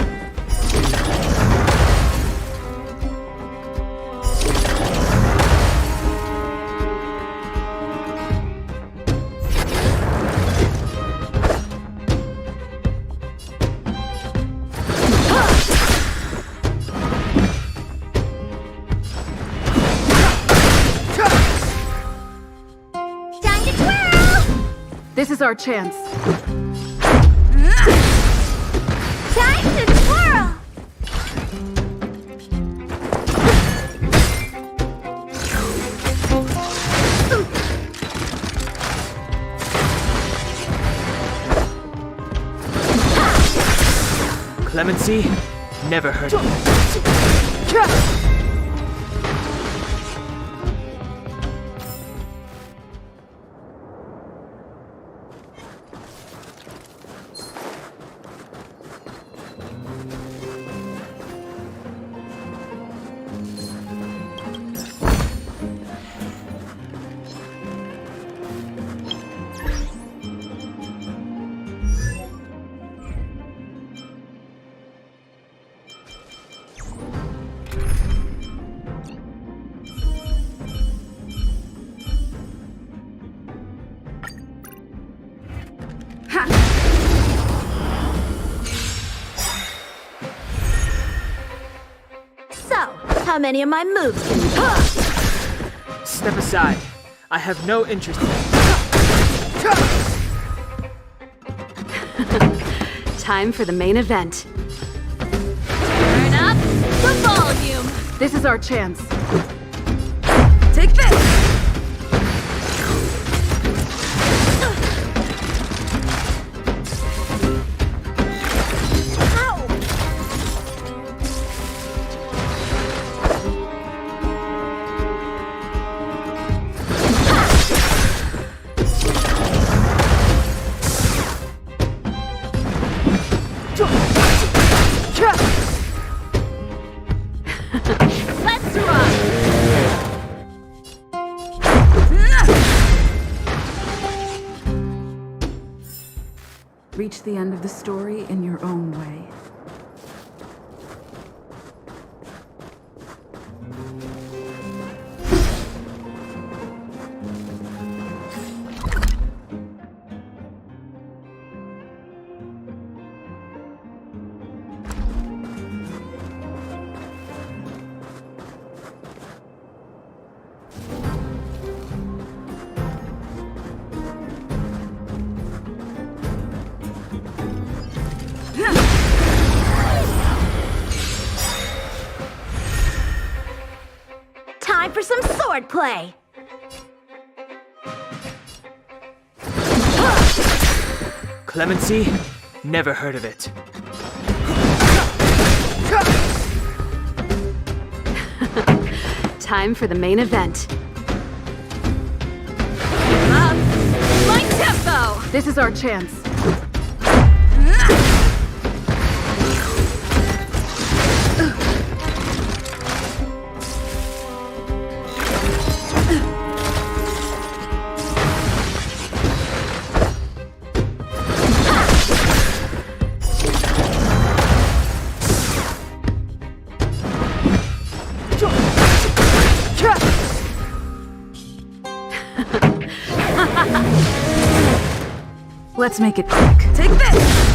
This is our chance. Time to twirl! Clemency never hurt me. How many of my moves can you Step aside. I have no interest in. Time for the main event. Turn up the volume! This is our chance. Take this! Let's rock! Reach the end of the story in your own way. time for some sword play! Clemency? Never heard of it. Time for the main event. My tempo! This is our chance. Let's make it quick. Take this!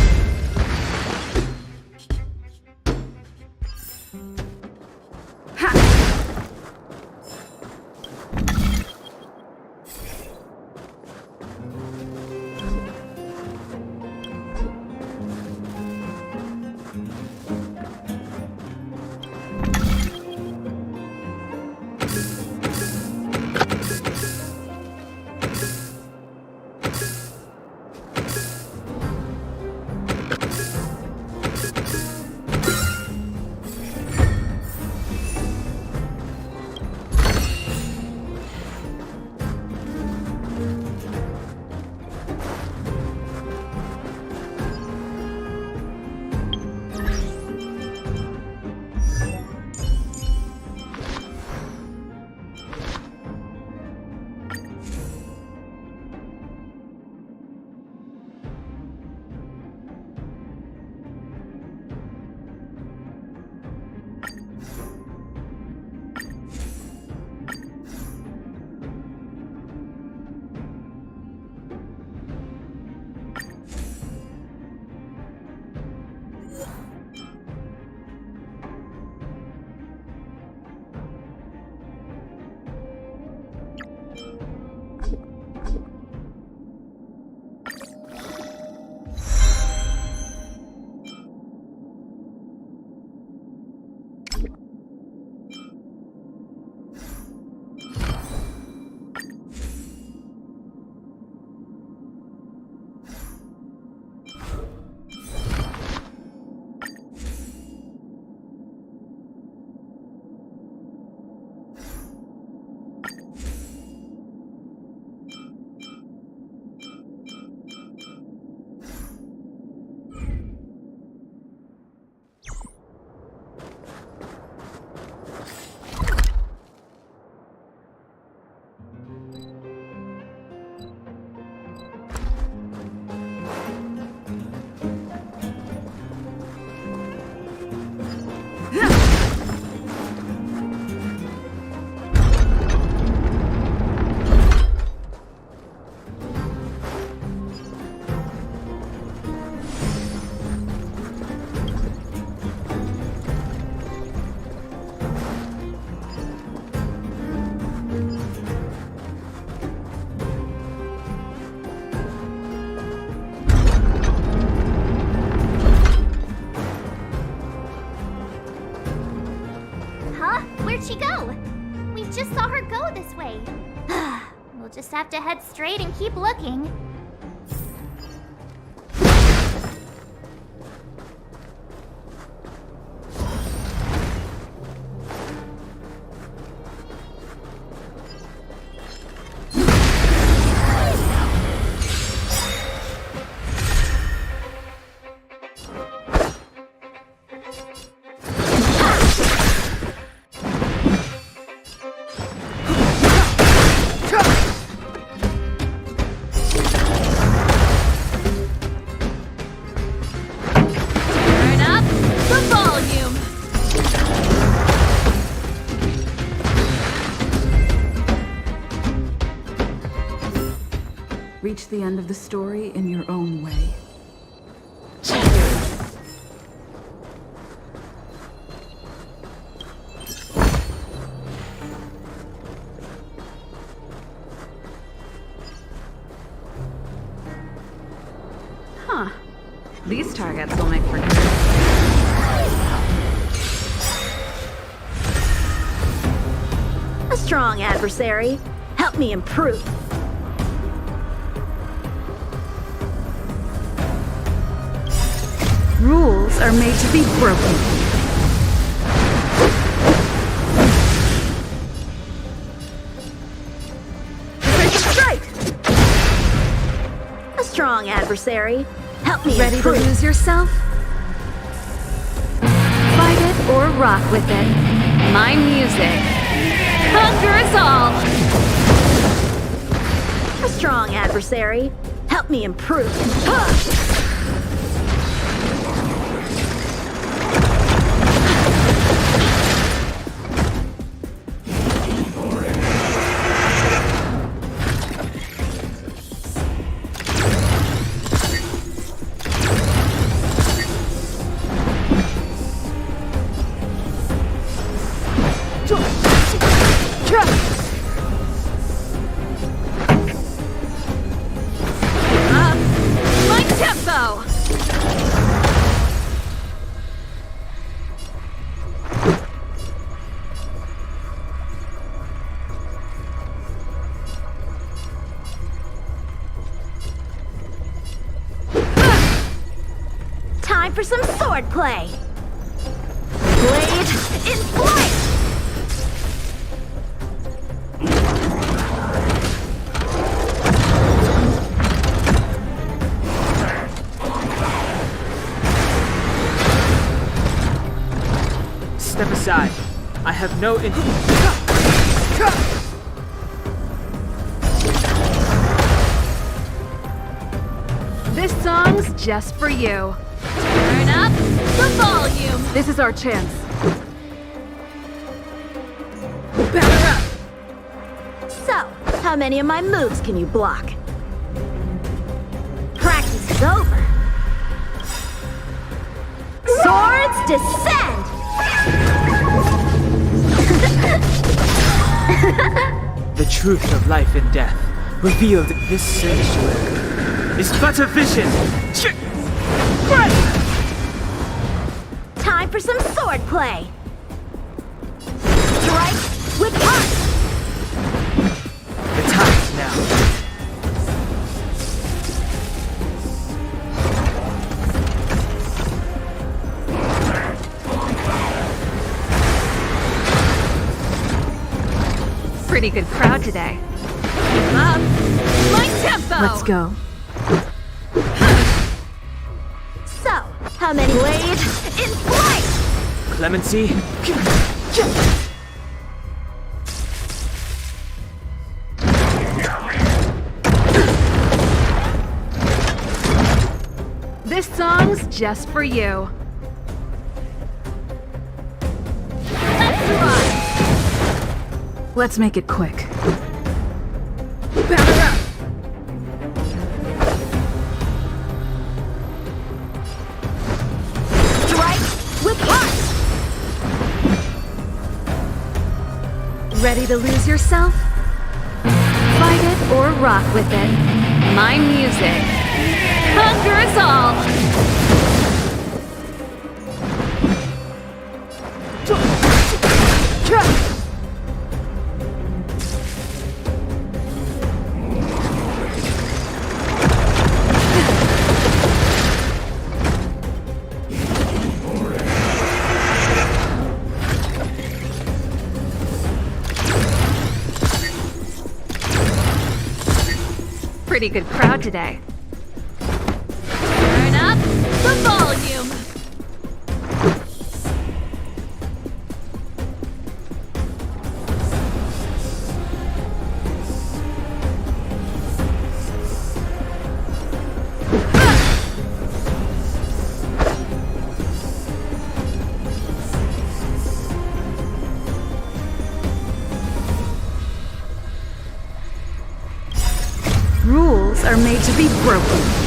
Where'd she go? We just saw her go this way. We'll just have to head straight and keep looking. Reach the end of the story in your own way. Huh. These targets will make for good. Let's strong, adversary. Help me improve. Rules are made to be broken. Strike! A strong adversary. Help me Ready improve. to lose yourself? Fight it or rock with it. My music. Conquer us all! A strong adversary. Help me improve. Huh! My tempo! Time for some swordplay. Blade in flight! Step aside. I have no This song's just for you. Turn up the volume. This is our chance. So, how many of my moves can you block? Practice is over. Swords descend! The truth of life and death, revealed in this sanctuary, is but a vision. Time for some swordplay. Strike with punch. The time is now. Pretty good crowd today. Up. My tempo. Let's go. So, how many blades in flight? Clemency. This song's just for you. Let's run. Let's make it quick. Strike with punch. Ready to lose yourself? Fight it or rock with it. My music. Conquer us all! Pretty good crowd today. Turn up the volume. Rules are made to be broken.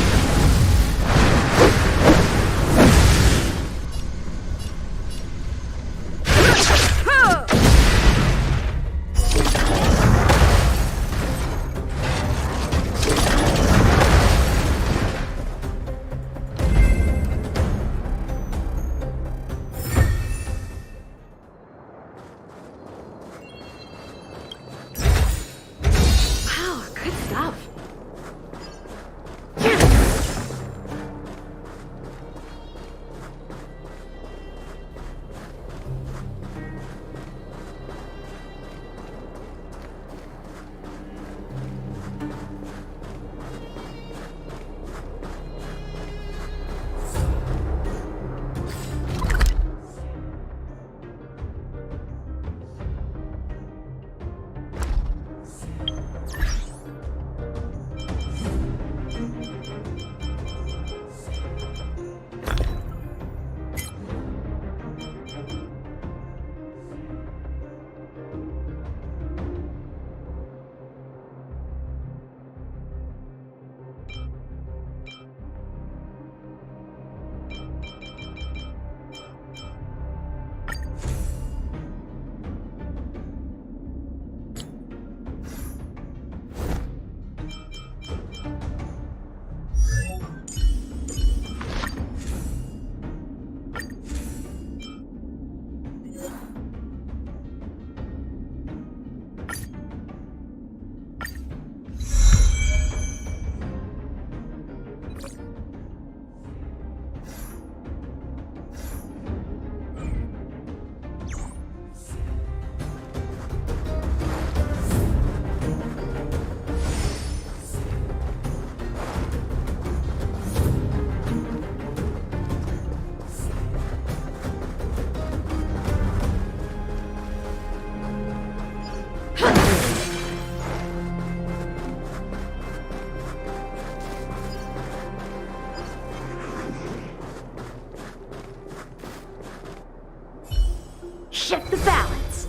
Shift the balance.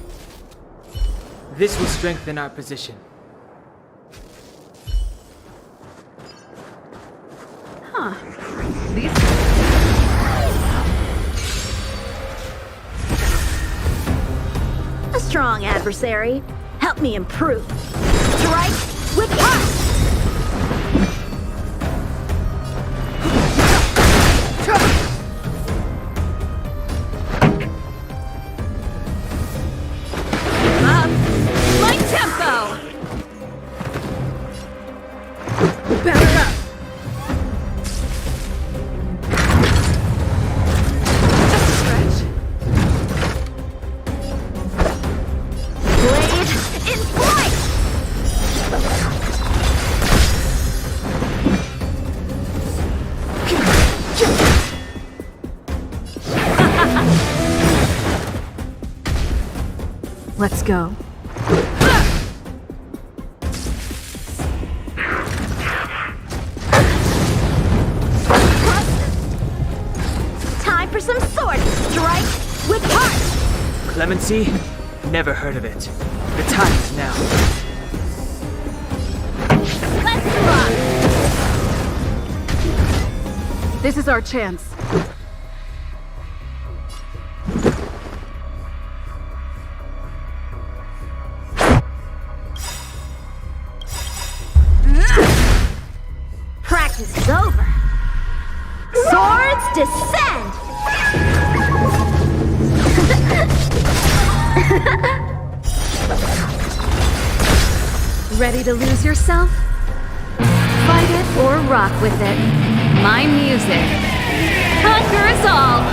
This will strengthen our position. Huh. These... A strong adversary. Help me improve. Strike with punch! Up! My tempo! Back up! Just a stretch. Blade in flight! Let's go. Time for some sword strike with punch! Clemency? Never heard of it. The time is now. Let's rock! This is our chance. Practice is over. Swords descend! Ready to lose yourself? Fight it or rock with it. My music conquers all!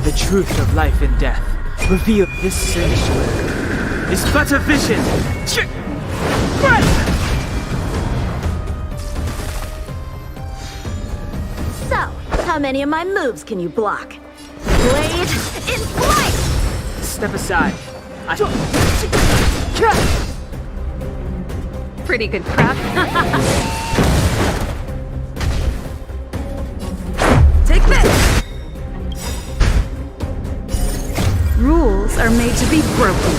The truth of life and death revealed this sanctuary is but a vision. So, how many of my moves can you block? Blade in flight! Step aside. Pretty good crap. Take this! Rules are made to be broken.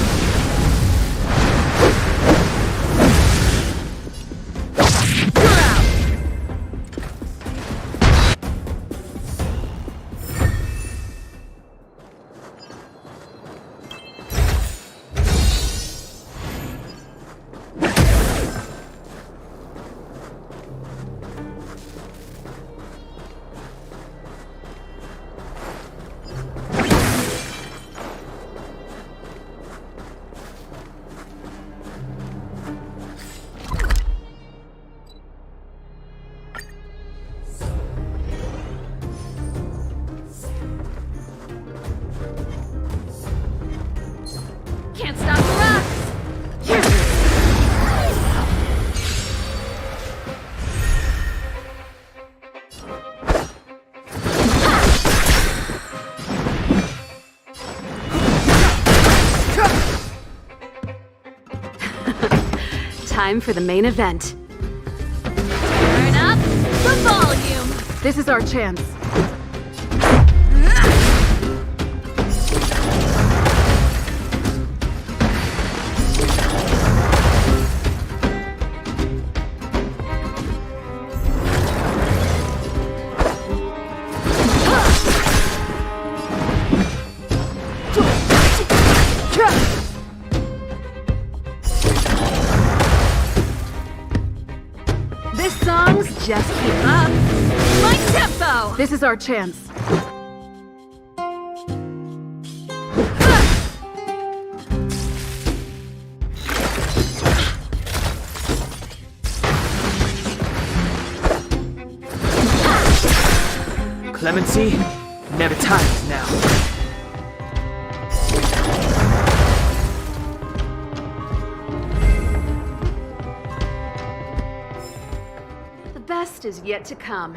Can't stop the rocks! Time for the main event. Turn up the volume! This is our chance. This song's just keep up. My tempo! This is our chance. Clemency? Never time is now. The best is yet to come.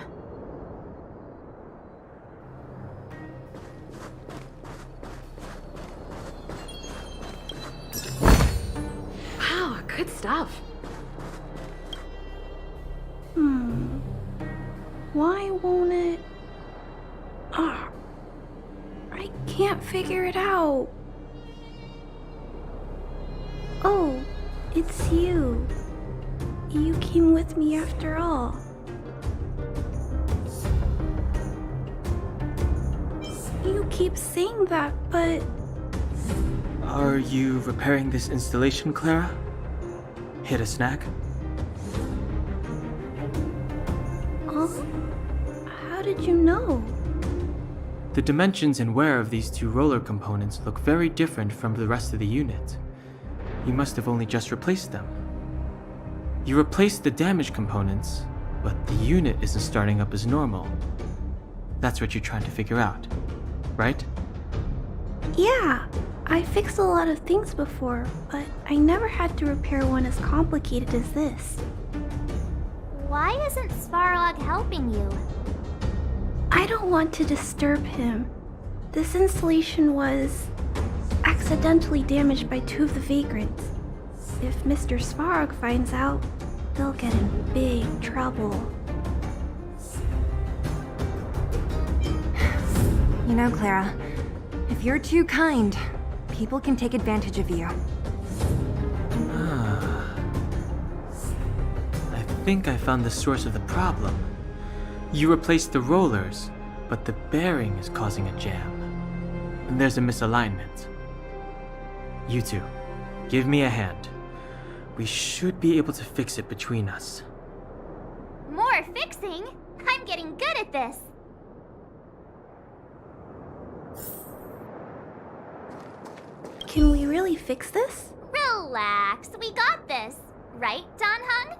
Wow, good stuff. Why won't it... Ah, I can't figure it out. Oh, it's you. You came with me after all. You keep saying that, but... Are you repairing this installation, Clara? Hit a snack? How did you know? The dimensions and wear of these two roller components look very different from the rest of the unit. You must have only just replaced them. You replaced the damaged components, but the unit isn't starting up as normal. That's what you're trying to figure out, right? Yeah, I fixed a lot of things before, but I never had to repair one as complicated as this. Why isn't Svarog helping you? I don't want to disturb him. This installation was accidentally damaged by two of the vagrants. If Mr. Svarog finds out, they'll get in big trouble. You know, Clara, if you're too kind, people can take advantage of you. I think I found the source of the problem. You replaced the rollers, but the bearing is causing a jam. And there's a misalignment. You two, give me a hand. We should be able to fix it between us. More fixing? I'm getting good at this. Can we really fix this? Relax, we got this. Right, Don Hung?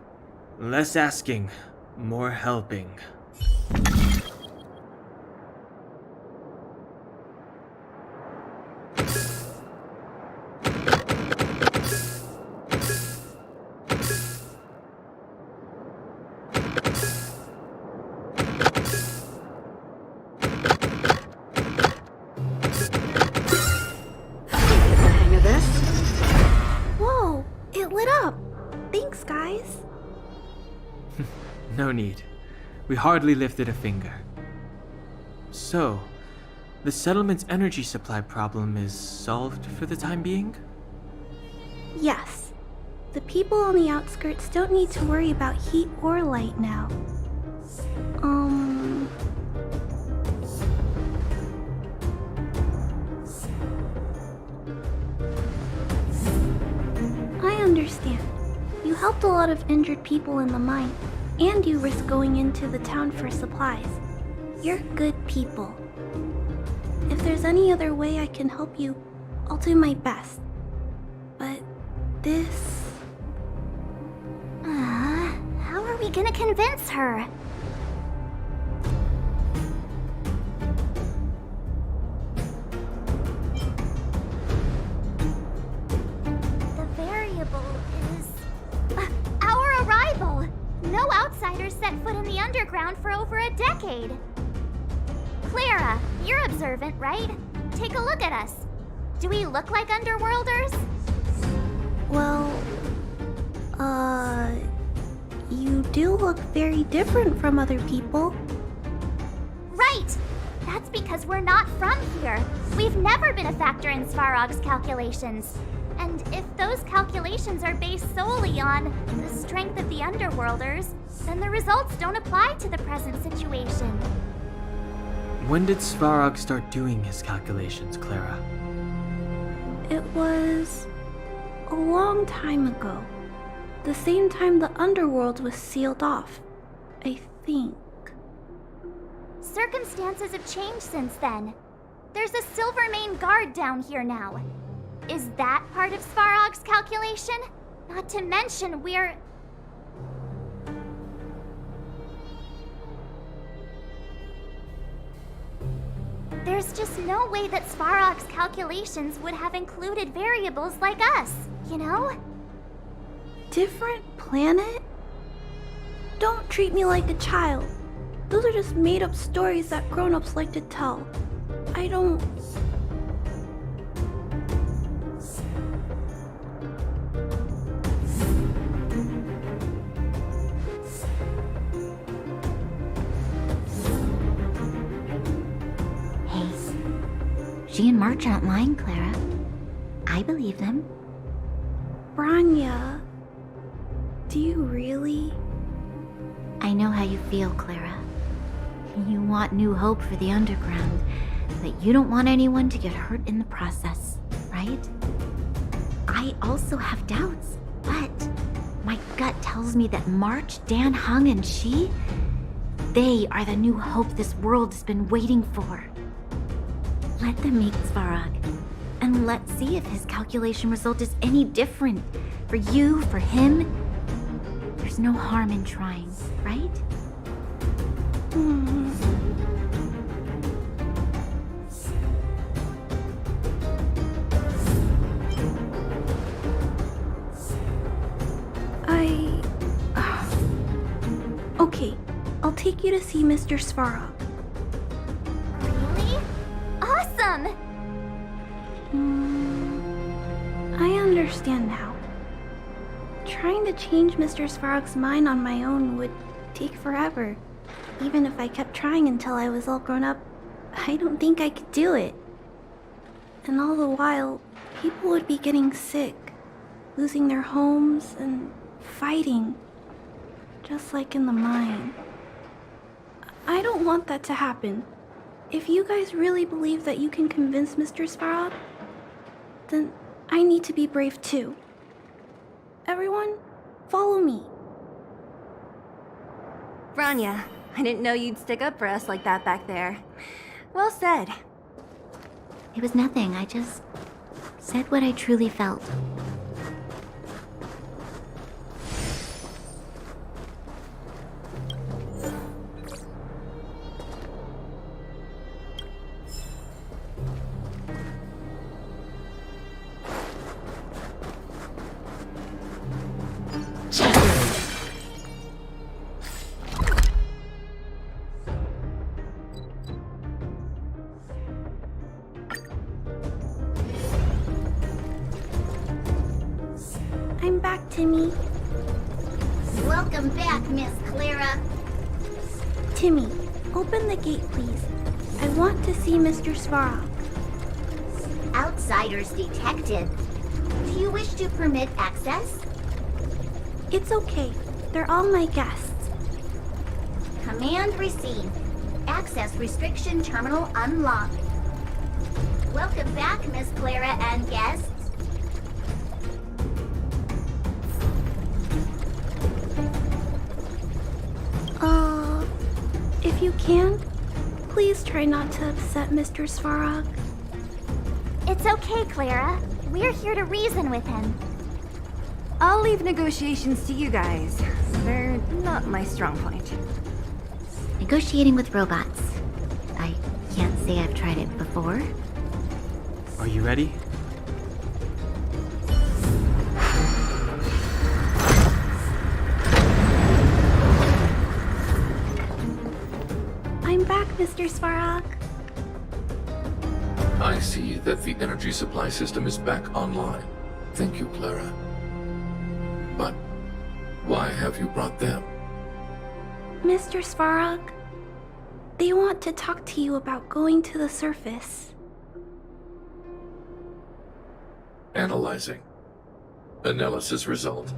Less asking, more helping. Whoa, it lit up. Thanks, guys. No need. We hardly lifted a finger. So, the settlement's energy supply problem is solved for the time being? Yes. The people on the outskirts don't need to worry about heat or light now. I understand. You helped a lot of injured people in the mine, and you risked going into the town for supplies. You're good people. If there's any other way I can help you, I'll do my best. But this... How are we gonna convince her? The variable is... our arrival! No outsiders set foot in the underground for over a decade. Clara, you're observant, right? Take a look at us. Do we look like underworlders? Well, you do look very different from other people. Right! That's because we're not from here. We've never been a factor in Svarog's calculations. And if those calculations are based solely on the strength of the Underworlders, then the results don't apply to the present situation. When did Svarog start doing his calculations, Clara? It was a long time ago. The same time the Underworld was sealed off, I think. Circumstances have changed since then. There's a Silvermane guard down here now. Is that part of Svarog's calculation? Not to mention we're... There's just no way that Svarog's calculations would have included variables like us, you know? Different planet? Don't treat me like a child. Those are just made-up stories that grown-ups like to tell. I don't... She and March aren't lying, Clara. I believe them. Branya, do you really? I know how you feel, Clara. You want new hope for the underground, but you don't want anyone to get hurt in the process, right? I also have doubts, but my gut tells me that March, Dan Hung, and she, they are the new hope this world has been waiting for. Let them meet Svarog, and let's see if his calculation result is any different. For you, for him, there's no harm in trying, right? Okay, I'll take you to see Mr. Svarog. Really? Awesome! I understand now. Trying to change Mr. Svarog's mind on my own would take forever. Even if I kept trying until I was all grown up, I don't think I could do it. And all the while, people would be getting sick, losing their homes, and fighting. Just like in the mine. I don't want that to happen. If you guys really believe that you can convince Mr. Svarog, then I need to be brave too. Everyone, follow me. Branya, I didn't know you'd stick up for us like that back there. Well said. It was nothing. I just said what I truly felt. I'm back, Timmy. Welcome back, Miss Clara. Timmy, open the gate, please. I want to see Mr. Svarog. Outsiders detected. Do you wish to permit access? It's okay. They're all my guests. Command received. Access restriction terminal unlocked. Welcome back, Miss Clara and guests. If you can, please try not to upset Mr. Svarog. It's okay, Clara. We're here to reason with him. I'll leave negotiations to you guys. They're not my strong point. Negotiating with robots. I can't say I've tried it before. Are you ready? I'm back, Mr. Svarog. I see that the energy supply system is back online. Thank you, Clara. But why have you brought them? Mr. Svarog, they want to talk to you about going to the surface. Analyzing. Analysis result.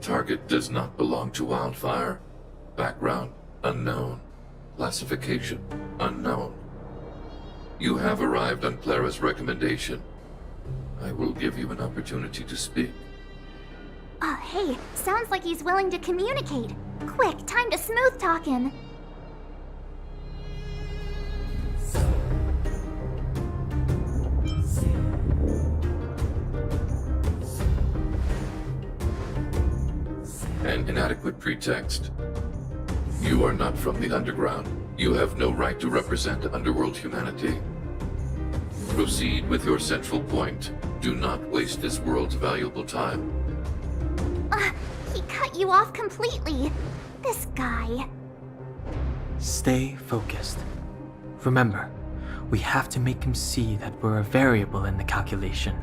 Target does not belong to Wildfire. Background unknown. Classification unknown. You have arrived on Clara's recommendation. I will give you an opportunity to speak. Oh, hey, sounds like he's willing to communicate. Quick, time to smooth talk him. An inadequate pretext. You are not from the underground. You have no right to represent underworld humanity. Proceed with your central point. Do not waste this world's valuable time. He cut you off completely. This guy. Stay focused. Remember, we have to make him see that we're a variable in the calculation.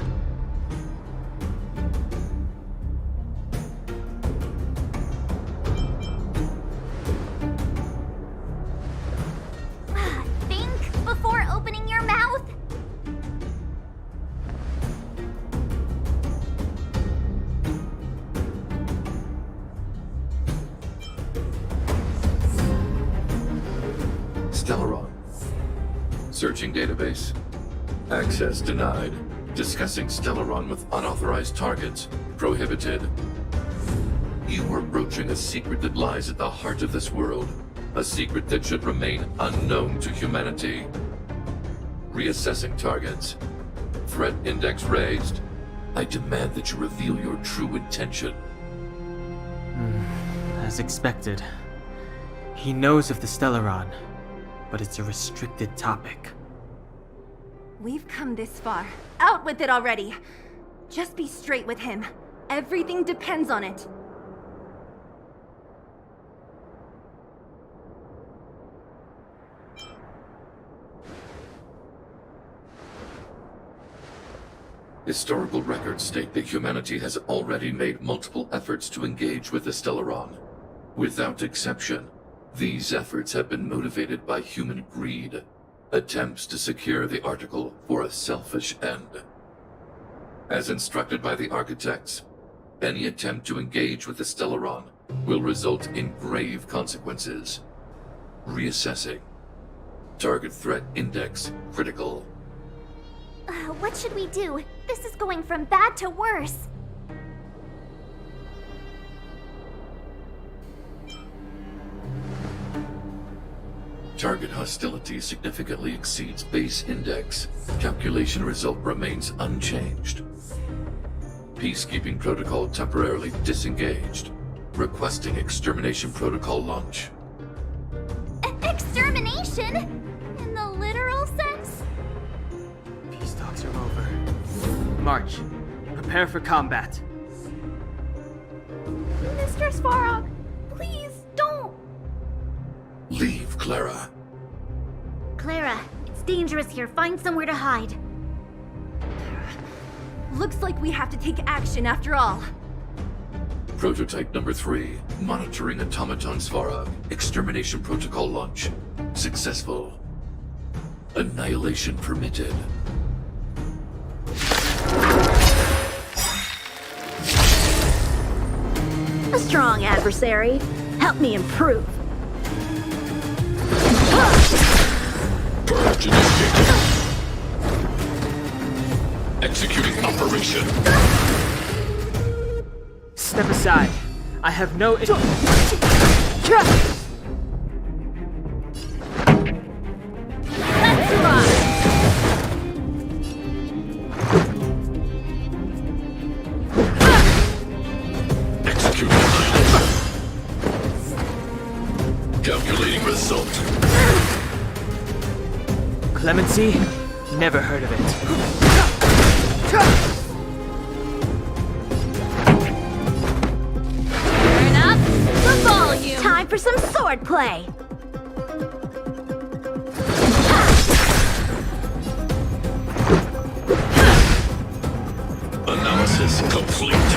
Think before opening your mouth. Searching database. Access denied. Discussing Stellaron with unauthorized targets. Prohibited. You are broaching a secret that lies at the heart of this world. A secret that should remain unknown to humanity. Reassessing targets. Threat index raised. I demand that you reveal your true intention. As expected. He knows of the Stellaron, but it's a restricted topic. We've come this far. Out with it already! Just be straight with him. Everything depends on it. Historical records state that humanity has already made multiple efforts to engage with the Stellaron. Without exception, these efforts have been motivated by human greed, attempts to secure the article for a selfish end. As instructed by the architects, any attempt to engage with the Stellaron will result in grave consequences. Reassessing. Target threat index critical. What should we do? This is going from bad to worse. Target hostility significantly exceeds base index. Calculation result remains unchanged. Peacekeeping protocol temporarily disengaged. Requesting extermination protocol launch. Extermination? In the literal sense? Peace talks are over. March. Prepare for combat. Mr. Svarog, please don't. Leave, Clara. Clara, it's dangerous here. Find somewhere to hide. Looks like we have to take action after all. Prototype number 3. Monitoring automaton Svarog. Extermination protocol launch. Successful. Annihilation permitted. A strong adversary. Help me improve. Purge initiated. Executing operation. Step aside. I have no... Executing annihilation. Calculating result. Clemency? Never heard of it. Turn up the volume! Time for some swordplay! Analysis complete.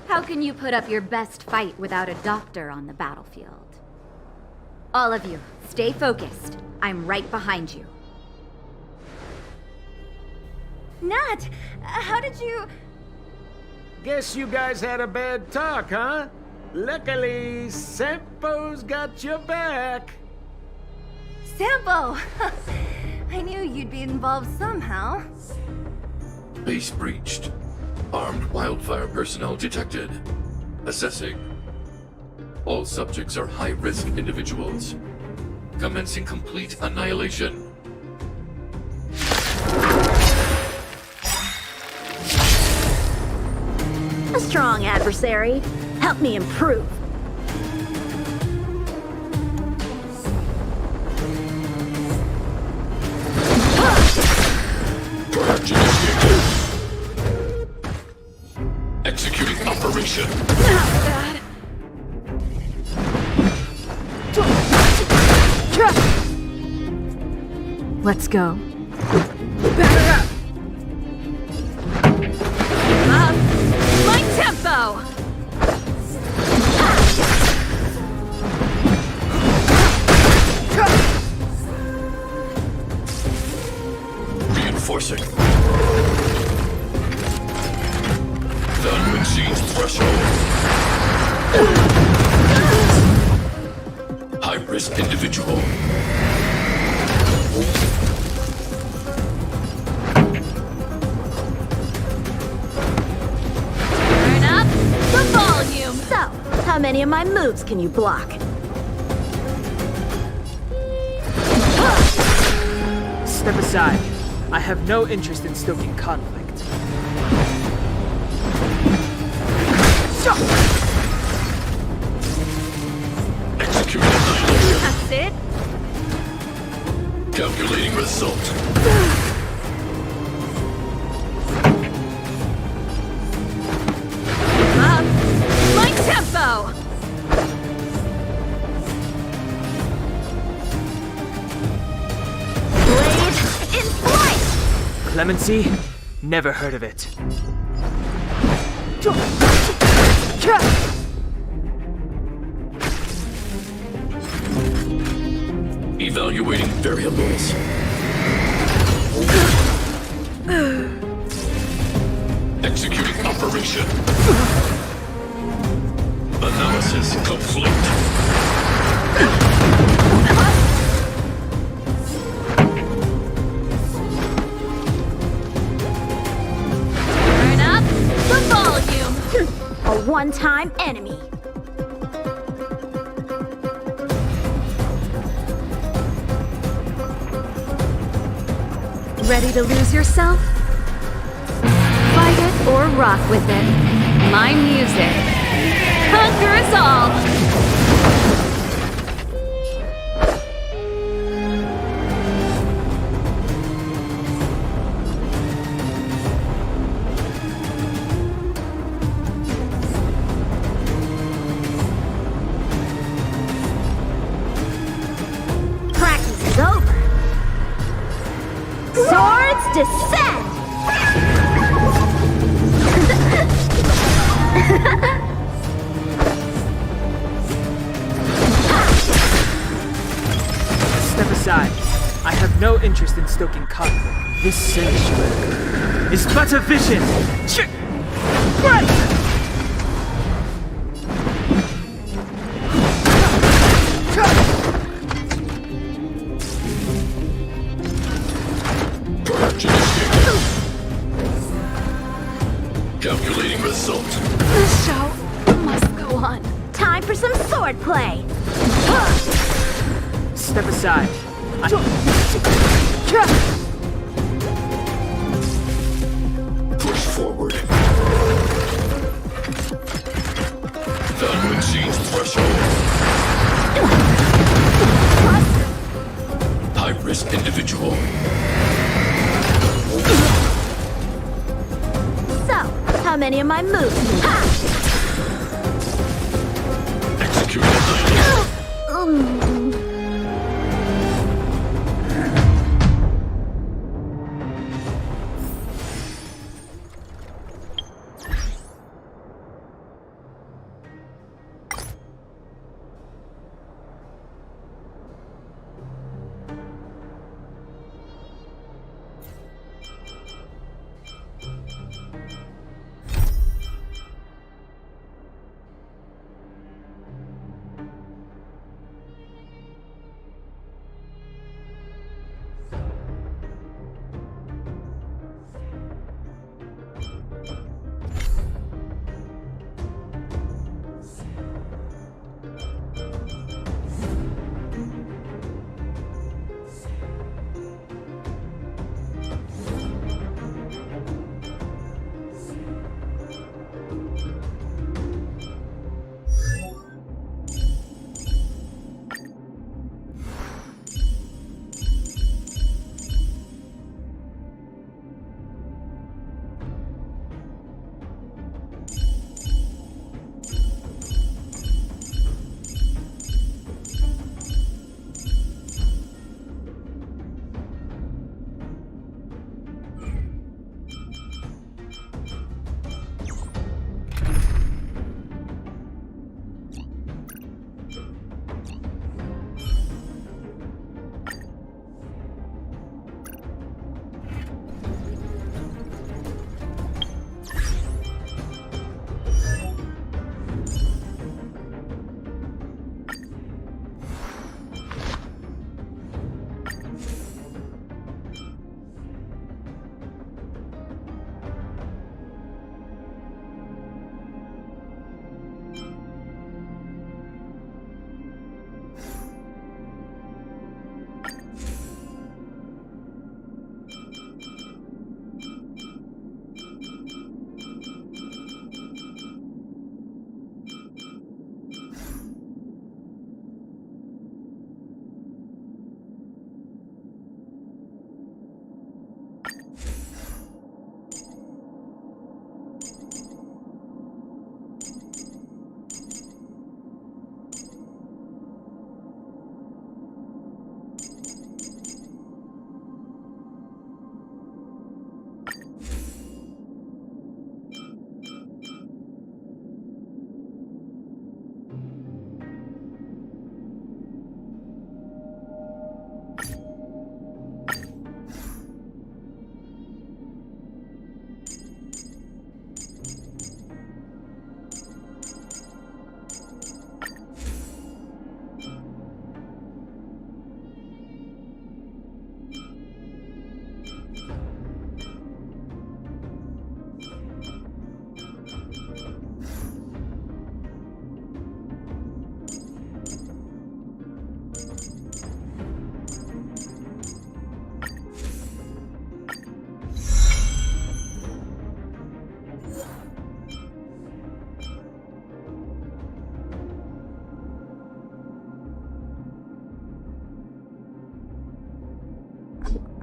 How can you put up your best fight without a doctor on the battlefield? All of you, stay focused. I'm right behind you. Nat, how did you... Guess you guys had a bad talk, huh? Luckily, Sempo's got your back. Sampo! I knew you'd be involved somehow. Base breached. Armed wildfire personnel detected. Assessing. All subjects are high-risk individuals. Commencing complete annihilation. A strong adversary. Help me improve. Purge initiated. Executing operation. Let's go. My tempo! Reinforcing. high-risk individual. Turn up the volume! So, how many of my moves can you block? Step aside. I have no interest in stoking conflict. Execute annihilation. That's it? Calculating result. Up! My tempo! Blade in flight! Clemency? Never heard of it. Evaluating variables. Executing operation. Analysis complete. Turn up the volume! A one-time enemy. Ready to lose yourself? Fight it or rock with it. My music. Conquer us all! Practice is over. Swords descend! Step aside. I have no interest in stoking conflict. This sanctuary is but a vision. Right! Calculating result. The show must go on. Time for some sword play. Step aside. Push forward. Value exceeds threshold. High-risk individual. So, how many of my moves can you Execute annihilation.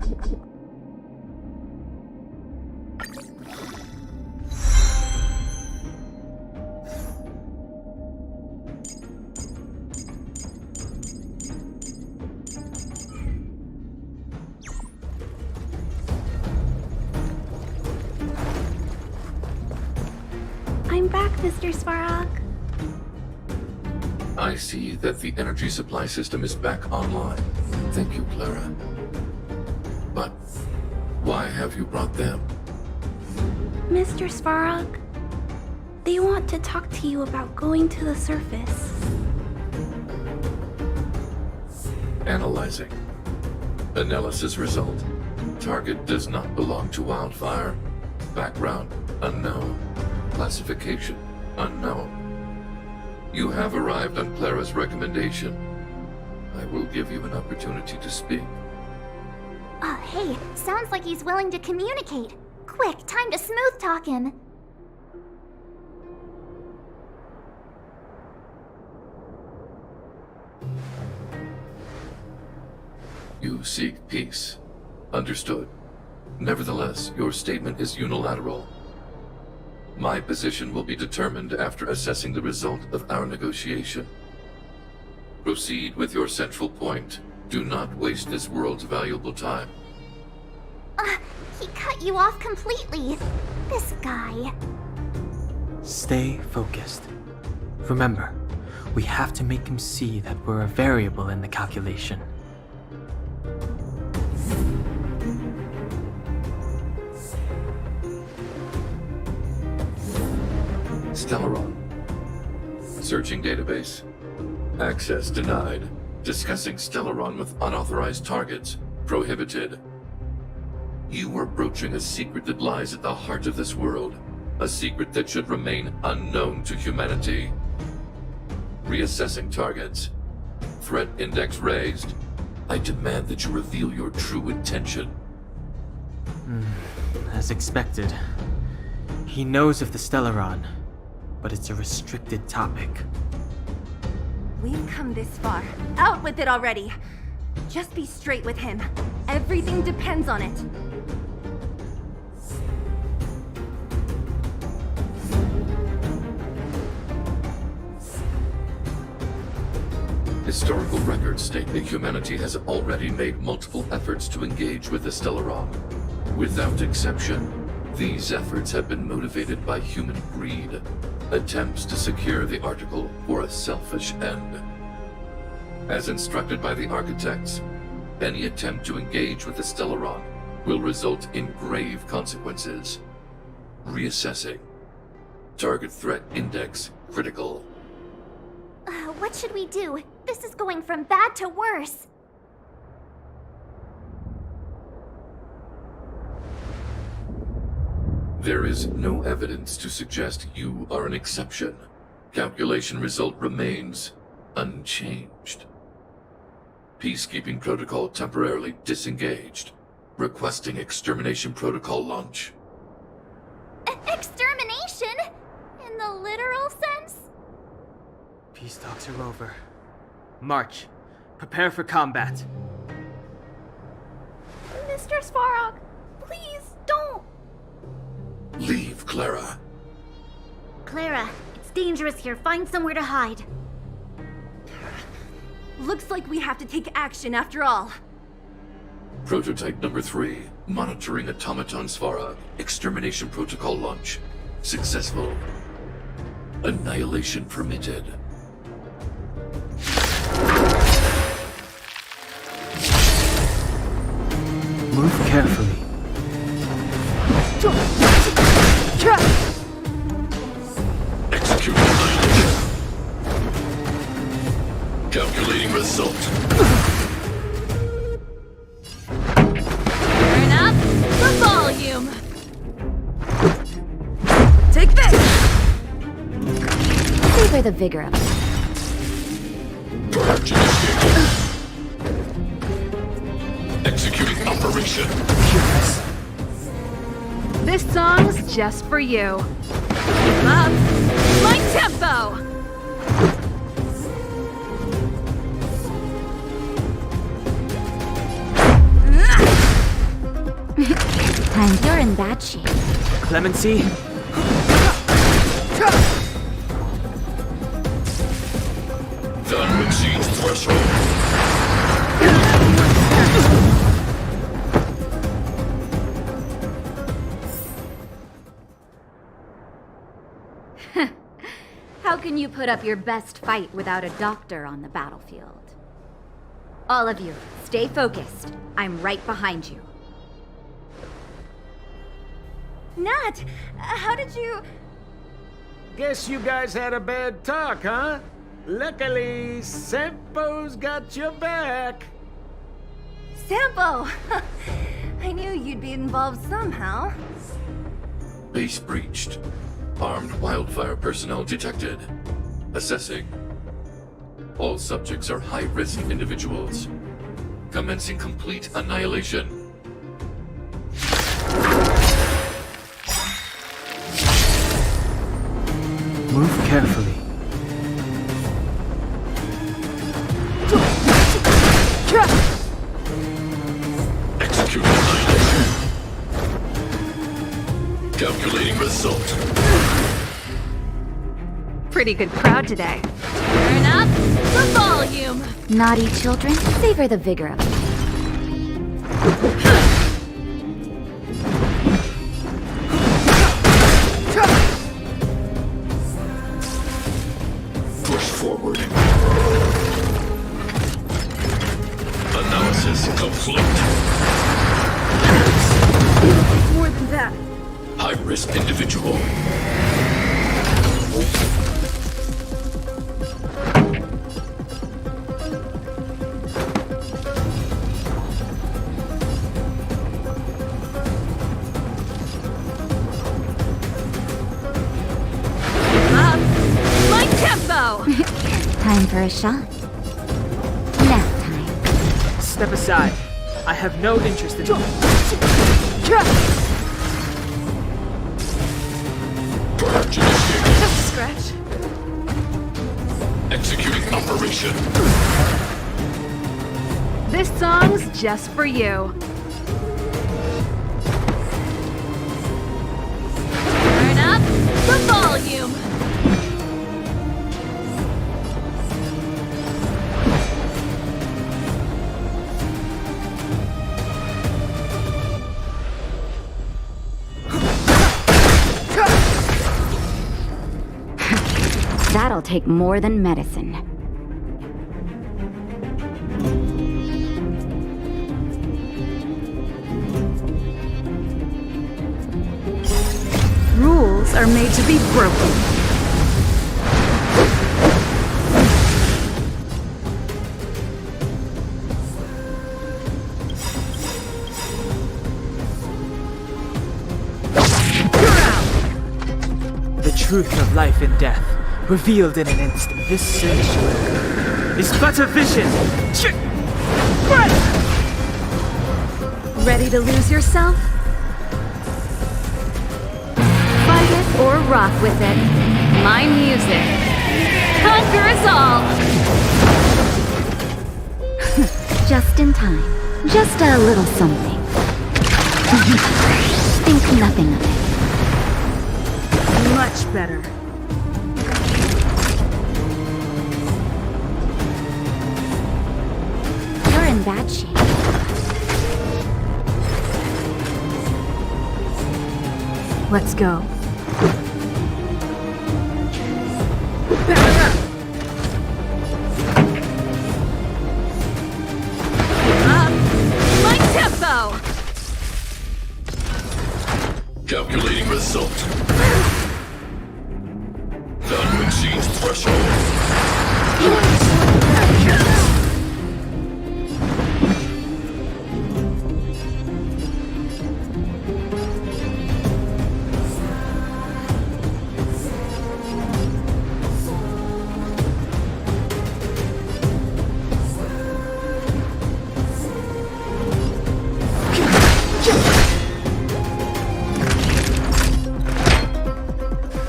I'm back, Mr. Svarog. I see that the energy supply system is back online. Thank you, Clara. But why have you brought them? Mr. Svarog, they want to talk to you about going to the surface. Analyzing. Analysis result. Target does not belong to Wildfire. Background unknown. Classification unknown. You have arrived on Clara's recommendation. I will give you an opportunity to speak. Hey, sounds like he's willing to communicate. Quick, time to smooth talk him. You seek peace. Understood. Nevertheless, your statement is unilateral. My position will be determined after assessing the result of our negotiation. Proceed with your central point. Do not waste this world's valuable time. He cut you off completely. This guy. Stay focused. Remember, we have to make him see that we're a variable in the calculation. Stellaron. Searching database. Access denied. Discussing Stellaron with unauthorized targets. Prohibited. You are broaching a secret that lies at the heart of this world. A secret that should remain unknown to humanity. Reassessing targets. Threat index raised. I demand that you reveal your true intention. As expected. He knows of the Stellaron, but it's a restricted topic. We've come this far. Out with it already! Just be straight with him. Everything depends on it. Historical records state that humanity has already made multiple efforts to engage with the Stellaron. Without exception, these efforts have been motivated by human greed, attempts to secure the article for a selfish end. As instructed by the architects, any attempt to engage with the Stellaron will result in grave consequences. Reassessing. Target threat index critical. What should we do? This is going from bad to worse. There is no evidence to suggest you are an exception. Calculation result remains unchanged. Peacekeeping protocol temporarily disengaged. Requesting extermination protocol launch. Extermination? In the literal sense? Peace talks are over. March. Prepare for combat. Mr. Svarog, please don't. Leave, Clara. Clara, it's dangerous here. Find somewhere to hide. Looks like we have to take action after all. Prototype number 3. Monitoring automaton Svarog. Extermination protocol launch. Successful. Annihilation permitted. Move carefully. Execute annihilation. Calculating result. Turn up the volume. Take this! Savor the vigor of it. Purge initiated. Executing operation. This song's just for you. Keep up my tempo. Time, you're in bad shape. Clemency? Done exceeds threshold. How can you put up your best fight without a doctor on the battlefield? All of you, stay focused. I'm right behind you. Nat, how did you... Guess you guys had a bad talk, huh? Luckily, Sempo's got your back. Sampo! I knew you'd be involved somehow. Base breached. Armed wildfire personnel detected. Assessing. All subjects are high-risk individuals. Commencing complete annihilation. Move carefully. Execute annihilation. Calculating result. Pretty good crowd today. Turn up the volume! Naughty children, savor the vigor of life. Push forward. Analysis complete. More than that. High-risk individual. My tempo! Time for a shot. Nap time. Step aside. I have no interest in... Purge initiated. Just a scratch. Executing operation. This song's just for you. Turn up the volume! That'll take more than medicine. Rules are made to be broken. The truth of life and death, revealed in an instant. This sanctuary is but a vision. Ready to lose yourself? Fight it or rock with it. My music conquers all! Just in time. Just a little something. Think nothing of it. Much better. You're in bad shape. Let's go. My tempo! Calculating result. Done exceeds threshold.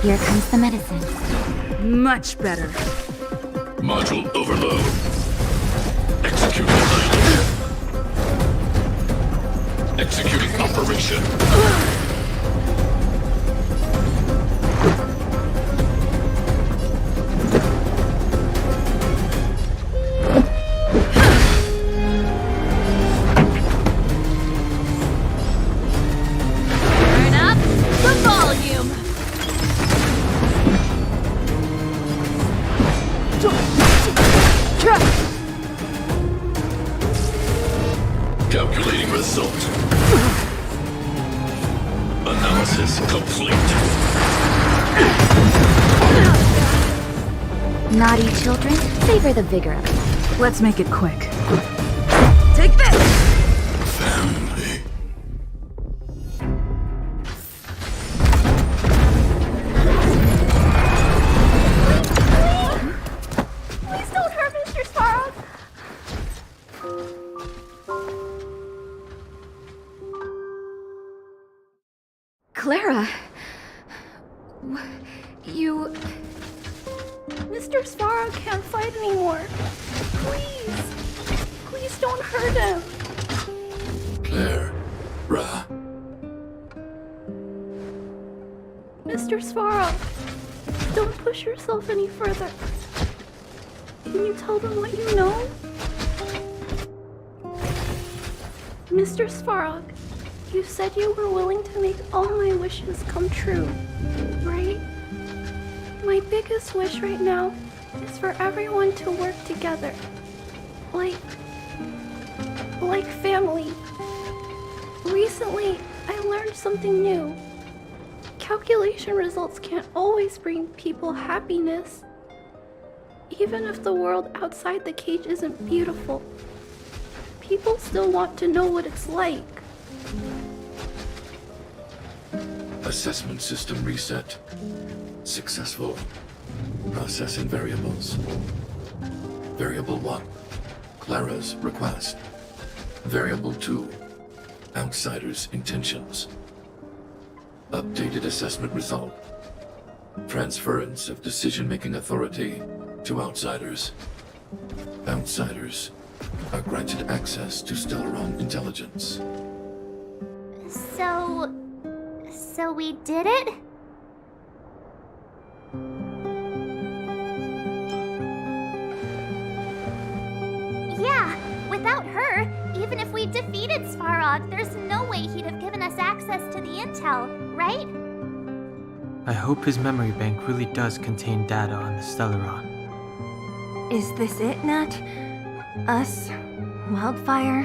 Here comes the medicine. Much better. Module overload. Execute annihilation. Executing operation. Turn up the volume. Calculating result. Analysis complete. Naughty children, savor the vigor of it. Let's make it quick. Take this! Family. Please don't hurt Mr. Sparrow. Clara. You. Mr. Sparrow can't fight anymore. Please. Please don't hurt him. Clara. Mr. Sparrow, don't push yourself any further. Can you tell them what you know? Mr. Sparrow, you said you were willing to make all my wishes come true, right? My biggest wish right now is for everyone to work together. Like family. Recently, I learned something new. Calculation results can't always bring people happiness. Even if the world outside the cage isn't beautiful, people still want to know what it's like. Assessment system reset. Successful. Processing variables. Variable 1. Clara's request. Variable 2. Outsider's intentions. Updated assessment result. Transference of decision-making authority to outsiders. Outsiders are granted access to Stellaron intelligence. So we did it? Yeah, without her, even if we defeated Svarog, there's no way he'd have given us access to the intel, right? I hope his memory bank really does contain data on the Stellaron. Is this it, Nat? Us? Wildfire?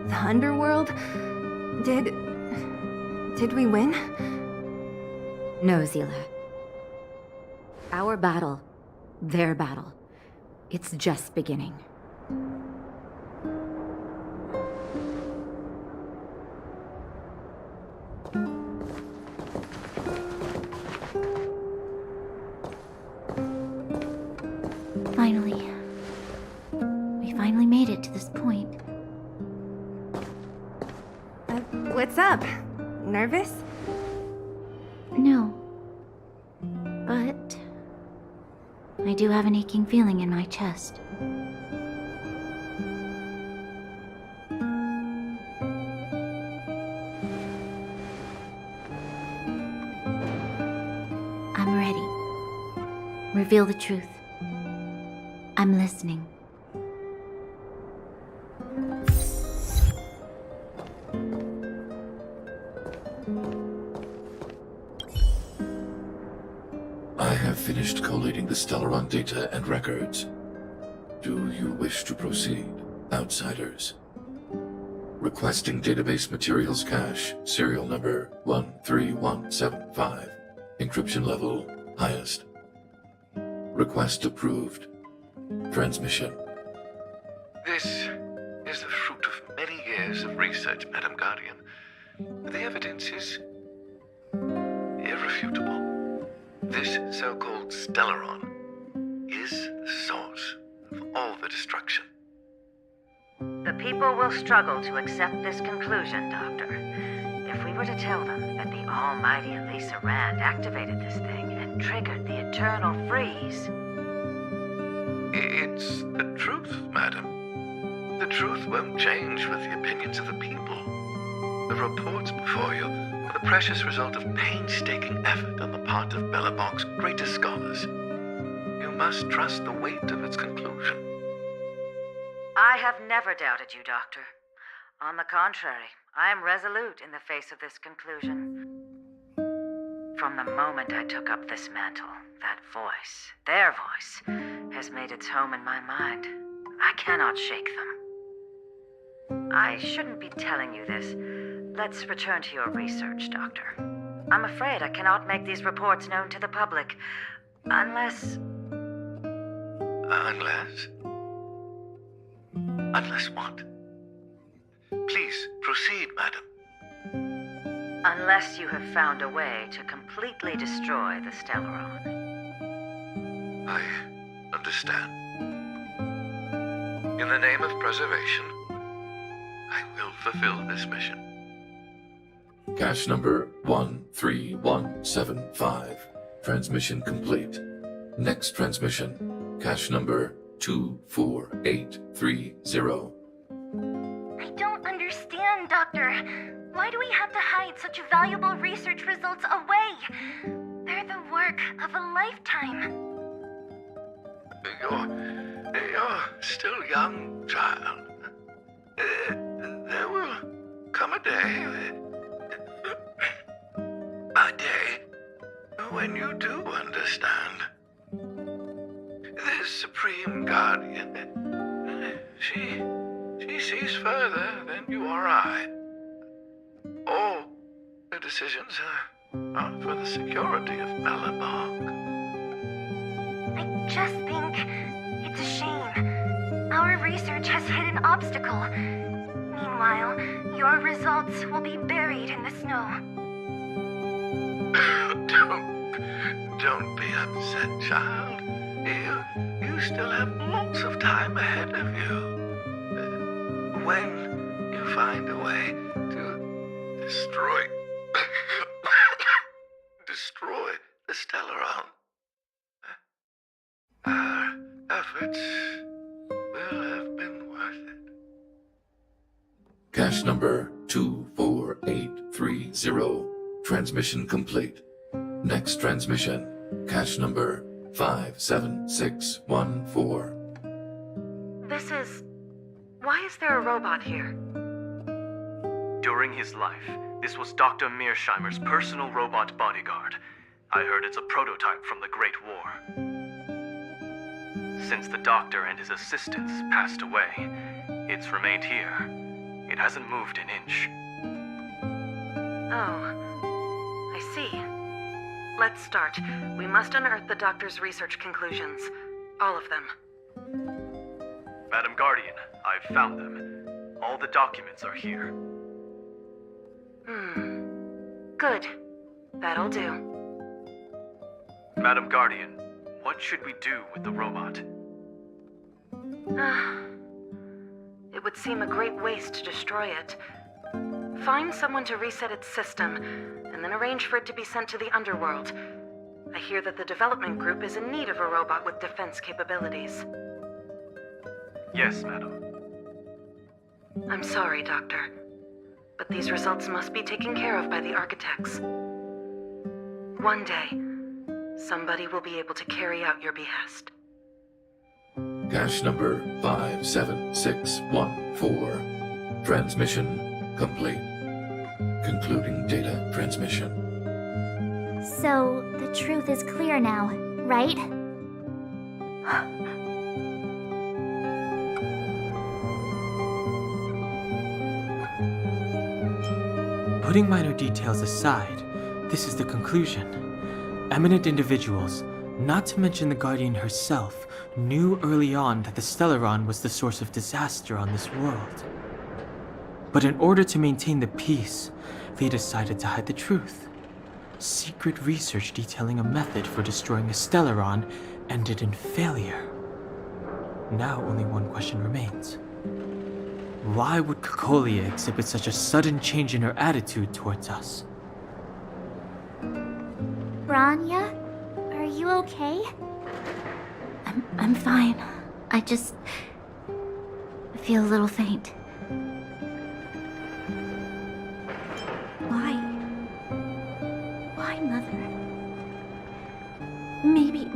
The underworld? Did we win? No, Zila. Our battle, their battle, it's just beginning. Finally. We finally made it to this point. What's up? Nervous? No. But I do have an aching feeling in my chest. I'm ready. Reveal the truth. I'm listening. I have finished collating the Stellaron data and records. Do you wish to proceed, outsiders? Requesting database materials cache, serial number 13175. Encryption level, highest. Request approved. Transmission. This is the fruit of many years of research, Madam Guardian. The evidence is irrefutable. This so-called Stellaron is the source of all the destruction. The people will struggle to accept this conclusion, Doctor. If we were to tell them that the almighty Elisa Rand activated this thing and triggered the eternal freeze... It's the truth, madam. The truth won't change with the opinions of the people. The reports before you are the precious result of painstaking effort on the part of Bellabong's greatest scholars. You must trust the weight of its conclusion. I have never doubted you, Doctor. On the contrary, I am resolute in the face of this conclusion. From the moment I took up this mantle, that voice, their voice, has made its home in my mind. I cannot shake them. I shouldn't be telling you this. Let's return to your research, Doctor. I'm afraid I cannot make these reports known to the public, unless... Unless? Unless what? Please, proceed, madam. Unless you have found a way to completely destroy the Stellaron. I understand. In the name of preservation, I will fulfill this mission. Cache number 13175. Transmission complete. Next transmission. Cache number 24830. I don't understand, Doctor. Why do we have to hide such valuable research results away? They're the work of a lifetime. You're still young, child. There will come a day when you do understand. This Supreme Guardian, she sees further than you or I. All the decisions are for the security of Bellabong. I just think it's a shame. Our research has hit an obstacle. Meanwhile, your results will be buried in the snow. Don't be upset, child. You still have lots of time ahead of you. When you find a way to destroy the Stellaron, our efforts will have been worth it. Cache number 24830. Transmission complete. Next transmission. Cache number 57614. This is... Why is there a robot here? During his life, this was Dr. Mearsheimer's personal robot bodyguard. I heard it's a prototype from the Great War. Since the doctor and his assistants passed away, it's remained here. It hasn't moved an inch. Oh, I see. Let's start. We must unearth the doctor's research conclusions. All of them. Madam Guardian, I've found them. All the documents are here. Good. That'll do. Madam Guardian, what should we do with the robot? It would seem a great waste to destroy it. Find someone to reset its system, and then arrange for it to be sent to the underworld. I hear that the development group is in need of a robot with defense capabilities. Yes, madam. I'm sorry, Doctor, but these results must be taken care of by the architects. One day, somebody will be able to carry out your behest. Cache number 57614. Transmission complete. Concluding data transmission. So, the truth is clear now, right? Putting minor details aside, this is the conclusion. Eminent individuals, not to mention the Guardian herself, knew early on that the Stellaron was the source of disaster on this world. But in order to maintain the peace, they decided to hide the truth. Secret research detailing a method for destroying a Stellaron ended in failure. Now only one question remains. Why would Cocolia exhibit such a sudden change in her attitude towards us? Branya, are you okay? I'm fine. I just feel a little faint.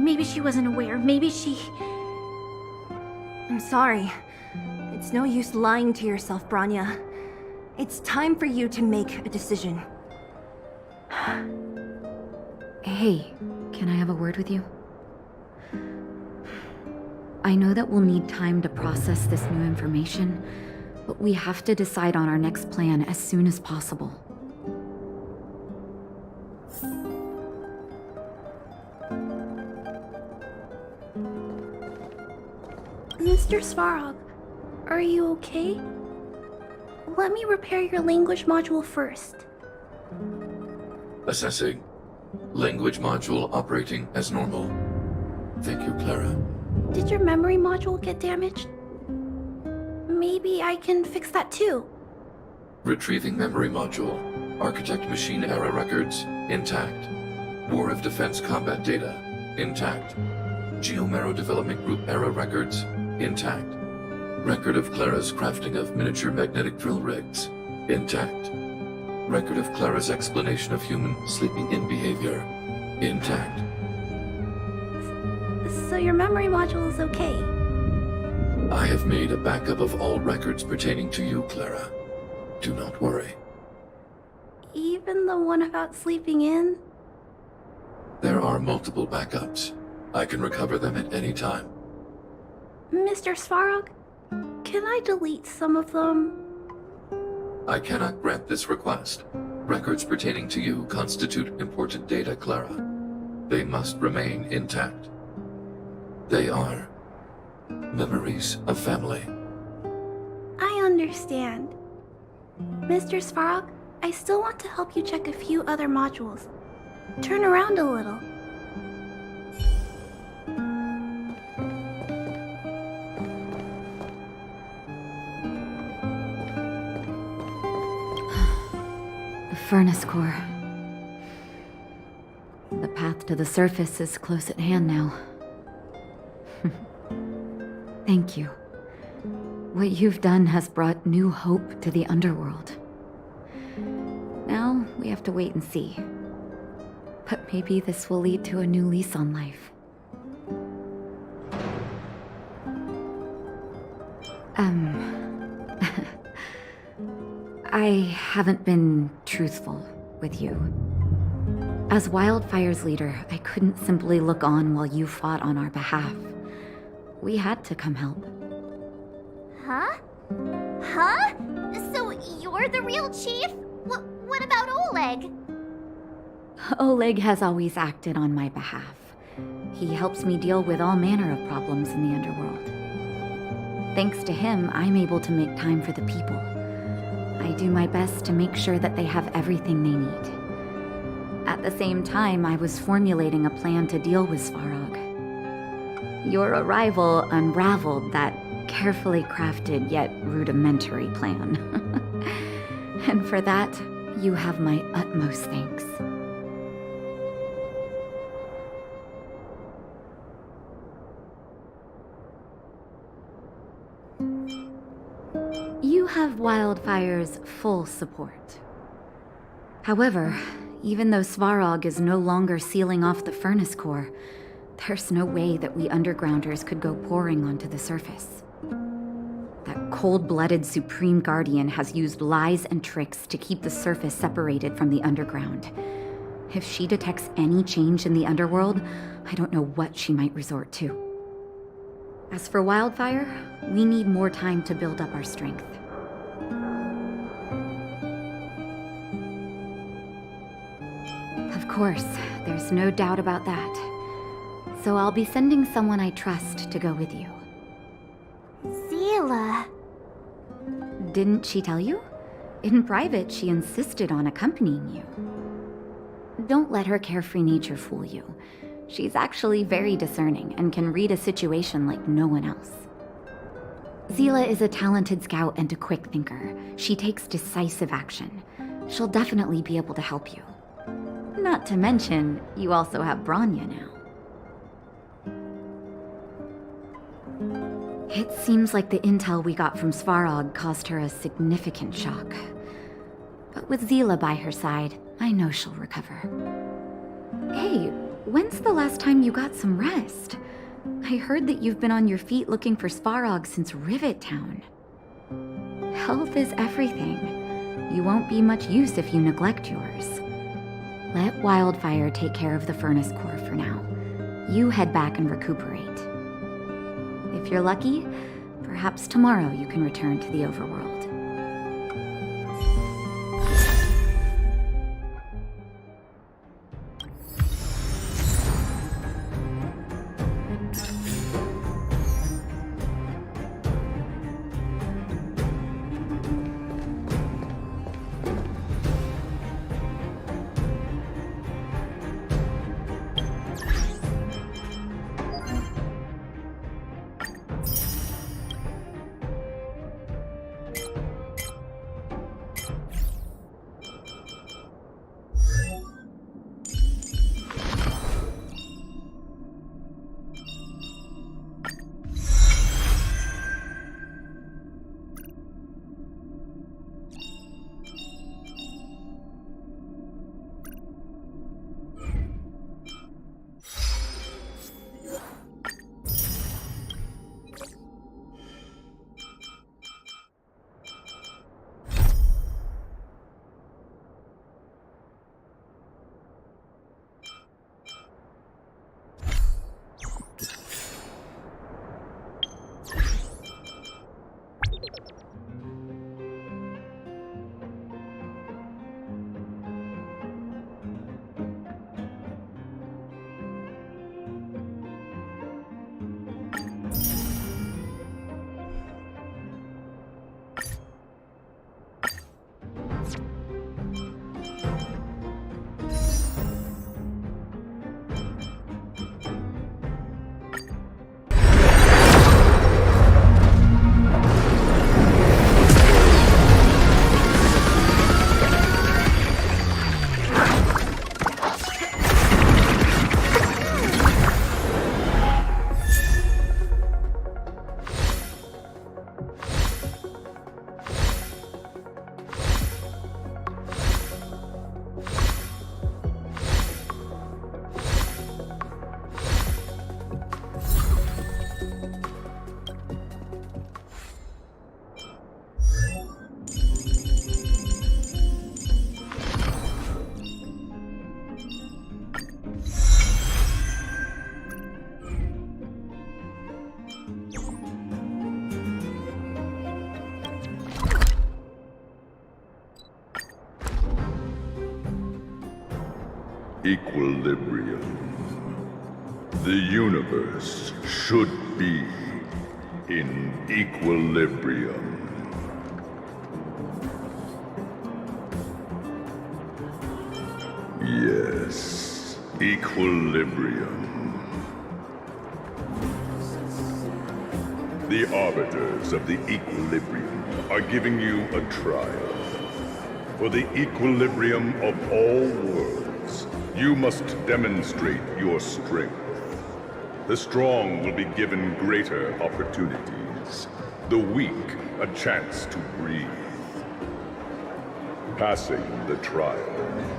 Maybe she wasn't aware. Maybe she... I'm sorry. It's no use lying to yourself, Branya. It's time for you to make a decision. Hey, can I have a word with you? I know that we'll need time to process this new information, but we have to decide on our next plan as soon as possible. Mr. Svarog, are you okay? Let me repair your language module first. Assessing. Language module operating as normal. Thank you, Clara. Did your memory module get damaged? Maybe I can fix that too. Retrieving memory module. Architect machine era records, intact. War of Defense combat data, intact. Geomero Development Group era records, intact. Record of Clara's crafting of miniature magnetic drill rigs, intact. Record of Clara's explanation of human sleeping in behavior, intact. So your memory module is okay? I have made a backup of all records pertaining to you, Clara. Do not worry. Even the one about sleeping in? There are multiple backups. I can recover them at any time. Mr. Svarog, can I delete some of them? I cannot grant this request. Records pertaining to you constitute important data, Clara. They must remain intact. They are memories of family. I understand. Mr. Svarog, I still want to help you check a few other modules. Turn around a little. The furnace core. The path to the surface is close at hand now. Thank you. What you've done has brought new hope to the underworld. Now we have to wait and see. But maybe this will lead to a new lease on life. I haven't been truthful with you. As Wildfire's leader, I couldn't simply look on while you fought on our behalf. We had to come help. Huh? Huh? So you're the real chief? What about Oleg? Oleg has always acted on my behalf. He helps me deal with all manner of problems in the underworld. Thanks to him, I'm able to make time for the people. I do my best to make sure that they have everything they need. At the same time, I was formulating a plan to deal with Svarog. Your arrival unraveled that carefully crafted yet rudimentary plan. And for that, you have my utmost thanks. You have Wildfire's full support. However, even though Svarog is no longer sealing off the furnace core, there's no way that we undergrounders could go pouring onto the surface. That cold-blooded Supreme Guardian has used lies and tricks to keep the surface separated from the underground. If she detects any change in the underworld, I don't know what she might resort to. As for Wildfire, we need more time to build up our strength. Of course, there's no doubt about that. So I'll be sending someone I trust to go with you. Zila. Didn't she tell you? In private, she insisted on accompanying you. Don't let her carefree nature fool you. She's actually very discerning and can read a situation like no one else. Zila is a talented scout and a quick thinker. She takes decisive action. She'll definitely be able to help you. Not to mention, you also have Branya now. It seems like the intel we got from Svarog caused her a significant shock. But with Zila by her side, I know she'll recover. Hey, When's the last time you got some rest? I heard that you've been on your feet looking for Svarog since Rivet Town. Health is everything. You won't be much use if you neglect yours. Let Wildfire take care of the furnace core for now. You head back and recuperate. If you're lucky, perhaps tomorrow you can return to the overworld. Equilibrium. The universe should be in equilibrium. Yes, equilibrium. The arbiters of the equilibrium are giving you a trial. For the equilibrium of all worlds, you must demonstrate your strength. The strong will be given greater opportunities. The weak a chance to breathe. Passing the trial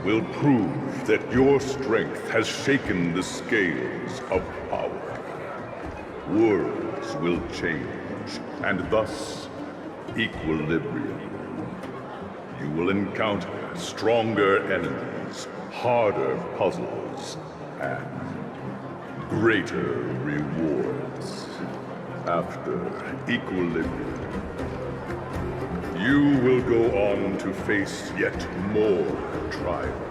will prove that your strength has shaken the scales of power. Worlds will change, and thus equilibrium. You will encounter stronger enemies, harder puzzles, and greater rewards. After equilibrium, you will go on to face yet more trials.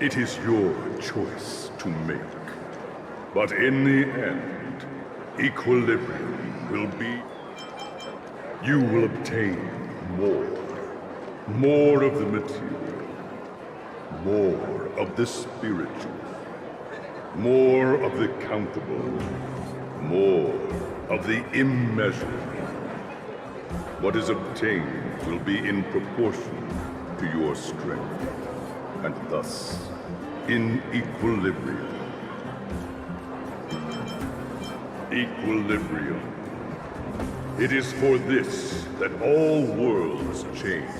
It is your choice to make. But in the end, equilibrium will be... You will obtain more. More of the material. More of the spiritual. More of the countable. More of the immeasurable. What is obtained will be in proportion to your strength. And thus, in equilibrium. Equilibrium. It is for this that all worlds change.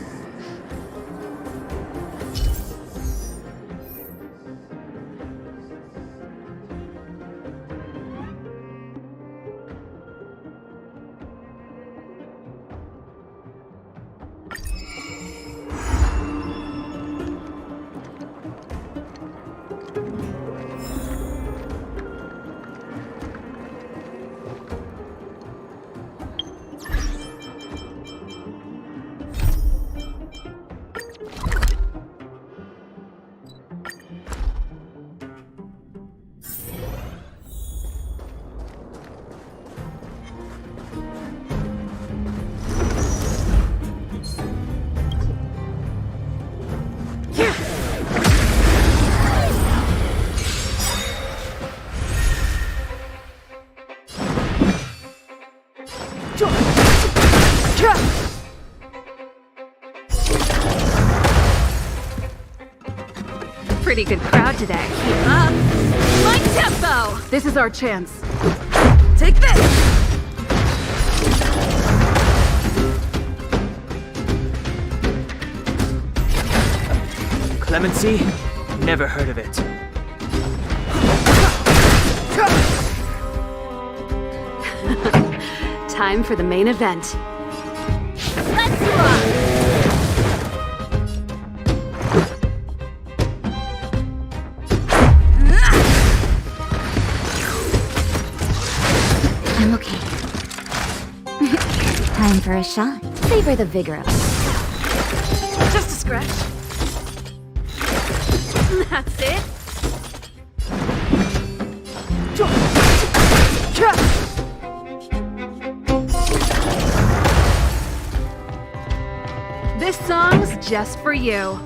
Pretty good crowd today. Keep up. My tempo! This is our chance. Take this! Clemency? Never heard of it. Time for the main event. Let's rock! I'm okay. Time for a shot. Savor the vigor of it. Just a scratch. That's it. This song's just for you.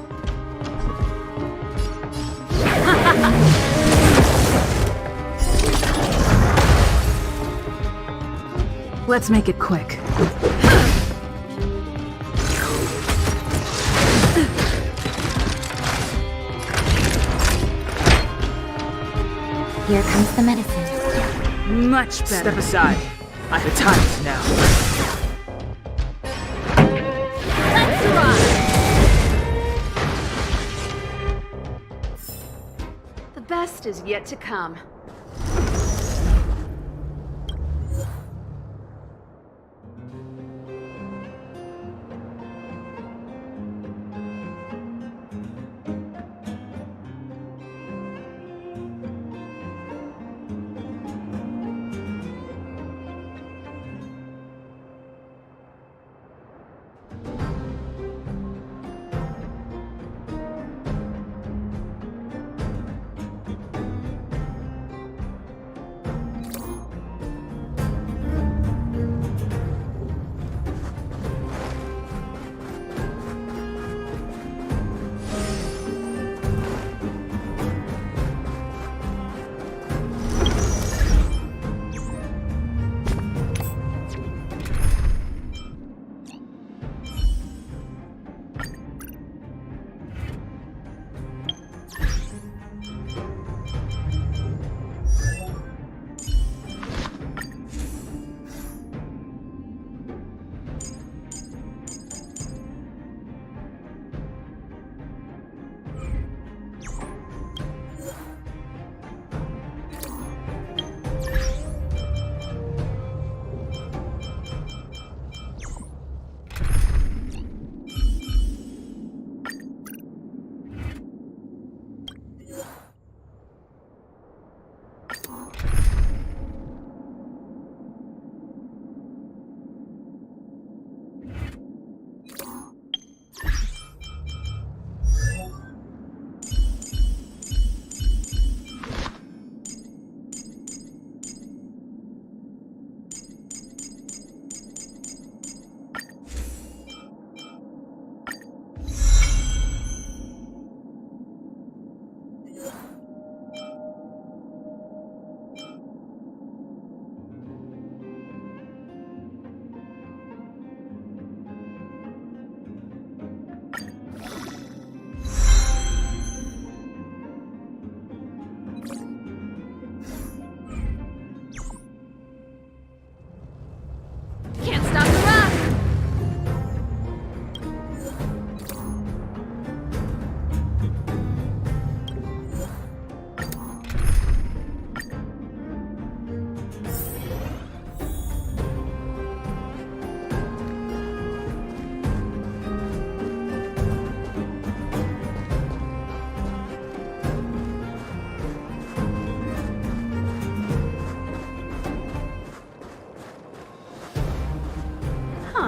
Let's make it quick. Here comes the medicine. Much better. Step aside. I have time now. Let's rock! The best is yet to come.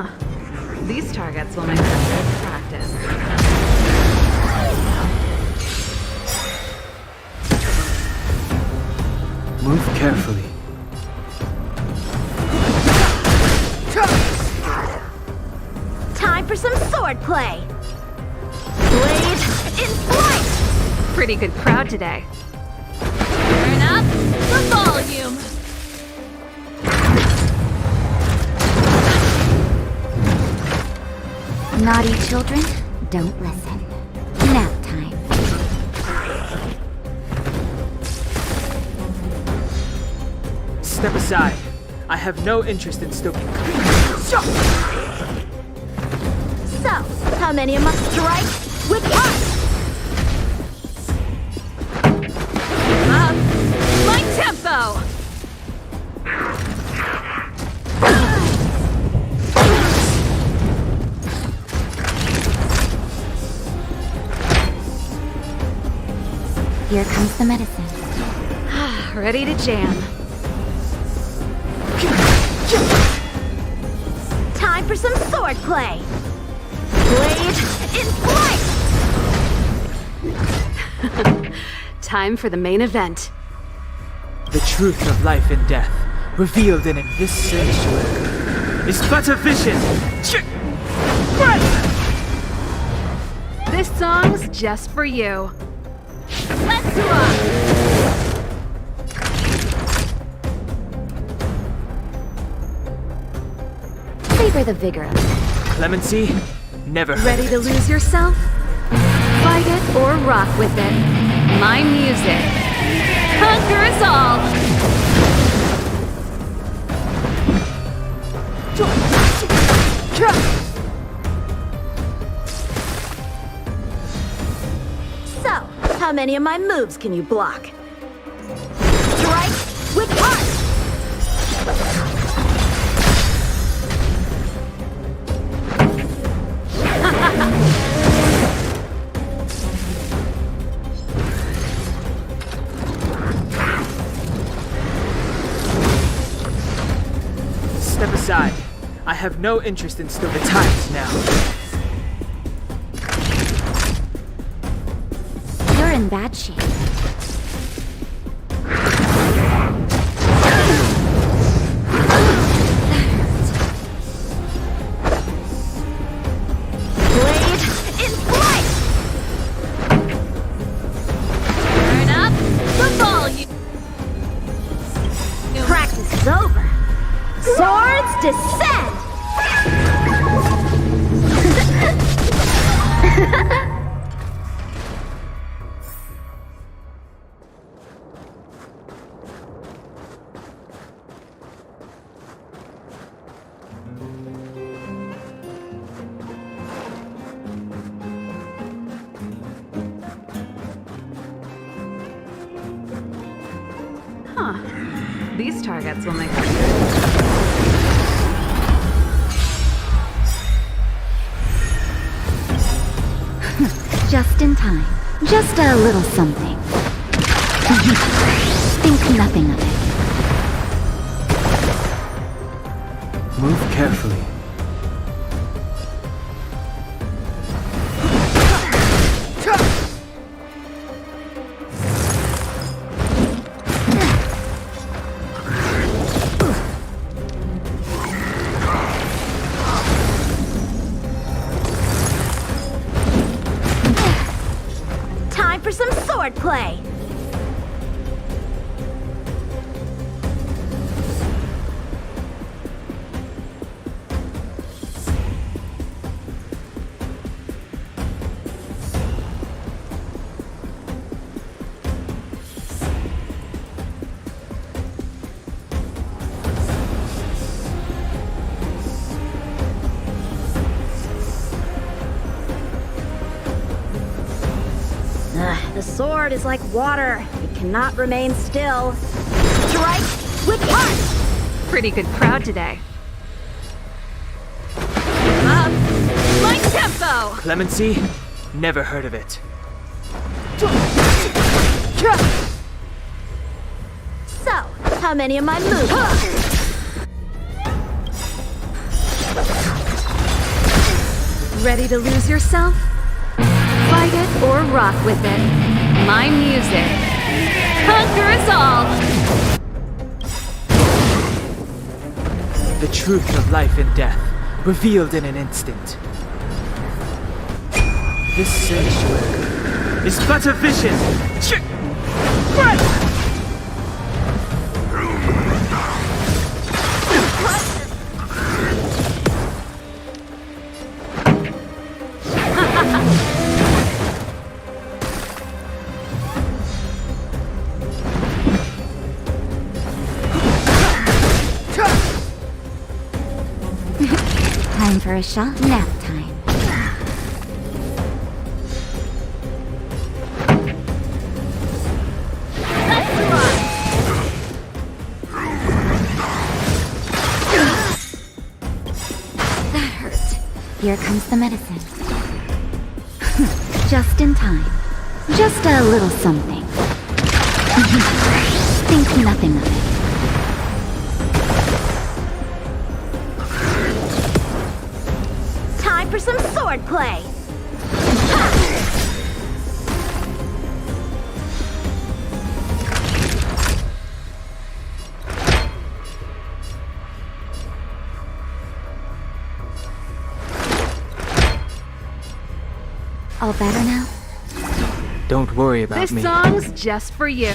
Huh. These targets will make for good practice. Move carefully. Time for some sword play. Blade in flight! Pretty good crowd today. Turn up the volume. Naughty children, don't listen. Nap time. Step aside. I have no interest in stoking So, how many of us strike with us? Up my tempo. Here comes the medicine. Ready to jam. Time for some sword play. Blade in flight! Time for the main event. The truth of life and death, revealed in this sanctuary, is but a vision. This song's just for you. Let's rock! Savor the vigor of it. Clemency, never heard Ready of to it. lose yourself? Fight it or rock with it. My music. Conquer us all! So, how many of my moves can you block? Strike with heart! Step aside. I have no interest in still the times now. You're in bad shape. Blade in flight! Turn up the volume. Practice is over. Swords descend! Huh. These targets will make Just in time. Just a little something. Think nothing of it. Move carefully. Time for some sword play! The sword is like water. It cannot remain still. Strike with heart! pretty good crowd today. Up my tempo! Clemency? Never heard of it. So, how many of my moves? Ready to lose yourself? Fight it or rock with it. My music conquers all! The truth of life and death, revealed in an instant. This sanctuary is but a vision! Time for a shot nap time. That hurt. Here comes the medicine. Just in time. Just a little something. Think nothing of it. Time for some sword play! All better now? Don't worry about This me. song's just for you.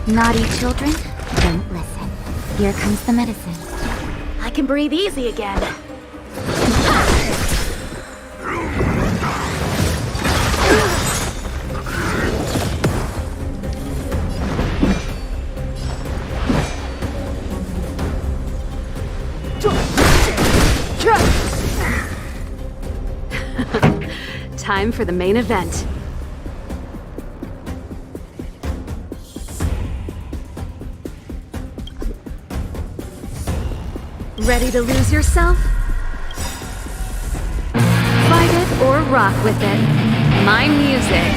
Naughty children, don't listen. Here comes the medicine. I can breathe easy again. Time for the main event. Ready to lose yourself? Fight it or rock with it. My music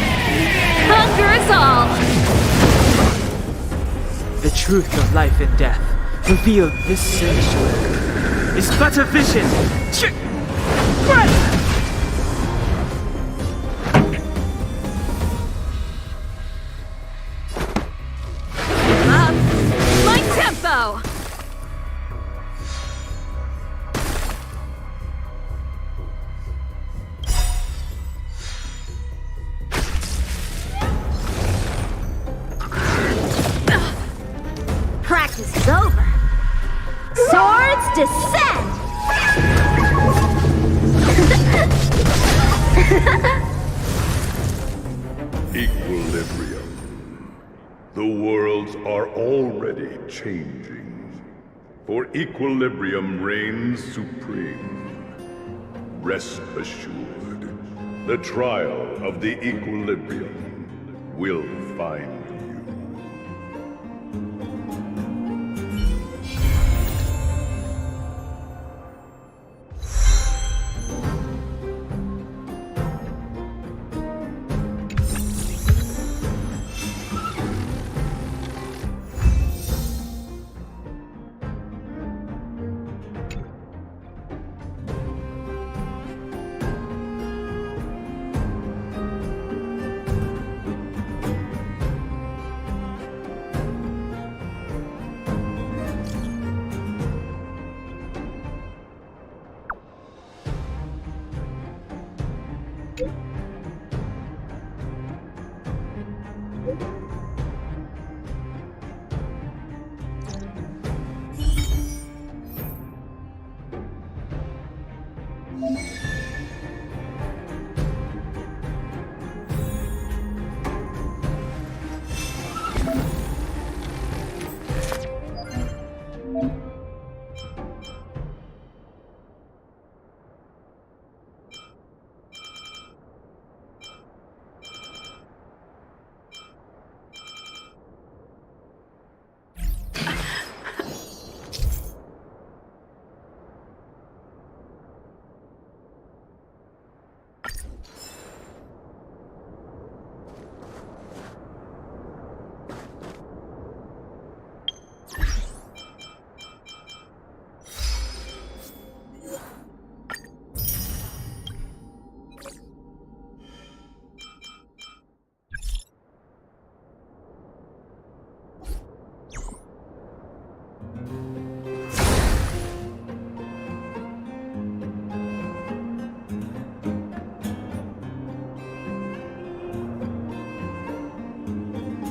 conquers all! The truth of life and death, revealed this sanctuary, is but a vision! Up! My tempo! Practice is over. Swords descend! Equilibrium. The worlds are already changing. For equilibrium reigns supreme. Rest assured, the trial of the equilibrium will find you. Thank you.